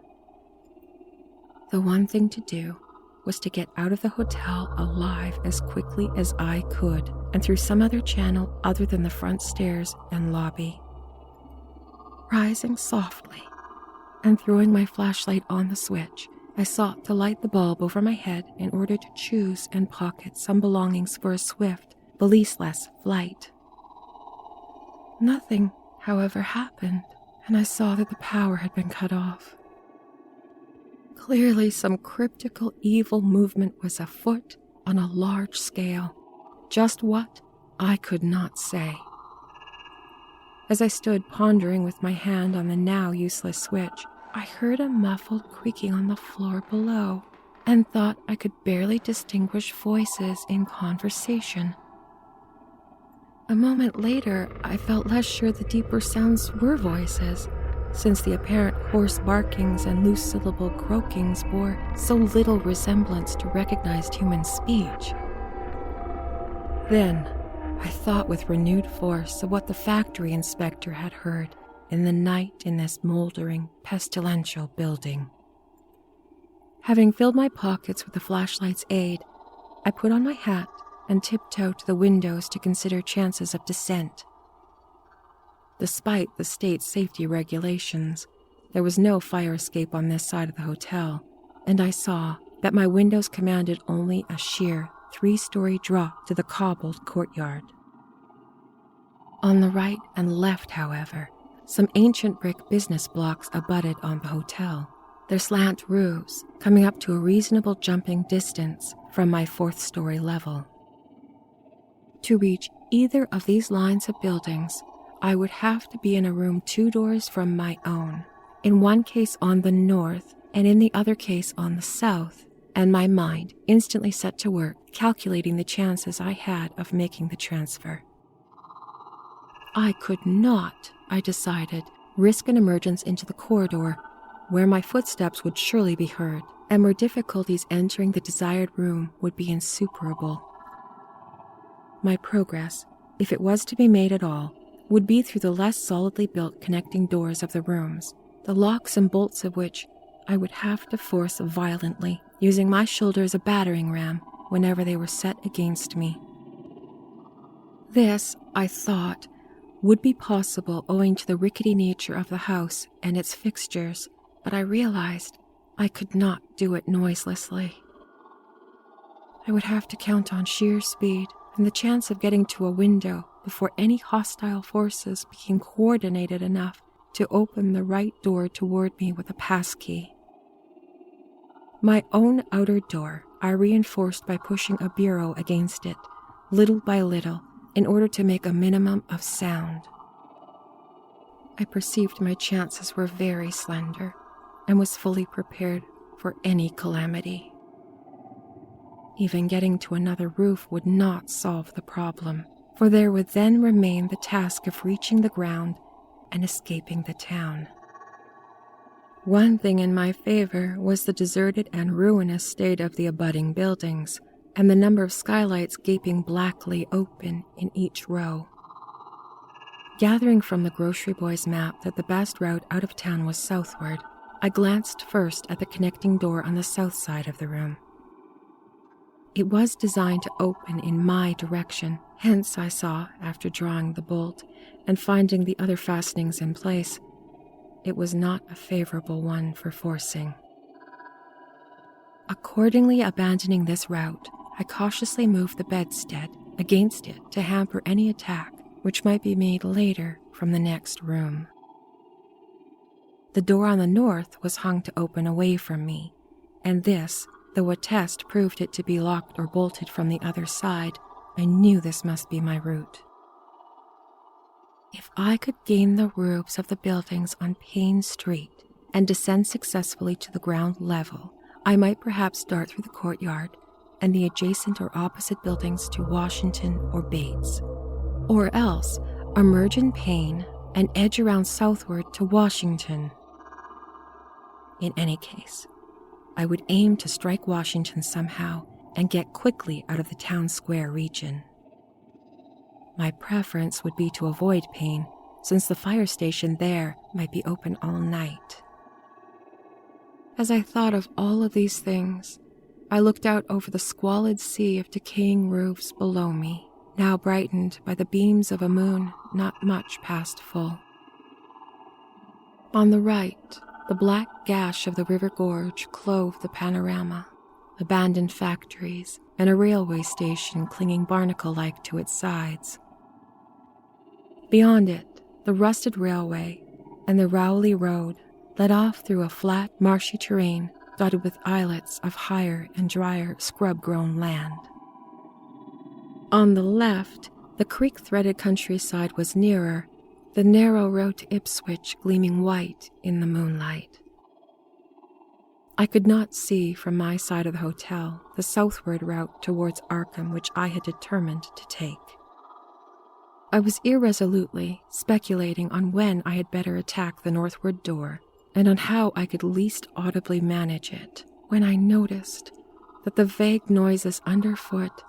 [SPEAKER 1] The one thing to do was to get out of the hotel alive as quickly as I could, and through some other channel other than the front stairs and lobby. Rising softly and throwing my flashlight on the switch, I sought to light the bulb over my head in order to choose and pocket some belongings for a swift, valise-less flight. Nothing, however, happened, and I saw that the power had been cut off. Clearly, some cryptical evil movement was afoot on a large scale. Just what, I could not say. As I stood pondering with my hand on the now useless switch, I heard a muffled creaking on the floor below and thought I could barely distinguish voices in conversation. A moment later, I felt less sure the deeper sounds were voices, since the apparent hoarse barkings and loose syllable croakings bore so little resemblance to recognized human speech. Then, I thought with renewed force of what the factory inspector had heard in the night in this moldering, pestilential building. Having filled my pockets with the flashlight's aid, I put on my hat and tiptoed to the windows to consider chances of descent. Despite the state's safety regulations, there was no fire escape on this side of the hotel, and I saw that my windows commanded only a sheer 3-story drop to the cobbled courtyard. On the right and left, however, some ancient brick business blocks abutted on the hotel, their slant roofs coming up to a reasonable jumping distance from my 4th-story level. To reach either of these lines of buildings, I would have to be in a room 2 doors from my own, in one case on the north and in the other case on the south, and my mind instantly set to work calculating the chances I had of making the transfer. I could not, I decided, risk an emergence into the corridor, where my footsteps would surely be heard, and where difficulties entering the desired room would be insuperable. My progress, if it was to be made at all, would be through the less solidly built connecting doors of the rooms, the locks and bolts of which I would have to force violently, using my shoulder as a battering ram whenever they were set against me. This, I thought, would be possible owing to the rickety nature of the house and its fixtures, but I realized I could not do it noiselessly. I would have to count on sheer speed and the chance of getting to a window before any hostile forces became coordinated enough to open the right door toward me with a passkey. My own outer door I reinforced by pushing a bureau against it, little by little, in order to make a minimum of sound. I perceived my chances were very slender and was fully prepared for any calamity. Even getting to another roof would not solve the problem, for there would then remain the task of reaching the ground and escaping the town. One thing in my favor was the deserted and ruinous state of the abutting buildings, and the number of skylights gaping blackly open in each row. Gathering from the grocery boy's map that the best route out of town was southward, I glanced first at the connecting door on the south side of the room. It was designed to open in my direction, hence I saw, after drawing the bolt and finding the other fastenings in place, it was not a favorable one for forcing. Accordingly, abandoning this route, I cautiously moved the bedstead against it to hamper any attack which might be made later from the next room. The door on the north was hung to open away from me, and this, though a test proved it to be locked or bolted from the other side, I knew this must be my route. If I could gain the roofs of the buildings on Payne Street and descend successfully to the ground level, I might perhaps dart through the courtyard and the adjacent or opposite buildings to Washington or Bates, or else emerge in Payne and edge around southward to Washington. In any case, I would aim to strike Washington somehow and get quickly out of the town square region. My preference would be to avoid Payne, since the fire station there might be open all night. As I thought of all of these things, I looked out over the squalid sea of decaying roofs below me, now brightened by the beams of a moon not much past full. On the right, the black gash of the river gorge clove the panorama, abandoned factories, and a railway station clinging barnacle-like to its sides. Beyond it, the rusted railway and the Rowley Road led off through a flat, marshy terrain dotted with islets of higher and drier scrub-grown land. On the left, the creek-threaded countryside was nearer, the narrow road to Ipswich gleaming white in the moonlight. I could not see from my side of the hotel the southward route towards Arkham which I had determined to take. I was irresolutely speculating on when I had better attack the northward door and on how I could least audibly manage it, when I noticed that the vague noises underfoot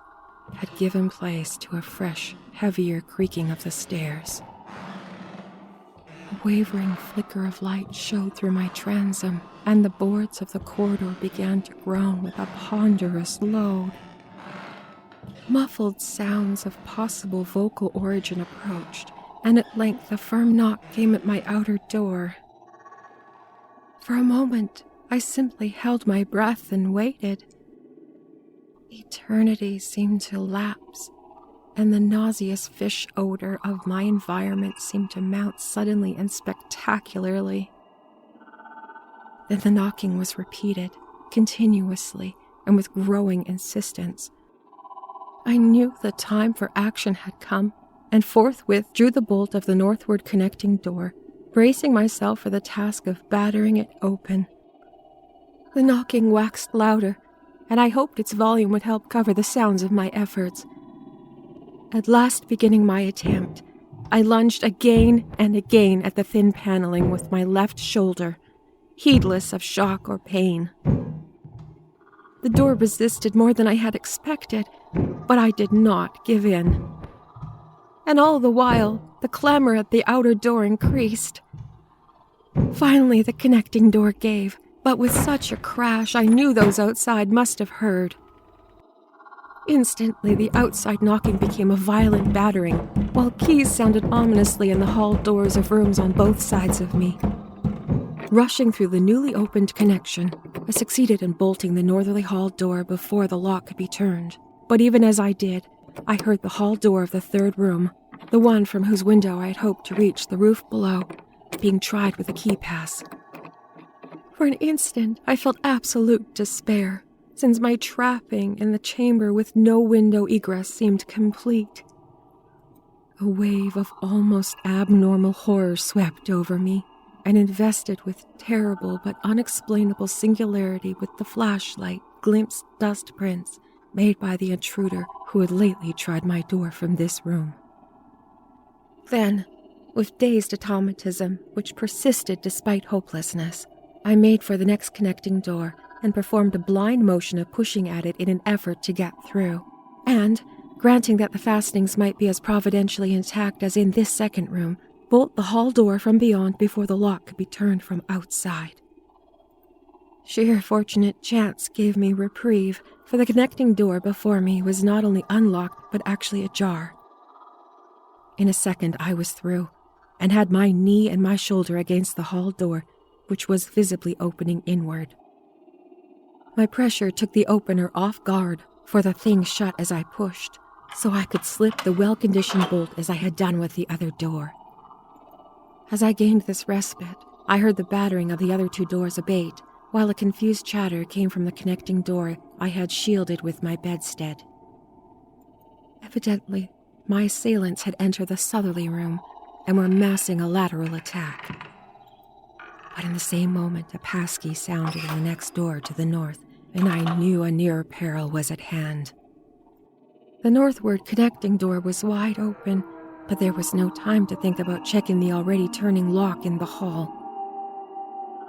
[SPEAKER 1] had given place to a fresh, heavier creaking of the stairs. A wavering flicker of light showed through my transom, and the boards of the corridor began to groan with a ponderous load. Muffled sounds of possible vocal origin approached, and at length a firm knock came at my outer door. For a moment, I simply held my breath and waited. Eternity seemed to lapse, and the nauseous fish odor of my environment seemed to mount suddenly and spectacularly. Then the knocking was repeated, continuously, and with growing insistence. I knew the time for action had come, and forthwith drew the bolt of the northward connecting door, bracing myself for the task of battering it open. The knocking waxed louder, and I hoped its volume would help cover the sounds of my efforts. At last beginning my attempt, I lunged again and again at the thin paneling with my left shoulder, heedless of shock or pain. The door resisted more than I had expected, but I did not give in. And all the while, the clamor at the outer door increased. Finally, the connecting door gave, but with such a crash I knew those outside must have heard. Instantly, the outside knocking became a violent battering, while keys sounded ominously in the hall doors of rooms on both sides of me. Rushing through the newly opened connection, I succeeded in bolting the northerly hall door before the lock could be turned. But even as I did, I heard the hall door of the third room, the one from whose window I had hoped to reach the roof below, being tried with a key pass. For an instant, I felt absolute despair, since my trapping in the chamber with no window egress seemed complete. A wave of almost abnormal horror swept over me, and invested with terrible but unexplainable singularity with the flashlight glimpsed dust prints made by the intruder who had lately tried my door from this room. Then, with dazed automatism which persisted despite hopelessness, I made for the next connecting door and performed a blind motion of pushing at it in an effort to get through. And, granting that the fastenings might be as providentially intact as in this second room, bolt the hall door from beyond before the lock could be turned from outside. Sheer fortunate chance gave me reprieve, for the connecting door before me was not only unlocked but actually ajar. In a second I was through, and had my knee and my shoulder against the hall door, which was visibly opening inward. My pressure took the opener off guard, for the thing shut as I pushed, so I could slip the well-conditioned bolt as I had done with the other door. As I gained this respite, I heard the battering of the other 2 doors abate, while a confused chatter came from the connecting door I had shielded with my bedstead. Evidently, my assailants had entered the southerly room and were massing a lateral attack. But in the same moment, a passkey sounded in the next door to the north, and I knew a nearer peril was at hand. The northward connecting door was wide open, but there was no time to think about checking the already turning lock in the hall.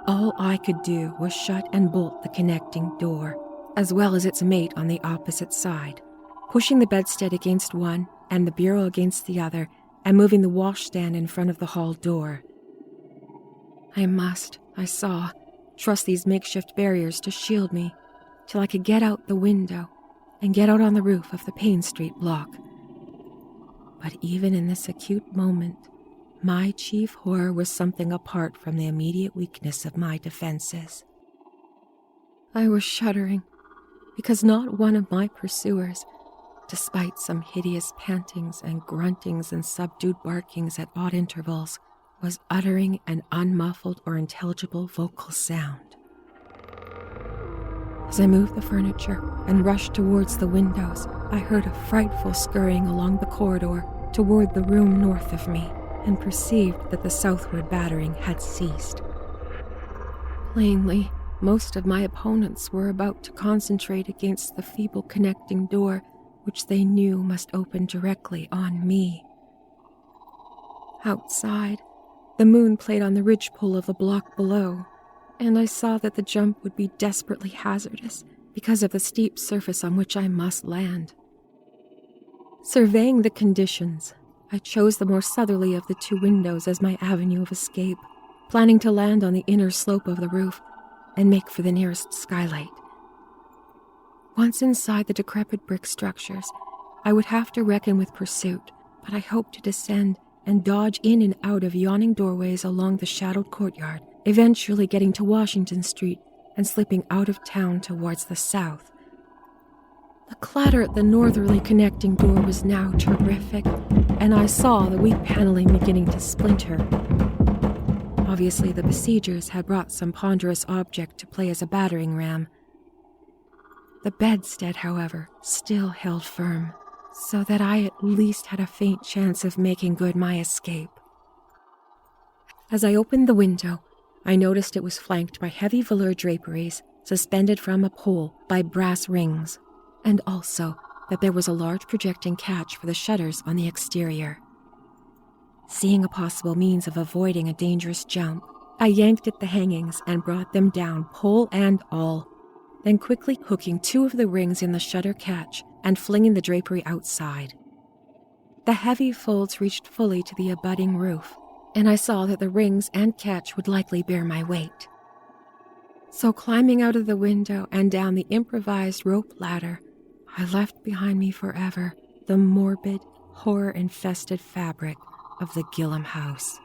[SPEAKER 1] All I could do was shut and bolt the connecting door, as well as its mate on the opposite side, pushing the bedstead against one and the bureau against the other, and moving the washstand in front of the hall door. I saw, trust these makeshift barriers to shield me, till I could get out the window and get out on the roof of the Payne Street block. But even in this acute moment, my chief horror was something apart from the immediate weakness of my defenses. I was shuddering, because not one of my pursuers, despite some hideous pantings and gruntings and subdued barkings at odd intervals, was uttering an unmuffled or intelligible vocal sound. As I moved the furniture and rushed towards the windows, I heard a frightful scurrying along the corridor toward the room north of me, and perceived that the southward battering had ceased. Plainly, most of my opponents were about to concentrate against the feeble connecting door, which they knew must open directly on me. Outside, the moon played on the ridgepole of the block below, and I saw that the jump would be desperately hazardous because of the steep surface on which I must land. Surveying the conditions, I chose the more southerly of the 2 windows as my avenue of escape, planning to land on the inner slope of the roof and make for the nearest skylight. Once inside the decrepit brick structures, I would have to reckon with pursuit, but I hoped to descend and dodge in and out of yawning doorways along the shadowed courtyard, eventually getting to Washington Street and slipping out of town towards the south. The clatter at the northerly connecting door was now terrific, and I saw the weak paneling beginning to splinter. Obviously, the besiegers had brought some ponderous object to play as a battering ram. The bedstead, however, still held firm, so that I at least had a faint chance of making good my escape. As I opened the window, I noticed it was flanked by heavy velour draperies suspended from a pole by brass rings, and also that there was a large projecting catch for the shutters on the exterior. Seeing a possible means of avoiding a dangerous jump, I yanked at the hangings and brought them down, pole and all, then quickly hooking 2 of the rings in the shutter catch and flinging the drapery outside. The heavy folds reached fully to the abutting roof, and I saw that the rings and catch would likely bear my weight. So climbing out of the window and down the improvised rope ladder, I left behind me forever the morbid, horror-infested fabric of the Gillam house.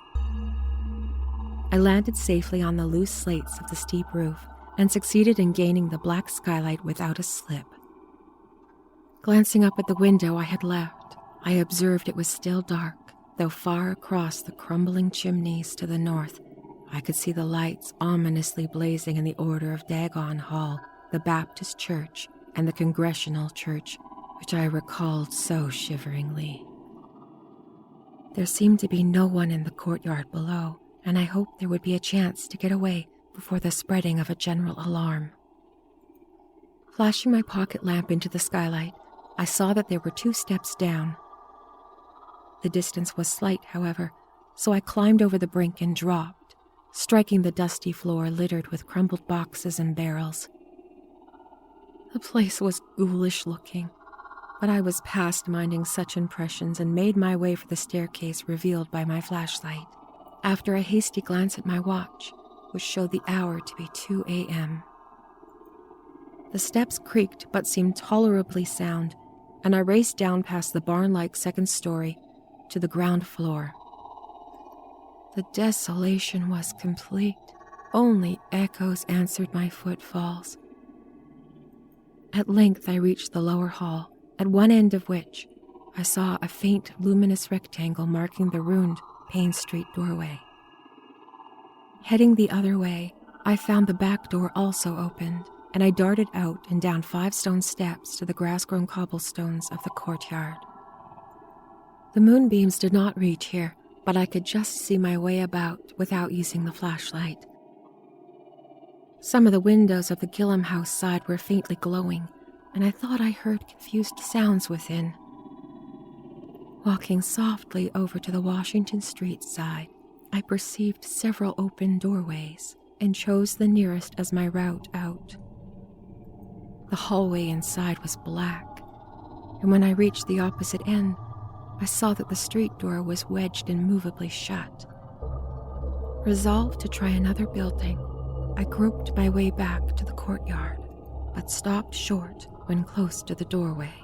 [SPEAKER 1] I landed safely on the loose slates of the steep roof and succeeded in gaining the black skylight without a slip. Glancing up at the window I had left, I observed it was still dark, though far across the crumbling chimneys to the north, I could see the lights ominously blazing in the Order of Dagon Hall, the Baptist Church, and the Congregational Church, which I recalled so shiveringly. There seemed to be no one in the courtyard below, and I hoped there would be a chance to get away before the spreading of a general alarm. Flashing my pocket lamp into the skylight, I saw that there were 2 steps down. The distance was slight, however, so I climbed over the brink and dropped, striking the dusty floor littered with crumbled boxes and barrels. The place was ghoulish looking, but I was past minding such impressions and made my way for the staircase revealed by my flashlight, after a hasty glance at my watch, which showed the hour to be 2 a.m. The steps creaked but seemed tolerably sound, and I raced down past the barn-like 2nd story to the ground floor. The desolation was complete. Only echoes answered my footfalls. At length I reached the lower hall, at one end of which I saw a faint luminous rectangle marking the ruined Payne Street doorway. Heading the other way, I found the back door also opened, and I darted out and down 5 stone steps to the grass-grown cobblestones of the courtyard. The moonbeams did not reach here, but I could just see my way about without using the flashlight. Some of the windows of the Gillam house side were faintly glowing, and I thought I heard confused sounds within. Walking softly over to the Washington Street side, I perceived several open doorways and chose the nearest as my route out. The hallway inside was black, and when I reached the opposite end, I saw that the street door was wedged immovably shut. Resolved to try another building, I groped my way back to the courtyard, but stopped short when close to the doorway.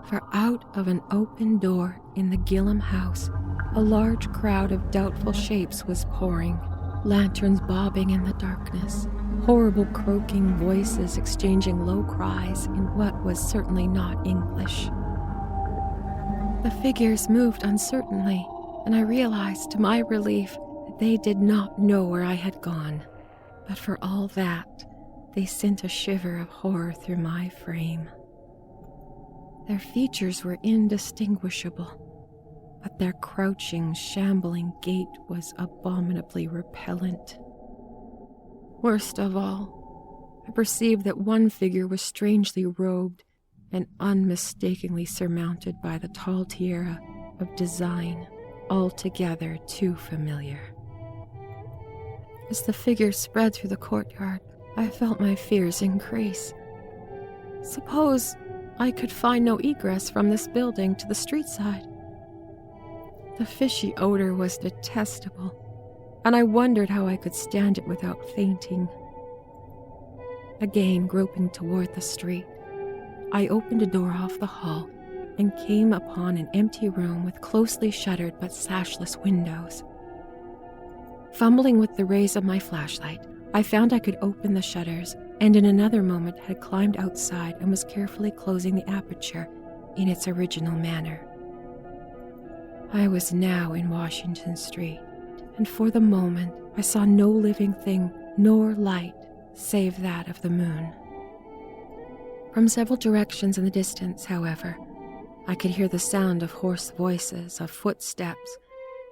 [SPEAKER 1] For out of an open door in the Gillam house, a large crowd of doubtful shapes was pouring, lanterns bobbing in the darkness, horrible croaking voices exchanging low cries in what was certainly not English. The figures moved uncertainly, and I realized to my relief that they did not know where I had gone. But for all that, they sent a shiver of horror through my frame. Their features were indistinguishable, but their crouching, shambling gait was abominably repellent. Worst of all, I perceived that one figure was strangely robed and unmistakably surmounted by the tall tiara of design, altogether too familiar. As the figure spread through the courtyard, I felt my fears increase. Suppose I could find no egress from this building to the street side. The fishy odor was detestable, and I wondered how I could stand it without fainting. Again groping toward the street, I opened a door off the hall and came upon an empty room with closely shuttered but sashless windows. Fumbling with the rays of my flashlight, I found I could open the shutters, and in another moment had climbed outside and was carefully closing the aperture in its original manner. I was now in Washington Street, and for the moment I saw no living thing nor light save that of the moon. From several directions in the distance, however, I could hear the sound of hoarse voices, of footsteps,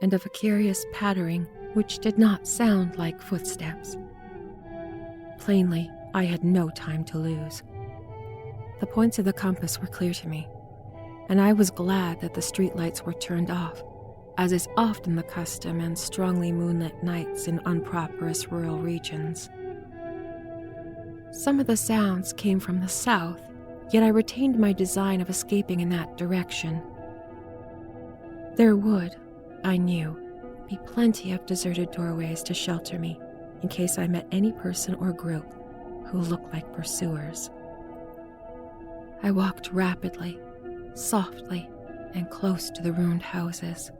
[SPEAKER 1] and of a curious pattering which did not sound like footsteps. Plainly, I had no time to lose. The points of the compass were clear to me, and I was glad that the streetlights were turned off, as is often the custom in strongly moonlit nights in unprosperous rural regions. Some of the sounds came from the south, yet I retained my design of escaping in that direction. There would, I knew, be plenty of deserted doorways to shelter me in case I met any person or group who looked like pursuers. I walked rapidly, softly, and close to the ruined houses.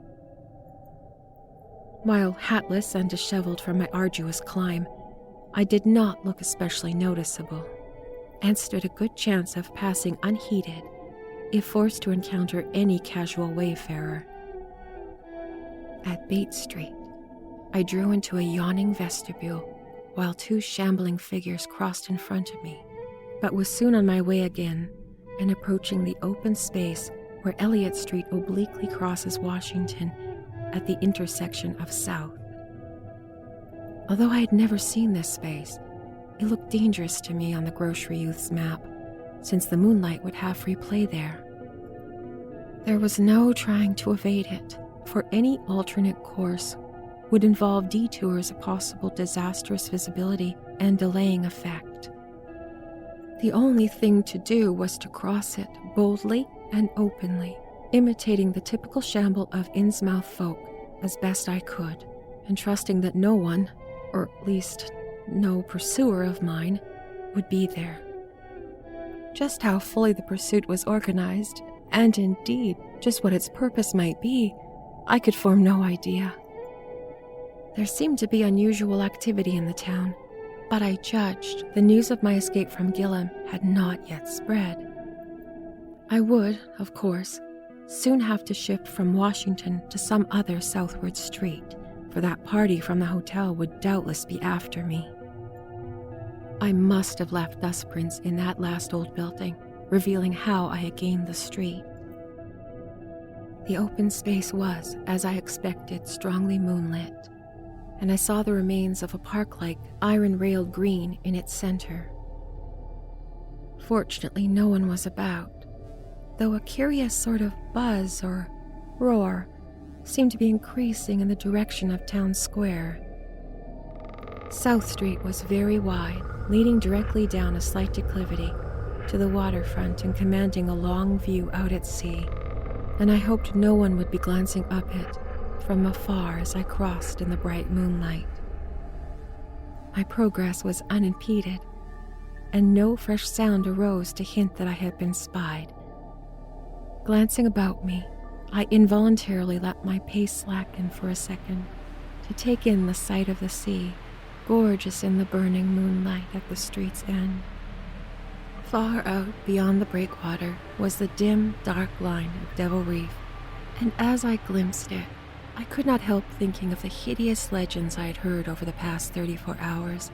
[SPEAKER 1] While hatless and disheveled from my arduous climb, I did not look especially noticeable, and stood a good chance of passing unheeded if forced to encounter any casual wayfarer. At Bates Street, I drew into a yawning vestibule while 2 shambling figures crossed in front of me, but was soon on my way again and approaching the open space where Elliott Street obliquely crosses Washington at the intersection of South. Although I had never seen this space, it looked dangerous to me on the grocery youth's map, since the moonlight would have free play there. There was no trying to evade it, for any alternate course would involve detours of possible disastrous visibility and delaying effect. The only thing to do was to cross it boldly and openly, imitating the typical shamble of Innsmouth folk as best I could, and trusting that no one, or at least no pursuer of mine, would be there. Just how fully the pursuit was organized, and indeed just what its purpose might be, I could form no idea. There seemed to be unusual activity in the town, but I judged the news of my escape from Gillam had not yet spread. I would, of course, soon have to shift from Washington to some other southward street, for that party from the hotel would doubtless be after me. I must have left dust prints in that last old building, revealing how I had gained the street. The open space was, as I expected, strongly moonlit, and I saw the remains of a park-like, iron-railed green in its center. Fortunately, no one was about, though a curious sort of buzz or roar seemed to be increasing in the direction of Town Square. South Street was very wide, leading directly down a slight declivity to the waterfront and commanding a long view out at sea, and I hoped no one would be glancing up it from afar as I crossed in the bright moonlight. My progress was unimpeded, and no fresh sound arose to hint that I had been spied. Glancing about me, I involuntarily let my pace slacken for a second to take in the sight of the sea, gorgeous in the burning moonlight at the street's end. Far out beyond the breakwater was the dim, dark line of Devil Reef, and as I glimpsed it, I could not help thinking of the hideous legends I had heard over the past 34 hours.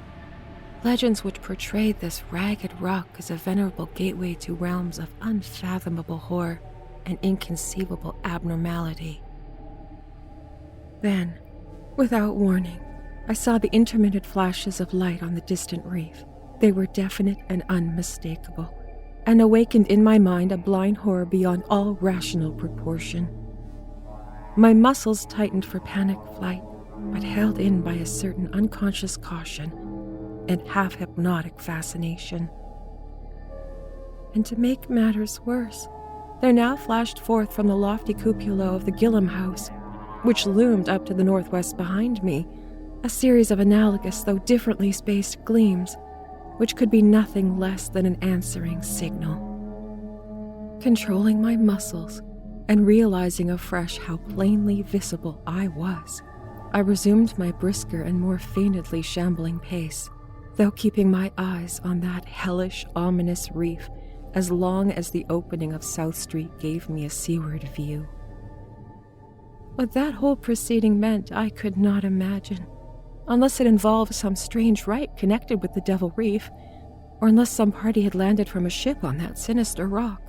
[SPEAKER 1] Legends which portrayed this ragged rock as a venerable gateway to realms of unfathomable horror and inconceivable abnormality. Then, without warning, I saw the intermittent flashes of light on the distant reef. They were definite and unmistakable, and awakened in my mind a blind horror beyond all rational proportion. My muscles tightened for panic flight, but held in by a certain unconscious caution and half-hypnotic fascination. And to make matters worse, there now flashed forth from the lofty cupola of the Gillam House, which loomed up to the northwest behind me, a series of analogous though differently spaced gleams, which could be nothing less than an answering signal. Controlling my muscles and realizing afresh how plainly visible I was, I resumed my brisker and more feignedly shambling pace, though keeping my eyes on that hellish, ominous reef as long as the opening of South Street gave me a seaward view. What that whole proceeding meant I could not imagine, unless it involved some strange rite connected with the Devil Reef, or unless some party had landed from a ship on that sinister rock.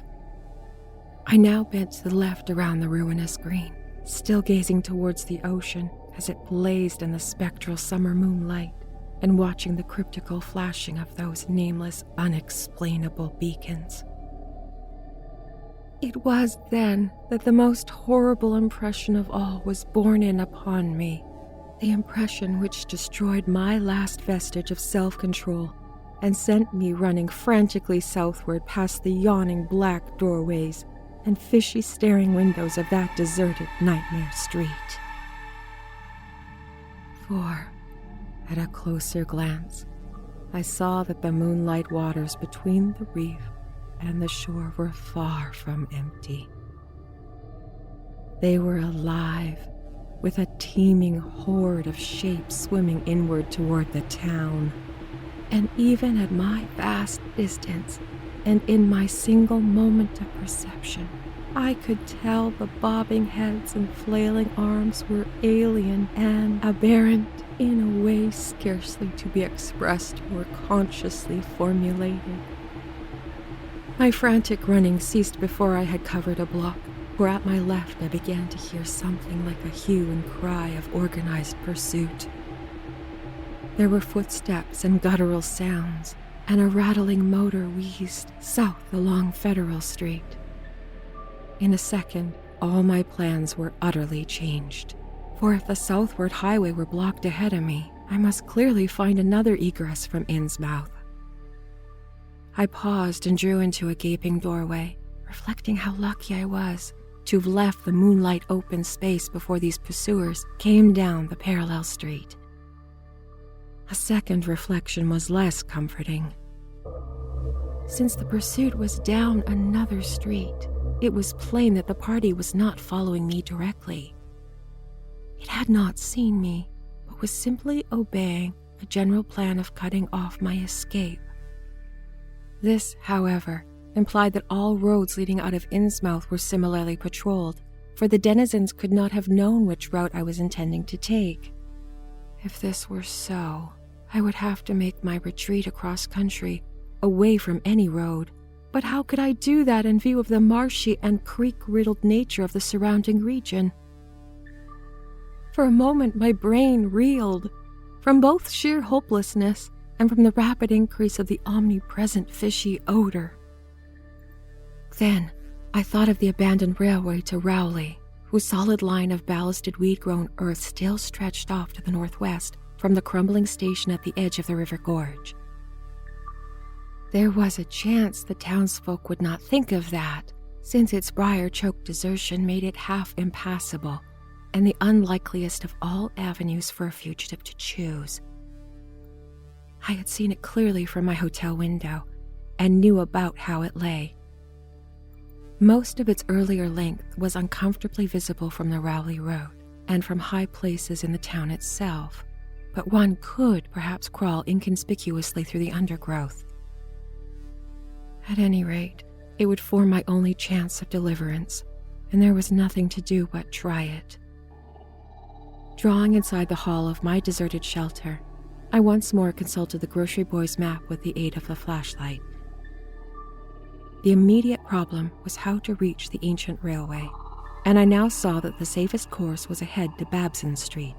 [SPEAKER 1] I now bent to the left around the ruinous green, still gazing towards the ocean as it blazed in the spectral summer moonlight, and watching the cryptical flashing of those nameless, unexplainable beacons. It was then that the most horrible impression of all was borne in upon me, the impression which destroyed my last vestige of self-control and sent me running frantically southward past the yawning black doorways and fishy staring windows of that deserted nightmare street. For, at a closer glance, I saw that the moonlight waters between the reef and the shore were far from empty. They were alive, with a teeming horde of shapes swimming inward toward the town. And even at my vast distance, and in my single moment of perception, I could tell the bobbing heads and flailing arms were alien and aberrant in a way scarcely to be expressed or consciously formulated. My frantic running ceased before I had covered a block, for at my left I began to hear something like a hue and cry of organized pursuit. There were footsteps and guttural sounds, and a rattling motor wheezed south along Federal Street. In a second, all my plans were utterly changed, for if the southward highway were blocked ahead of me, I must clearly find another egress from Innsmouth. I paused and drew into a gaping doorway, reflecting how lucky I was to have left the moonlight open space before these pursuers came down the parallel street. A second reflection was less comforting. Since the pursuit was down another street, it was plain that the party was not following me directly. It had not seen me, but was simply obeying a general plan of cutting off my escape. This, however, implied that all roads leading out of Innsmouth were similarly patrolled, for the denizens could not have known which route I was intending to take. If this were so, I would have to make my retreat across country, away from any road. But how could I do that in view of the marshy and creek-riddled nature of the surrounding region? For a moment, my brain reeled, from both sheer hopelessness and from the rapid increase of the omnipresent fishy odor. Then, I thought of the abandoned railway to Rowley, whose solid line of ballasted weed-grown earth still stretched off to the northwest from the crumbling station at the edge of the river gorge. There was a chance the townsfolk would not think of that, since its briar-choked desertion made it half impassable, and the unlikeliest of all avenues for a fugitive to choose. I had seen it clearly from my hotel window, and knew about how it lay. Most of its earlier length was uncomfortably visible from the Rowley Road, and from high places in the town itself, but one could perhaps crawl inconspicuously through the undergrowth. At any rate, it would form my only chance of deliverance, and there was nothing to do but try it. Drawing inside the hall of my deserted shelter, I once more consulted the grocery boy's map with the aid of the flashlight. The immediate problem was how to reach the ancient railway, and I now saw that the safest course was ahead to Babson Street,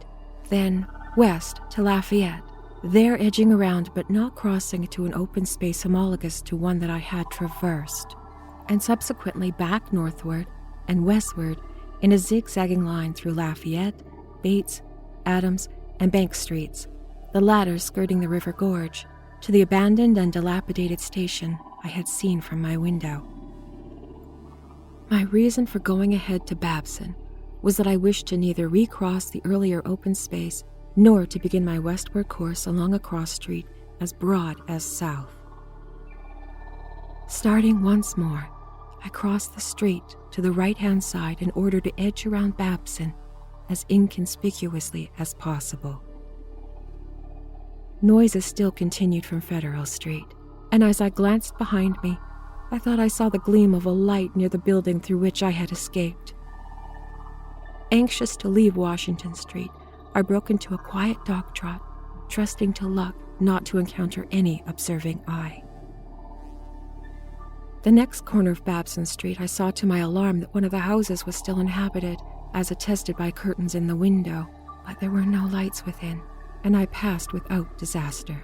[SPEAKER 1] then west to Lafayette, there edging around but not crossing to an open space homologous to one that I had traversed, and subsequently back northward and westward in a zigzagging line through Lafayette, Bates, Adams, and Bank Streets, the latter skirting the river gorge, to the abandoned and dilapidated station I had seen from my window. My reason for going ahead to Babson was that I wished to neither recross the earlier open space nor to begin my westward course along a cross street as broad as south. Starting once more, I crossed the street to the right-hand side in order to edge around Babson as inconspicuously as possible. Noises still continued from Federal Street, and as I glanced behind me, I thought I saw the gleam of a light near the building through which I had escaped. Anxious to leave Washington Street, I broke into a quiet dog trot, trusting to luck not to encounter any observing eye. The next corner of Babson Street, I saw to my alarm that one of the houses was still inhabited, as attested by curtains in the window, but there were no lights within, and I passed without disaster.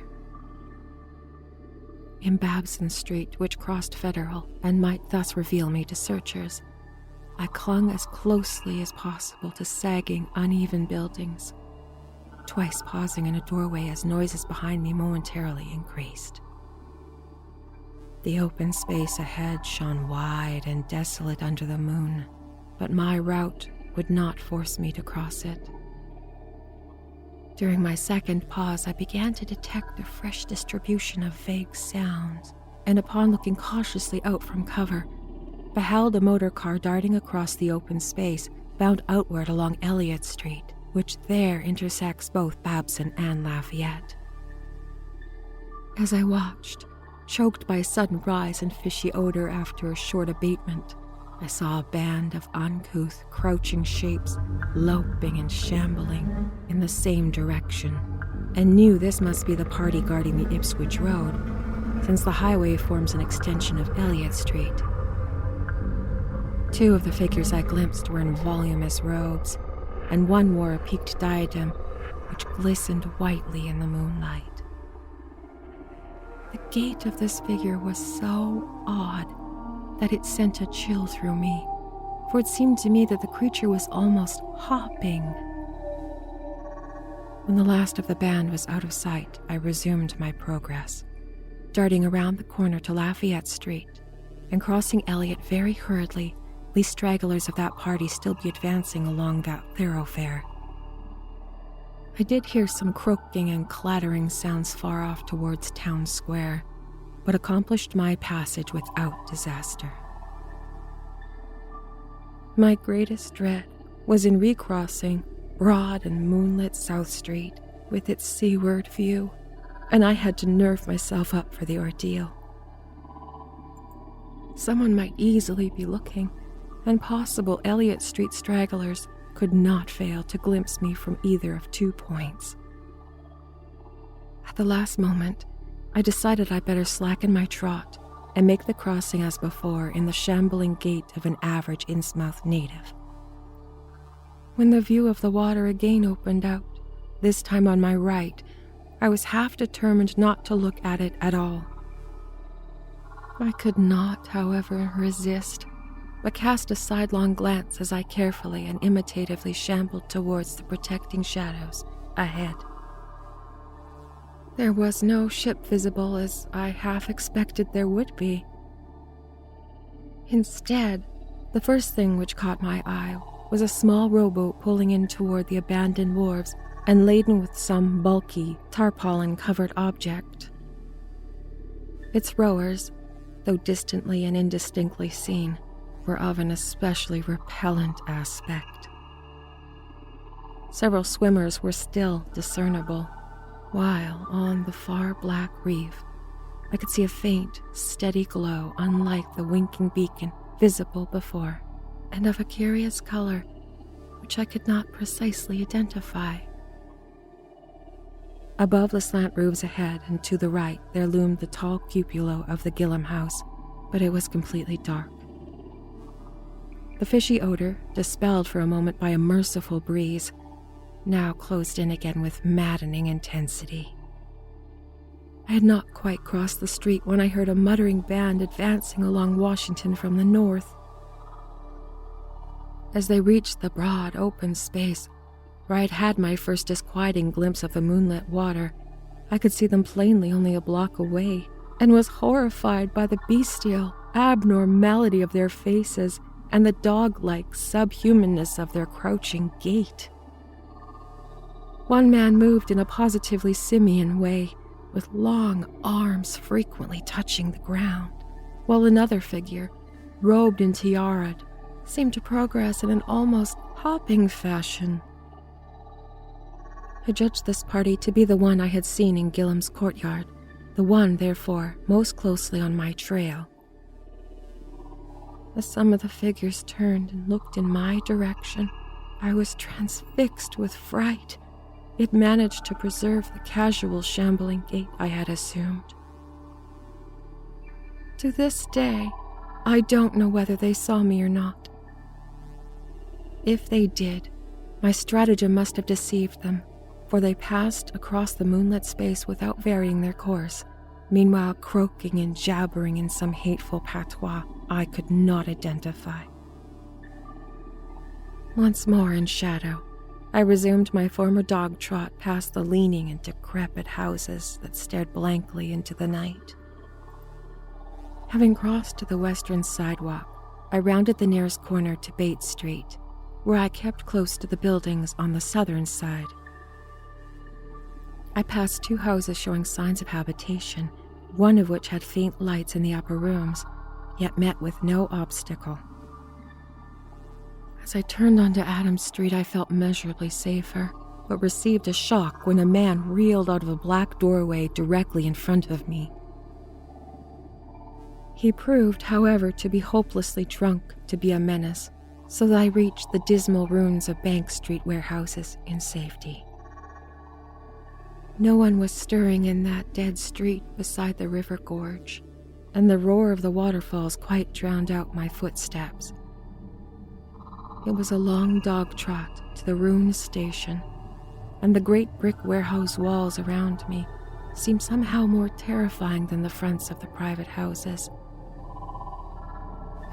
[SPEAKER 1] In Babson Street, which crossed Federal and might thus reveal me to searchers, I clung as closely as possible to sagging, uneven buildings, twice pausing in a doorway as noises behind me momentarily increased. The open space ahead shone wide and desolate under the moon, but my route would not force me to cross it. During my second pause, I began to detect a fresh distribution of vague sounds, and upon looking cautiously out from cover, beheld a motor car darting across the open space, bound outward along Elliott Street, which there intersects both Babson and Lafayette. As I watched, choked by a sudden rise in fishy odor after a short abatement, I saw a band of uncouth, crouching shapes loping and shambling in the same direction, and knew this must be the party guarding the Ipswich Road, since the highway forms an extension of Elliott Street. Two of the figures I glimpsed were in voluminous robes, and one wore a peaked diadem which glistened whitely in the moonlight. The gait of this figure was so odd that it sent a chill through me, for it seemed to me that the creature was almost hopping. When the last of the band was out of sight, I resumed my progress, darting around the corner to Lafayette Street, and crossing Elliott very hurriedly, lest stragglers of that party still be advancing along that thoroughfare. I did hear some croaking and clattering sounds far off towards Town Square, but accomplished my passage without disaster. My greatest dread was in recrossing broad and moonlit South Street with its seaward view, and I had to nerve myself up for the ordeal. Someone might easily be looking, and possible Elliott Street stragglers could not fail to glimpse me from either of 2 points, At the last moment, I decided I better slacken my trot and make the crossing as before in the shambling gait of an average Innsmouth native. When the view of the water again opened out, this time on my right, I was half determined not to look at it at all. I could not, however, resist, but cast a sidelong glance as I carefully and imitatively shambled towards the protecting shadows ahead. There was no ship visible, as I half expected there would be. Instead, the first thing which caught my eye was a small rowboat pulling in toward the abandoned wharves and laden with some bulky, tarpaulin-covered object. Its rowers, though distantly and indistinctly seen, were of an especially repellent aspect. Several swimmers were still discernible, while on the far black reef I could see a faint, steady glow unlike the winking beacon visible before, and of a curious color which I could not precisely identify. Above the slant roofs ahead and to the right there loomed the tall cupola of the Gillam house, but it was completely dark. The fishy odor, dispelled for a moment by a merciful breeze, now closed in again with maddening intensity. I had not quite crossed the street when I heard a muttering band advancing along Washington from the north. As they reached the broad, open space where I'd had my first disquieting glimpse of the moonlit water, I could see them plainly only a block away, and was horrified by the bestial abnormality of their faces and the dog-like subhumanness of their crouching gait. One man moved in a positively simian way, with long arms frequently touching the ground, while another figure, robed and tiaraed, seemed to progress in an almost hopping fashion. I judged this party to be the one I had seen in Gillam's courtyard, the one, therefore, most closely on my trail. As some of the figures turned and looked in my direction, I was transfixed with fright. It managed to preserve the casual shambling gait I had assumed. To this day, I don't know whether they saw me or not. If they did, my stratagem must have deceived them, for they passed across the moonlit space without varying their course, meanwhile croaking and jabbering in some hateful patois I could not identify. Once more in shadow, I resumed my former dog trot past the leaning and decrepit houses that stared blankly into the night. Having crossed to the western sidewalk, I rounded the nearest corner to Bates Street, where I kept close to the buildings on the southern side. I passed two houses showing signs of habitation, one of which had faint lights in the upper rooms, yet met with no obstacle. As I turned onto Adams Street, I felt measurably safer, but received a shock when a man reeled out of a black doorway directly in front of me. He proved, however, to be hopelessly drunk to be a menace, so that I reached the dismal ruins of Bank Street warehouses in safety. No one was stirring in that dead street beside the river gorge, and the roar of the waterfalls quite drowned out my footsteps. It was a long dog trot to the ruined station, and the great brick warehouse walls around me seemed somehow more terrifying than the fronts of the private houses.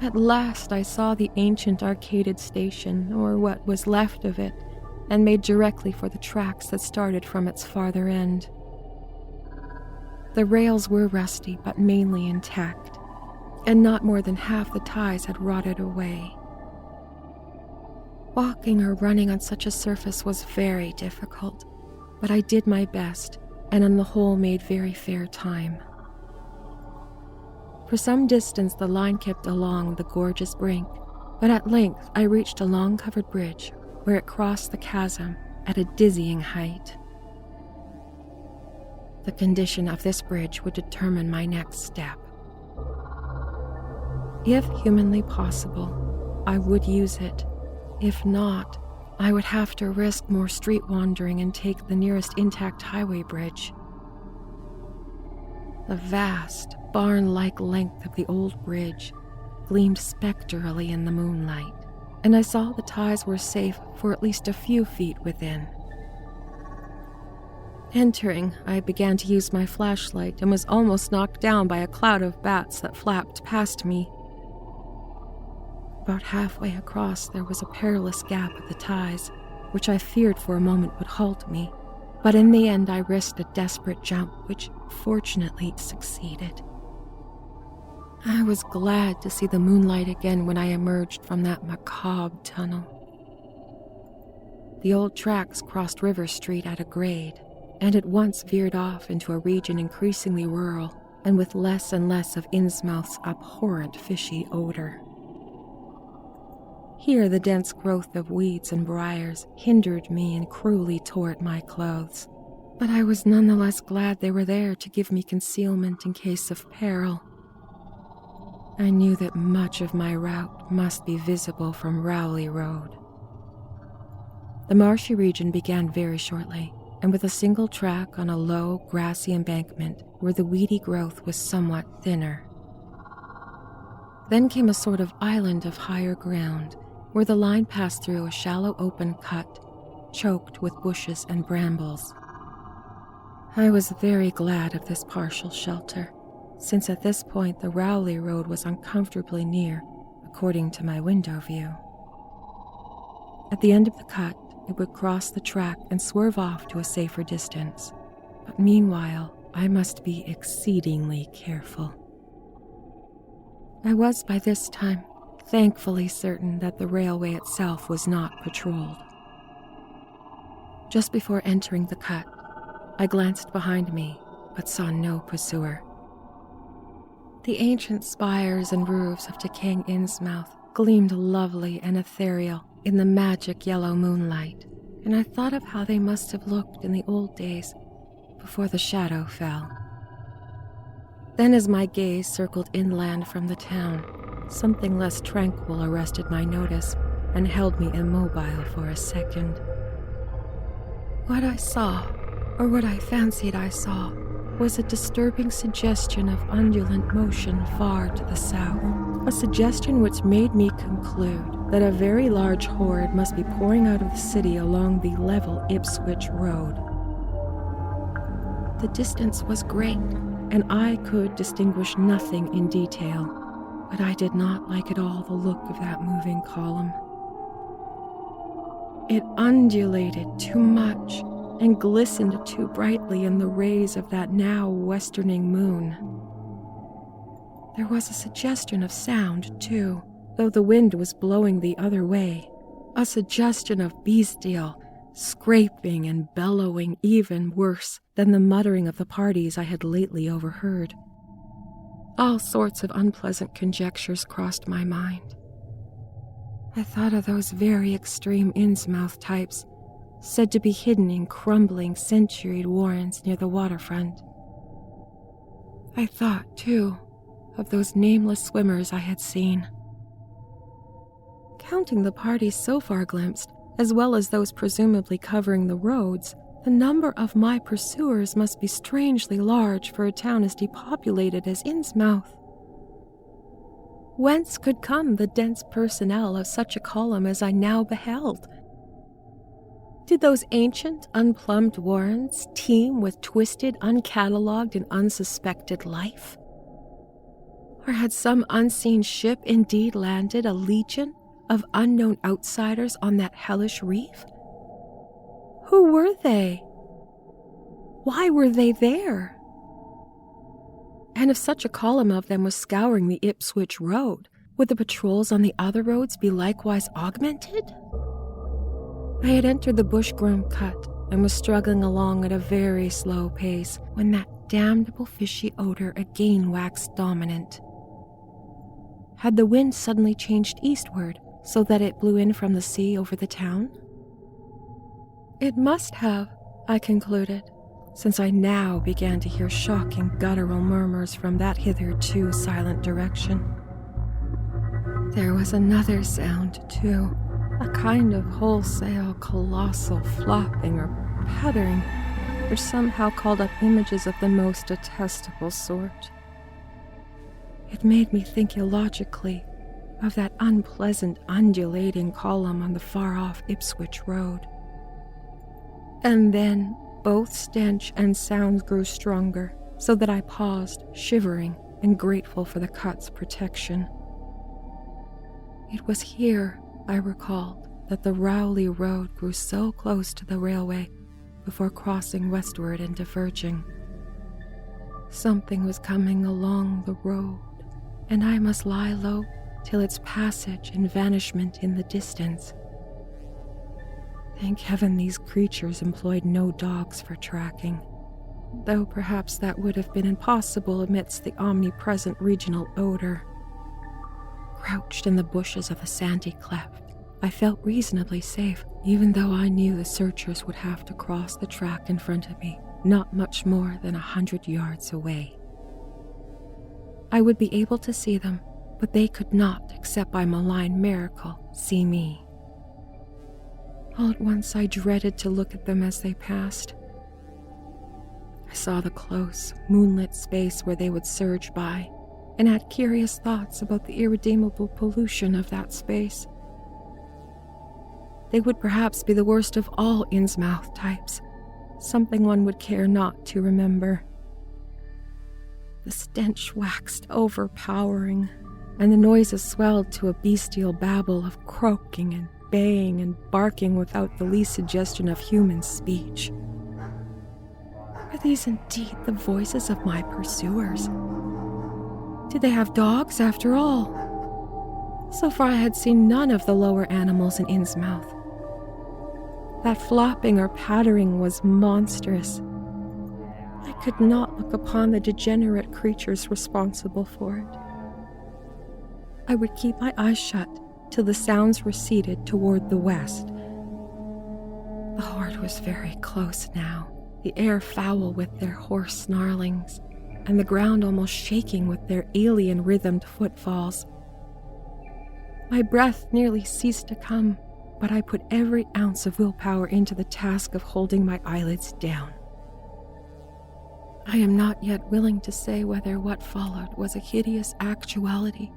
[SPEAKER 1] At last I saw the ancient arcaded station, or what was left of it, and made directly for the tracks that started from its farther end. The rails were rusty, but mainly intact, and not more than half the ties had rotted away. Walking or running on such a surface was very difficult, but I did my best, and on the whole made very fair time. For some distance the line kept along the gorge's brink, but at length I reached a long covered bridge where it crossed the chasm at a dizzying height. The condition of this bridge would determine my next step. If humanly possible, I would use it. If not, I would have to risk more street wandering and take the nearest intact highway bridge. The vast, barn-like length of the old bridge gleamed spectrally in the moonlight, and I saw the ties were safe for at least a few feet within. Entering, I began to use my flashlight and was almost knocked down by a cloud of bats that flapped past me. About halfway across, there was a perilous gap at the ties, which I feared for a moment would halt me, but in the end I risked a desperate jump, which fortunately succeeded. I was glad to see the moonlight again when I emerged from that macabre tunnel. The old tracks crossed River Street at a grade, and at once veered off into a region increasingly rural and with less and less of Innsmouth's abhorrent fishy odor. Here the dense growth of weeds and briars hindered me and cruelly tore at my clothes, but I was nonetheless glad they were there to give me concealment in case of peril. I knew that much of my route must be visible from Rowley Road. The marshy region began very shortly, and with a single track on a low, grassy embankment where the weedy growth was somewhat thinner. Then came a sort of island of higher ground, where the line passed through a shallow open cut, choked with bushes and brambles. I was very glad of this partial shelter, since at this point the Rowley Road was uncomfortably near, according to my window view. At the end of the cut, it would cross the track and swerve off to a safer distance, but meanwhile, I must be exceedingly careful. I was by this time thankfully certain that the railway itself was not patrolled. Just before entering the cut, I glanced behind me, but saw no pursuer. The ancient spires and roofs of decaying Innsmouth gleamed lovely and ethereal in the magic yellow moonlight, and I thought of how they must have looked in the old days before the shadow fell. Then as my gaze circled inland from the town, something less tranquil arrested my notice and held me immobile for a second. What I saw, or what I fancied I saw, was a disturbing suggestion of undulant motion far to the south, a suggestion which made me conclude that a very large horde must be pouring out of the city along the level Ipswich Road. The distance was great, and I could distinguish nothing in detail, but I did not like at all the look of that moving column. It undulated too much and glistened too brightly in the rays of that now westerning moon. There was a suggestion of sound, too, though the wind was blowing the other way, a suggestion of bestial, scraping and bellowing even worse than the muttering of the parties I had lately overheard. All sorts of unpleasant conjectures crossed my mind. I thought of those very extreme Innsmouth types, said to be hidden in crumbling, centuried warrens near the waterfront. I thought, too, of those nameless swimmers I had seen. Counting the parties so far glimpsed, as well as those presumably covering the roads, the number of my pursuers must be strangely large for a town as depopulated as Innsmouth. Whence could come the dense personnel of such a column as I now beheld? Did those ancient, unplumbed warrens teem with twisted, uncatalogued, and unsuspected life? Or had some unseen ship indeed landed a legion of unknown outsiders on that hellish reef? Who were they? Why were they there? And if such a column of them was scouring the Ipswich Road, would the patrols on the other roads be likewise augmented? I had entered the bush-grown cut and was struggling along at a very slow pace when that damnable fishy odor again waxed dominant. Had the wind suddenly changed eastward so that it blew in from the sea over the town? It must have, I concluded, since I now began to hear shocking guttural murmurs from that hitherto silent direction. There was another sound, too, a kind of wholesale, colossal flopping or pattering, which somehow called up images of the most detestable sort. It made me think illogically of that unpleasant undulating column on the far-off Ipswich road. And then both stench and sounds grew stronger, so that I paused, shivering and grateful for the cut's protection. It was here, I recalled, that the Rowley Road grew so close to the railway before crossing westward and diverging. Something was coming along the road, and I must lie low till its passage and vanishment in the distance. Thank heaven these creatures employed no dogs for tracking, though perhaps that would have been impossible amidst the omnipresent regional odor. Crouched in the bushes of the sandy cleft, I felt reasonably safe, even though I knew the searchers would have to cross the track in front of me, not much more than 100 yards away. I would be able to see them, but they could not, except by malign miracle, see me. All at once I dreaded to look at them as they passed. I saw the close, moonlit space where they would surge by, and had curious thoughts about the irredeemable pollution of that space. They would perhaps be the worst of all Innsmouth types, something one would care not to remember. The stench waxed overpowering, and the noises swelled to a bestial babble of croaking and baying and barking without the least suggestion of human speech. Were these indeed the voices of my pursuers? Did they have dogs after all? So far I had seen none of the lower animals in Innsmouth. That flopping or pattering was monstrous. I could not look upon the degenerate creatures responsible for it. I would keep my eyes shut till the sounds receded toward the west. The horde was very close now, the air foul with their hoarse snarlings, and the ground almost shaking with their alien-rhythmed footfalls. My breath nearly ceased to come, but I put every ounce of willpower into the task of holding my eyelids down. I am not yet willing to say whether what followed was a hideous actuality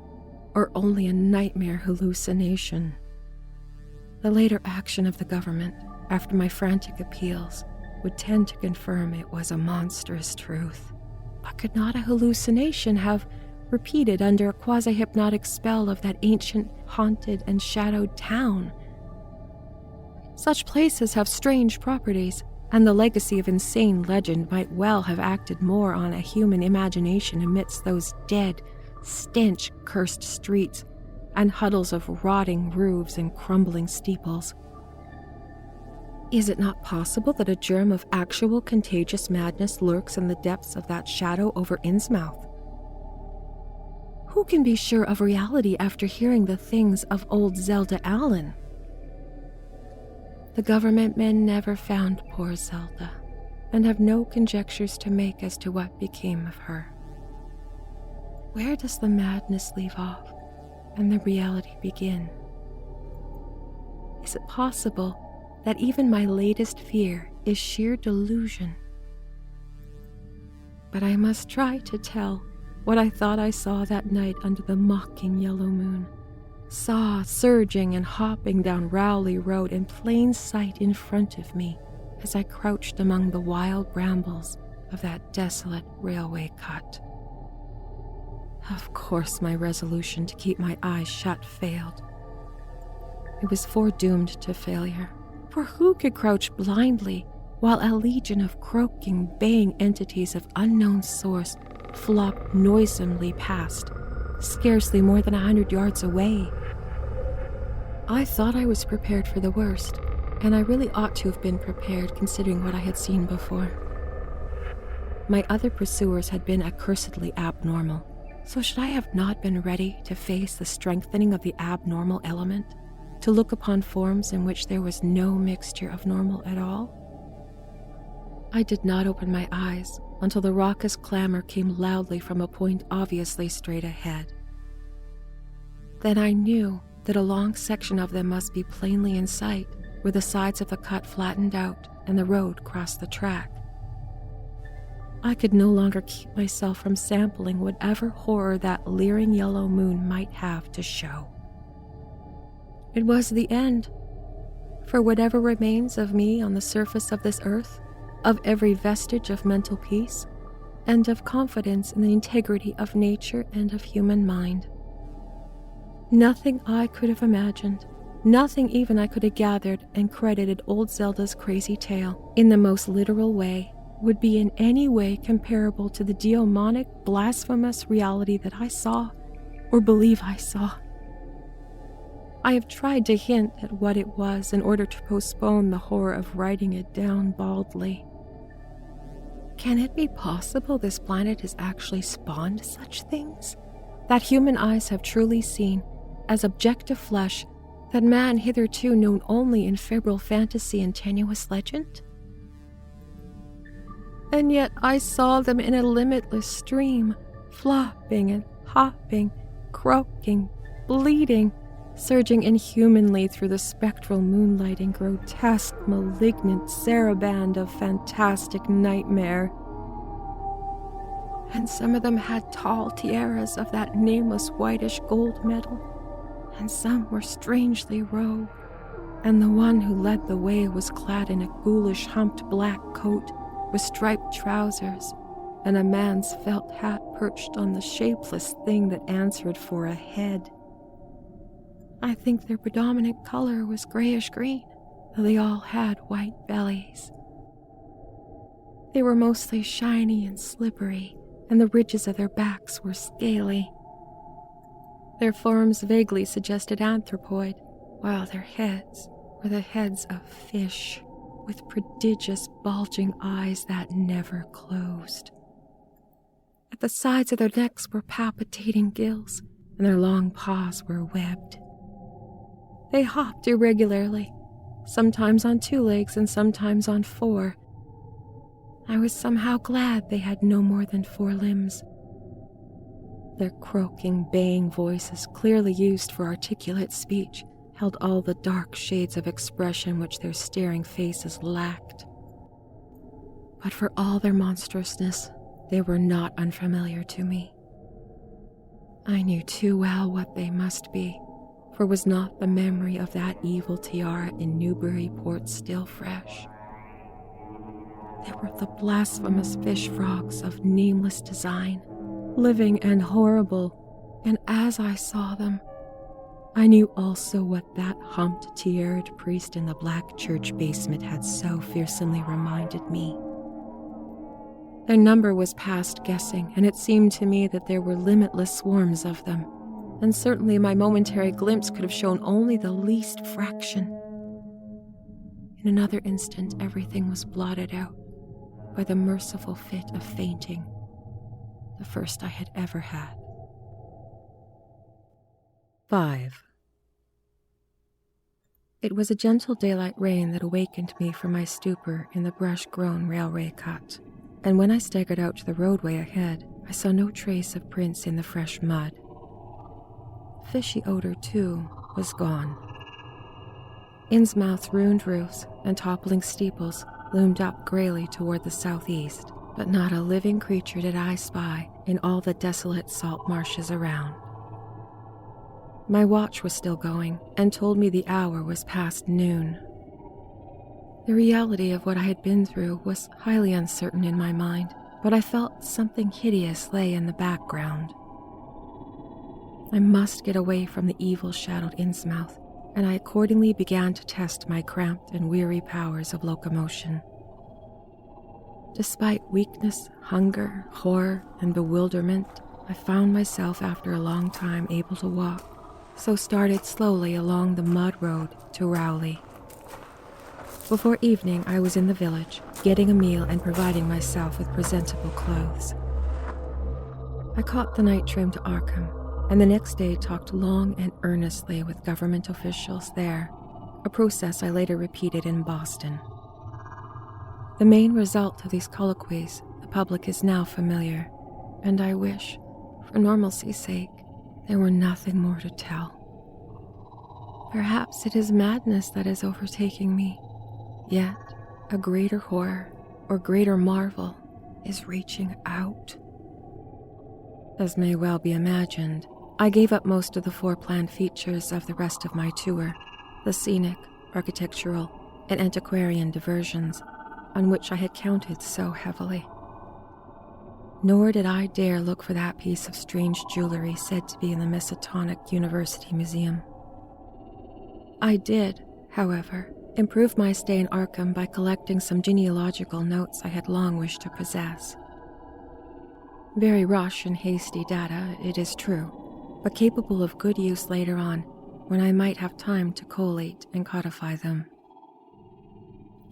[SPEAKER 1] or only a nightmare hallucination. The later action of the government, after my frantic appeals, would tend to confirm it was a monstrous truth. But could not a hallucination have repeated under a quasi-hypnotic spell of that ancient, haunted, and shadowed town? Such places have strange properties, and the legacy of insane legend might well have acted more on a human imagination amidst those dead, stench-cursed streets and huddles of rotting roofs and crumbling steeples. Is it not possible that a germ of actual contagious madness lurks in the depths of that shadow over Innsmouth? Who can be sure of reality after hearing the things of old Zelda Allen? The government men never found poor Zelda, and have no conjectures to make as to what became of her. Where does the madness leave off, and the reality begin? Is it possible that even my latest fear is sheer delusion? But I must try to tell what I thought I saw that night under the mocking yellow moon. Saw surging and hopping down Rowley Road in plain sight in front of me as I crouched among the wild brambles of that desolate railway cut. Of course my resolution to keep my eyes shut failed. It was foredoomed to failure, for who could crouch blindly while a legion of croaking, baying entities of unknown source flopped noisomely past, scarcely more than 100 yards away? I thought I was prepared for the worst, and I really ought to have been prepared considering what I had seen before. My other pursuers had been accursedly abnormal, so should I have not been ready to face the strengthening of the abnormal element, to look upon forms in which there was no mixture of normal at all? I did not open my eyes until the raucous clamor came loudly from a point obviously straight ahead. Then I knew that a long section of them must be plainly in sight, where the sides of the cut flattened out and the road crossed the track. I could no longer keep myself from sampling whatever horror that leering yellow moon might have to show. It was the end. For whatever remains of me on the surface of this earth, of every vestige of mental peace, and of confidence in the integrity of nature and of human mind. Nothing I could have imagined, nothing even I could have gathered and credited old Zelda's crazy tale, in the most literal way, would be in any way comparable to the demonic, blasphemous reality that I saw, or believe I saw. I have tried to hint at what it was in order to postpone the horror of writing it down baldly. Can it be possible this planet has actually spawned such things? That human eyes have truly seen, as objective flesh, that man hitherto known only in febrile fantasy and tenuous legend? And yet I saw them in a limitless stream, flopping and hopping, croaking, bleeding, surging inhumanly through the spectral moonlight in grotesque, malignant saraband of fantastic nightmare. And some of them had tall tiaras of that nameless whitish gold metal, and some were strangely robed, and the one who led the way was clad in a ghoulish humped black coat with striped trousers, and a man's felt hat perched on the shapeless thing that answered for a head. I think their predominant color was grayish-green, though they all had white bellies. They were mostly shiny and slippery, and the ridges of their backs were scaly. Their forms vaguely suggested anthropoid, while their heads were the heads of fish, with prodigious bulging eyes that never closed. At the sides of their necks were palpitating gills, and their long paws were webbed. They hopped irregularly, sometimes on 2 legs and sometimes on 4. I was somehow glad they had no more than 4 limbs. Their croaking, baying voices, clearly used for articulate speech, held all the dark shades of expression which their staring faces lacked. But for all their monstrousness, they were not unfamiliar to me. I knew too well what they must be, for was not the memory of that evil tiara in Newburyport still fresh? They were the blasphemous fish frogs of nameless design, living and horrible, and as I saw them, I knew also what that humped, tiaraed priest in the black church basement had so fearsomely reminded me. Their number was past guessing, and it seemed to me that there were limitless swarms of them, and certainly my momentary glimpse could have shown only the least fraction. In another instant, everything was blotted out by the merciful fit of fainting, the first I had ever had.
[SPEAKER 2] 5.
[SPEAKER 1] It was a gentle daylight rain that awakened me from my stupor in the brush-grown railway cut, and when I staggered out to the roadway ahead, I saw no trace of prints in the fresh mud. Fishy odor, too, was gone. Innsmouth's ruined roofs and toppling steeples loomed up grayly toward the southeast, but not a living creature did I spy in all the desolate salt marshes around. My watch was still going and told me the hour was past noon. The reality of what I had been through was highly uncertain in my mind, but I felt something hideous lay in the background. I must get away from the evil-shadowed Innsmouth, and I accordingly began to test my cramped and weary powers of locomotion. Despite weakness, hunger, horror, and bewilderment, I found myself after a long time able to walk, so started slowly along the mud road to Rowley. Before evening, I was in the village, getting a meal and providing myself with presentable clothes. I caught the night train to Arkham, and the next day talked long and earnestly with government officials there, a process I later repeated in Boston. The main result of these colloquies the public is now familiar, and I wish, for normalcy's sake, there were nothing more to tell. Perhaps it is madness that is overtaking me, yet a greater horror or greater marvel is reaching out. As may well be imagined, I gave up most of the foreplanned features of the rest of my tour, the scenic, architectural, and antiquarian diversions on which I had counted so heavily. Nor did I dare look for that piece of strange jewelry said to be in the Miskatonic University Museum. I did, however, improve my stay in Arkham by collecting some genealogical notes I had long wished to possess. Very rush and hasty data, it is true, but capable of good use later on when I might have time to collate and codify them.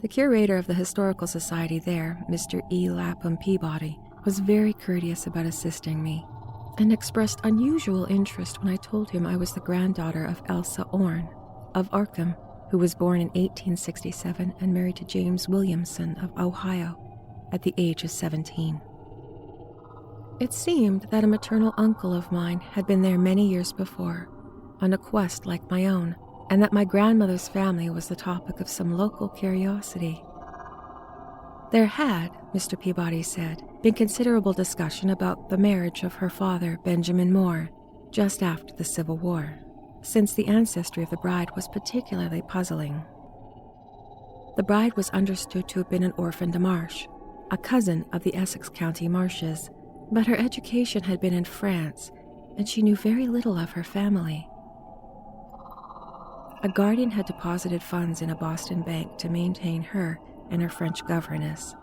[SPEAKER 1] The curator of the Historical Society there, Mr. E. Lapham Peabody, was very courteous about assisting me, and expressed unusual interest when I told him I was the granddaughter of Elsa Orne, of Arkham, who was born in 1867 and married to James Williamson of Ohio at the age of 17. It seemed that a maternal uncle of mine had been there many years before, on a quest like my own, and that my grandmother's family was the topic of some local curiosity. There had, Mr. Peabody said, been considerable discussion about the marriage of her father, Benjamin Moore, just after the Civil War, since the ancestry of the bride was particularly puzzling. The bride was understood to have been an orphan de Marche, a cousin of the Essex County Marshes, but her education had been in France, and she knew very little of her family. A guardian had deposited funds in a Boston bank to maintain her and her French governess.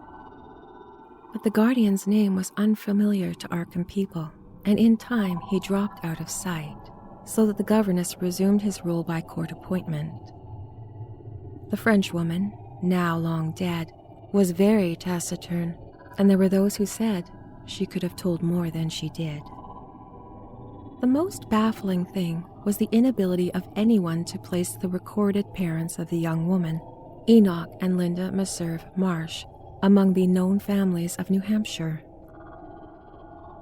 [SPEAKER 1] But the guardian's name was unfamiliar to Arkham people, and in time he dropped out of sight, so that the governess resumed his role by court appointment. The Frenchwoman, now long dead, was very taciturn, and there were those who said she could have told more than she did. The most baffling thing was the inability of anyone to place the recorded parents of the young woman, Enoch and Linda Meserve Marsh, among the known families of New Hampshire.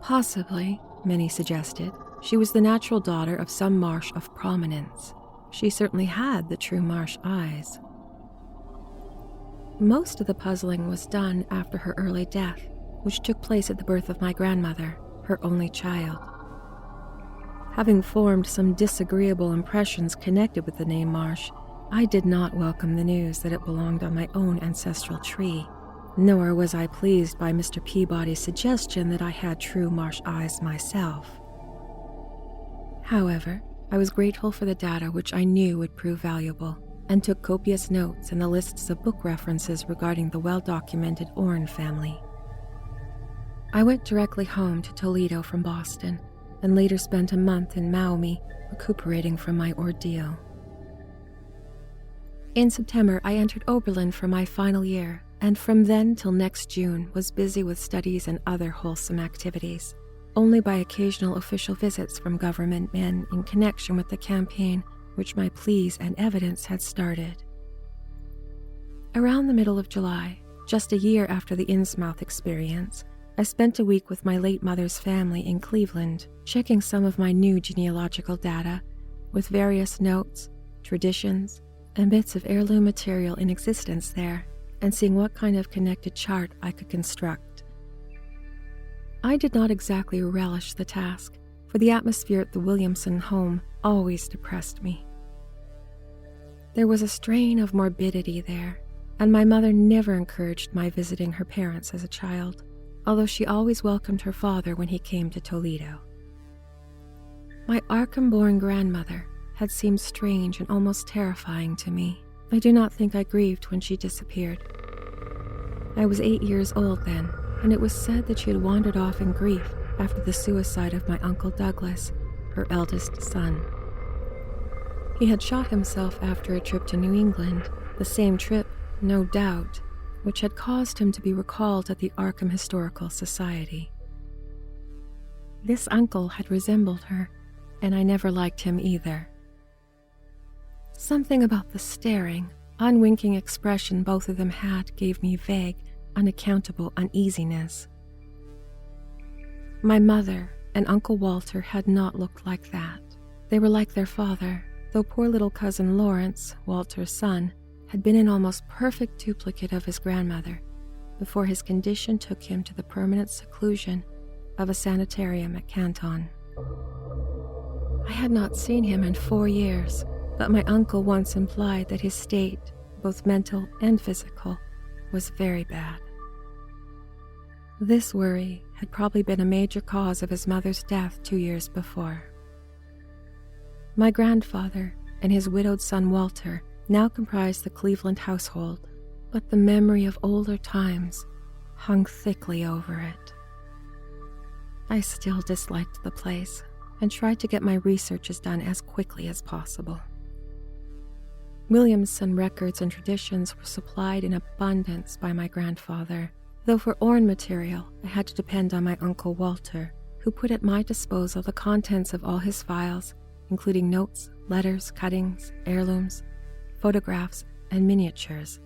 [SPEAKER 1] Possibly, many suggested, she was the natural daughter of some Marsh of prominence. She certainly had the true Marsh eyes. Most of the puzzling was done after her early death, which took place at the birth of my grandmother, her only child. Having formed some disagreeable impressions connected with the name Marsh, I did not welcome the news that it belonged on my own ancestral tree, nor was I pleased by Mr. Peabody's suggestion that I had true Marsh eyes myself. However, I was grateful for the data which I knew would prove valuable, and took copious notes in the lists of book references regarding the well-documented Orne family. I went directly home to Toledo from Boston, and later spent a month in Maumee, recuperating from my ordeal. In September, I entered Oberlin for my final year, and from then till next June was busy with studies and other wholesome activities, only by occasional official visits from government men in connection with the campaign which my pleas and evidence had started. Around the middle of July, just a year after the Innsmouth experience, I spent a week with my late mother's family in Cleveland, checking some of my new genealogical data, with various notes, traditions, and bits of heirloom material in existence there, and seeing what kind of connected chart I could construct. I did not exactly relish the task, for the atmosphere at the Williamson home always depressed me. There was a strain of morbidity there, and my mother never encouraged my visiting her parents as a child, although she always welcomed her father when he came to Toledo. My Arkham-born grandmother had seemed strange and almost terrifying to me. I do not think I grieved when she disappeared. I was 8 years old then, and it was said that she had wandered off in grief after the suicide of my Uncle Douglas, her eldest son. He had shot himself after a trip to New England, the same trip, no doubt, which had caused him to be recalled at the Arkham Historical Society. This uncle had resembled her, and I never liked him either. Something about the staring, unwinking expression both of them had gave me vague, unaccountable uneasiness. My mother and Uncle Walter had not looked like that. They were like their father, though poor little cousin Lawrence, Walter's son, had been an almost perfect duplicate of his grandmother, before his condition took him to the permanent seclusion of a sanitarium at Canton. I had not seen him in 4 years, but my uncle once implied that his state, both mental and physical, was very bad. This worry had probably been a major cause of his mother's death 2 years before. My grandfather and his widowed son Walter now comprised the Cleveland household, but the memory of older times hung thickly over it. I still disliked the place and tried to get my researches done as quickly as possible. Williamson records and traditions were supplied in abundance by my grandfather, though for Orne material I had to depend on my uncle Walter, who put at my disposal the contents of all his files, including notes, letters, cuttings, heirlooms, photographs, and miniatures.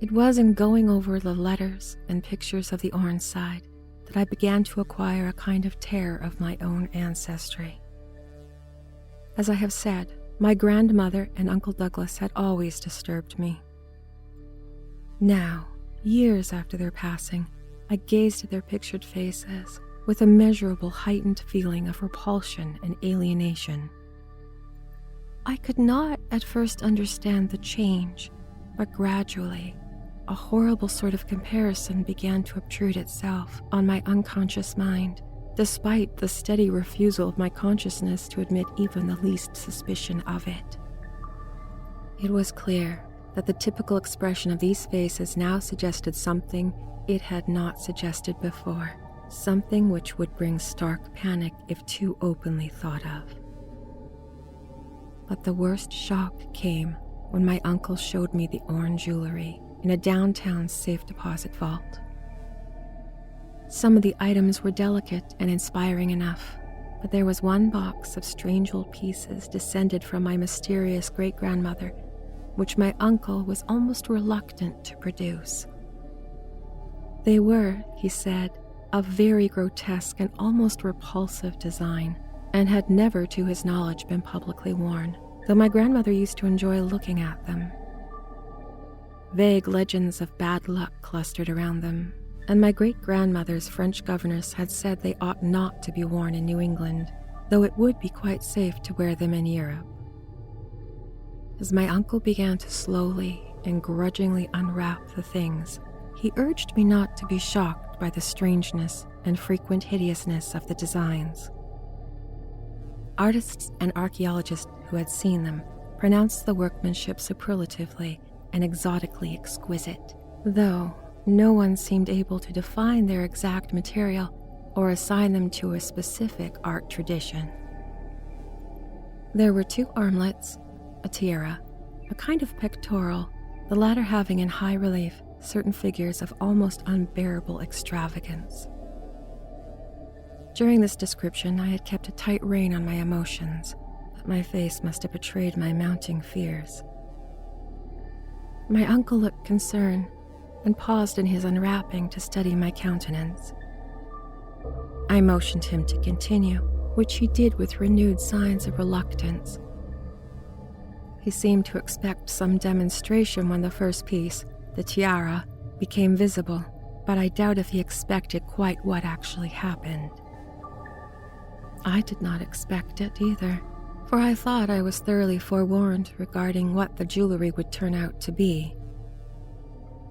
[SPEAKER 1] It was in going over the letters and pictures of the Orne side that I began to acquire a kind of terror of my own ancestry. As I have said, my grandmother and Uncle Douglas had always disturbed me. Now, years after their passing, I gazed at their pictured faces with a measurable heightened feeling of repulsion and alienation. I could not at first understand the change, but gradually, a horrible sort of comparison began to obtrude itself on my unconscious mind, despite the steady refusal of my consciousness to admit even the least suspicion of it. It was clear that the typical expression of these faces now suggested something it had not suggested before, something which would bring stark panic if too openly thought of. But the worst shock came when my uncle showed me the Orne jewelry in a downtown safe deposit vault. Some of the items were delicate and inspiring enough, but there was one box of strange old pieces descended from my mysterious great-grandmother, which my uncle was almost reluctant to produce. They were, he said, of very grotesque and almost repulsive design, and had never, to his knowledge, been publicly worn, though my grandmother used to enjoy looking at them. Vague legends of bad luck clustered around them, and my great-grandmother's French governess had said they ought not to be worn in New England, though it would be quite safe to wear them in Europe. As my uncle began to slowly and grudgingly unwrap the things, he urged me not to be shocked by the strangeness and frequent hideousness of the designs. Artists and archaeologists who had seen them pronounced the workmanship superlatively and exotically exquisite, though no one seemed able to define their exact material or assign them to a specific art tradition. There were 2 armlets, a tiara, a kind of pectoral, the latter having in high relief certain figures of almost unbearable extravagance. During this description, I had kept a tight rein on my emotions, but my face must have betrayed my mounting fears. My uncle looked concerned and paused in his unwrapping to study my countenance. I motioned him to continue, which he did with renewed signs of reluctance. He seemed to expect some demonstration when the first piece, the tiara, became visible, but I doubt if he expected quite what actually happened. I did not expect it either, for I thought I was thoroughly forewarned regarding what the jewelry would turn out to be.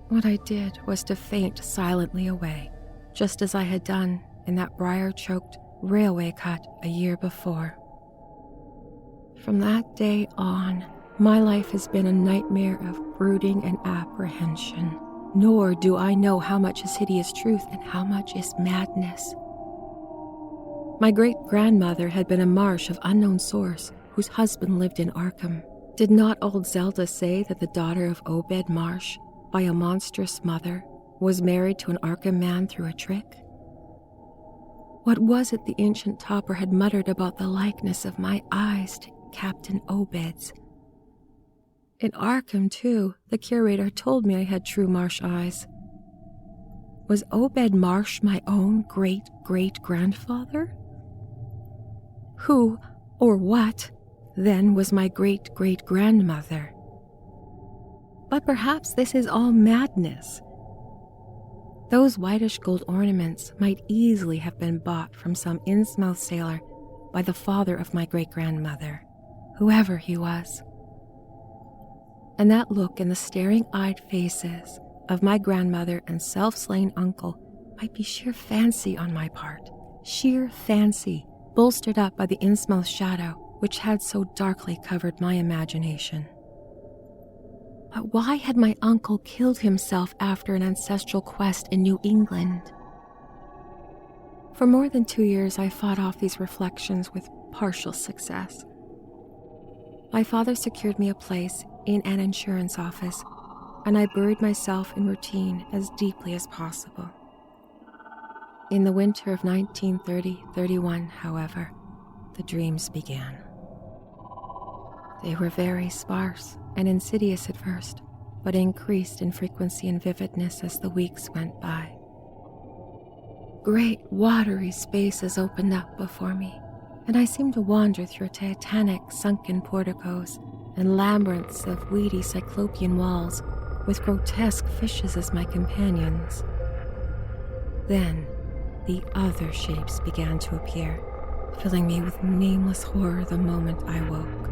[SPEAKER 1] What I did was to faint silently away, just as I had done in that briar-choked railway cut a year before. From that day on, my life has been a nightmare of brooding and apprehension, nor do I know how much is hideous truth and how much is madness. My great-grandmother had been a Marsh of unknown source whose husband lived in Arkham. Did not old Zelda say that the daughter of Obed Marsh, by a monstrous mother, was married to an Arkham man through a trick? What was it the ancient topper had muttered about the likeness of my eyes to Captain Obed's? In Arkham, too, the curator told me I had true Marsh eyes. Was Obed Marsh my own great-great-grandfather? Who, or what, then was my great-great-grandmother? But perhaps this is all madness. Those whitish gold ornaments might easily have been bought from some Innsmouth sailor by the father of my great-grandmother, whoever he was. And that look in the staring-eyed faces of my grandmother and self-slain uncle might be sheer fancy on my part, sheer fancy, bolstered up by the Innsmouth shadow which had so darkly covered my imagination. But why had my uncle killed himself after an ancestral quest in New England? For more than 2 years, I fought off these reflections with partial success. My father secured me a place in an insurance office, and I buried myself in routine as deeply as possible. In the winter of 1930-31, however, the dreams began. They were very sparse and insidious at first, but increased in frequency and vividness as the weeks went by. Great watery spaces opened up before me, and I seemed to wander through titanic sunken porticos and labyrinths of weedy cyclopean walls with grotesque fishes as my companions. Then, the other shapes began to appear, filling me with nameless horror the moment I woke.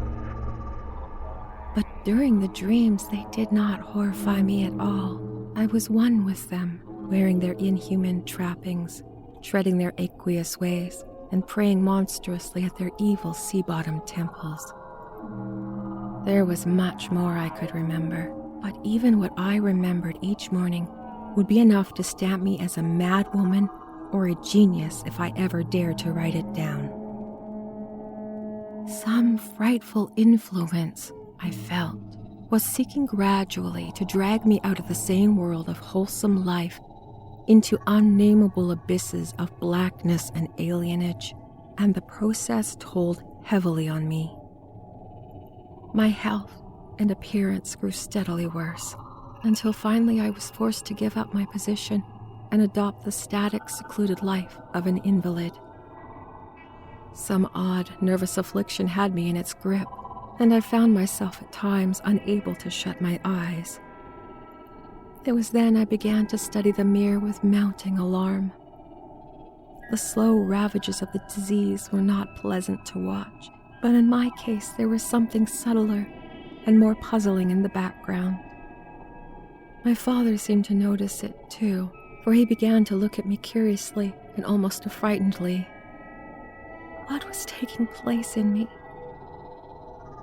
[SPEAKER 1] But during the dreams, they did not horrify me at all. I was one with them, wearing their inhuman trappings, treading their aqueous ways, and praying monstrously at their evil sea-bottom temples. There was much more I could remember, but even what I remembered each morning would be enough to stamp me as a mad woman or a genius if I ever dared to write it down. Some frightful influence, I felt, was seeking gradually to drag me out of the sane world of wholesome life into unnameable abysses of blackness and alienage, and the process told heavily on me. My health and appearance grew steadily worse, until finally I was forced to give up my position and adopt the static, secluded life of an invalid. Some odd, nervous affliction had me in its grip, and I found myself at times unable to shut my eyes. It was then I began to study the mirror with mounting alarm. The slow ravages of the disease were not pleasant to watch, but in my case there was something subtler and more puzzling in the background. My father seemed to notice it too, for he began to look at me curiously and almost affrightedly. What was taking place in me?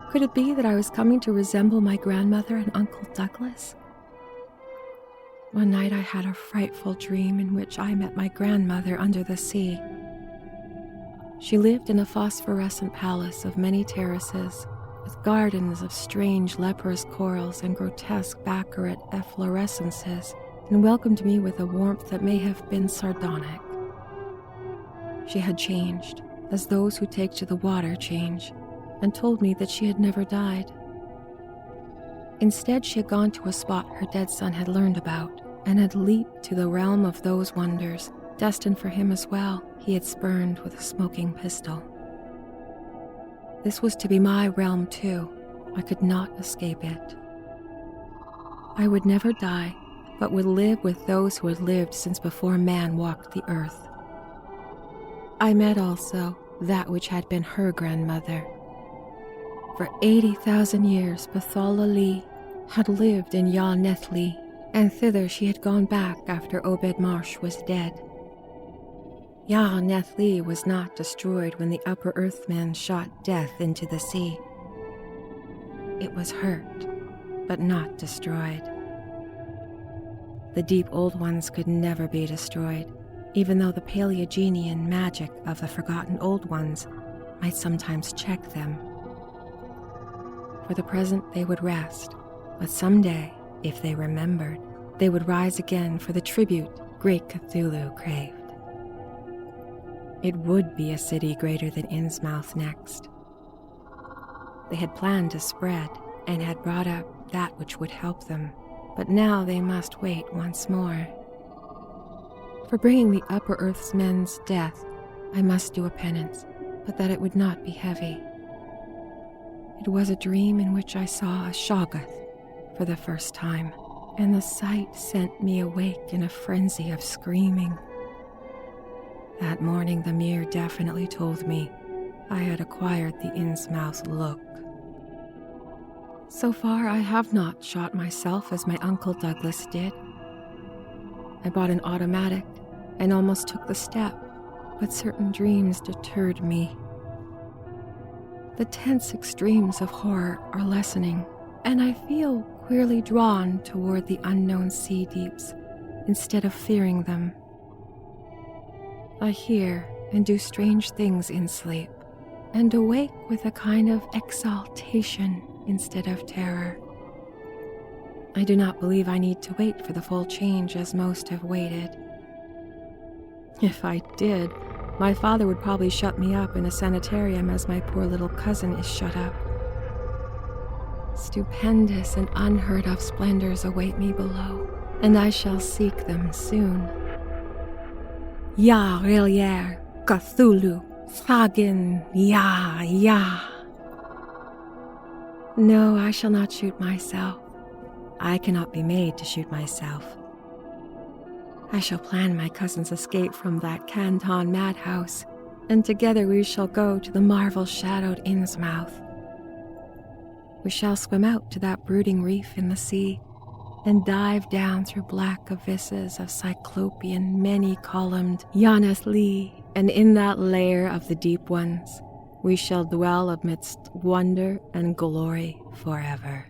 [SPEAKER 1] Could it be that I was coming to resemble my grandmother and Uncle Douglas? One night I had a frightful dream in which I met my grandmother under the sea. She lived in a phosphorescent palace of many terraces, with gardens of strange leprous corals and grotesque baccarat efflorescences, and welcomed me with a warmth that may have been sardonic. She had changed, as those who take to the water change, and told me that she had never died. Instead, she had gone to a spot her dead son had learned about, and had leaped to the realm of those wonders, destined for him as well, he had spurned with a smoking pistol. This was to be my realm too. I could not escape it. I would never die, but would live with those who had lived since before man walked the earth. I met also that which had been her grandmother. For 80,000 years, Bethala Lee had lived in Ya Nethli, and thither she had gone back after Obed Marsh was dead. Ya Nethli was not destroyed when the upper earthmen shot death into the sea. It was hurt, but not destroyed. The deep old ones could never be destroyed, even though the Paleogenian magic of the forgotten old ones might sometimes check them. For the present they would rest, but someday, if they remembered, they would rise again for the tribute great Cthulhu craved. It would be a city greater than Innsmouth next. They had planned to spread and had brought up that which would help them, but now they must wait once more. For bringing the upper earth's men's death, I must do a penance, but that it would not be heavy. It was a dream in which I saw a Shoggoth for the first time, and the sight sent me awake in a frenzy of screaming. That morning the mirror definitely told me I had acquired the Innsmouth look. So far I have not shot myself as my Uncle Douglas did. I bought an automatic and almost took the step, but certain dreams deterred me. The tense extremes of horror are lessening, and I feel queerly drawn toward the unknown sea deeps instead of fearing them. I hear and do strange things in sleep, and awake with a kind of exaltation instead of terror. I do not believe I need to wait for the full change as most have waited. If I did, my father would probably shut me up in a sanitarium as my poor little cousin is shut up. Stupendous and unheard of splendors await me below, and I shall seek them soon. Ya Rillier, Cthulhu, Fagin, ya, ya. No, I shall not shoot myself. I cannot be made to shoot myself. I shall plan my cousin's escape from that Canton madhouse, and together we shall go to the marvel-shadowed Innsmouth. We shall swim out to that brooding reef in the sea, and dive down through black abysses of cyclopean, many-columned Janus Lee, and in that lair of the deep ones, we shall dwell amidst wonder and glory forever.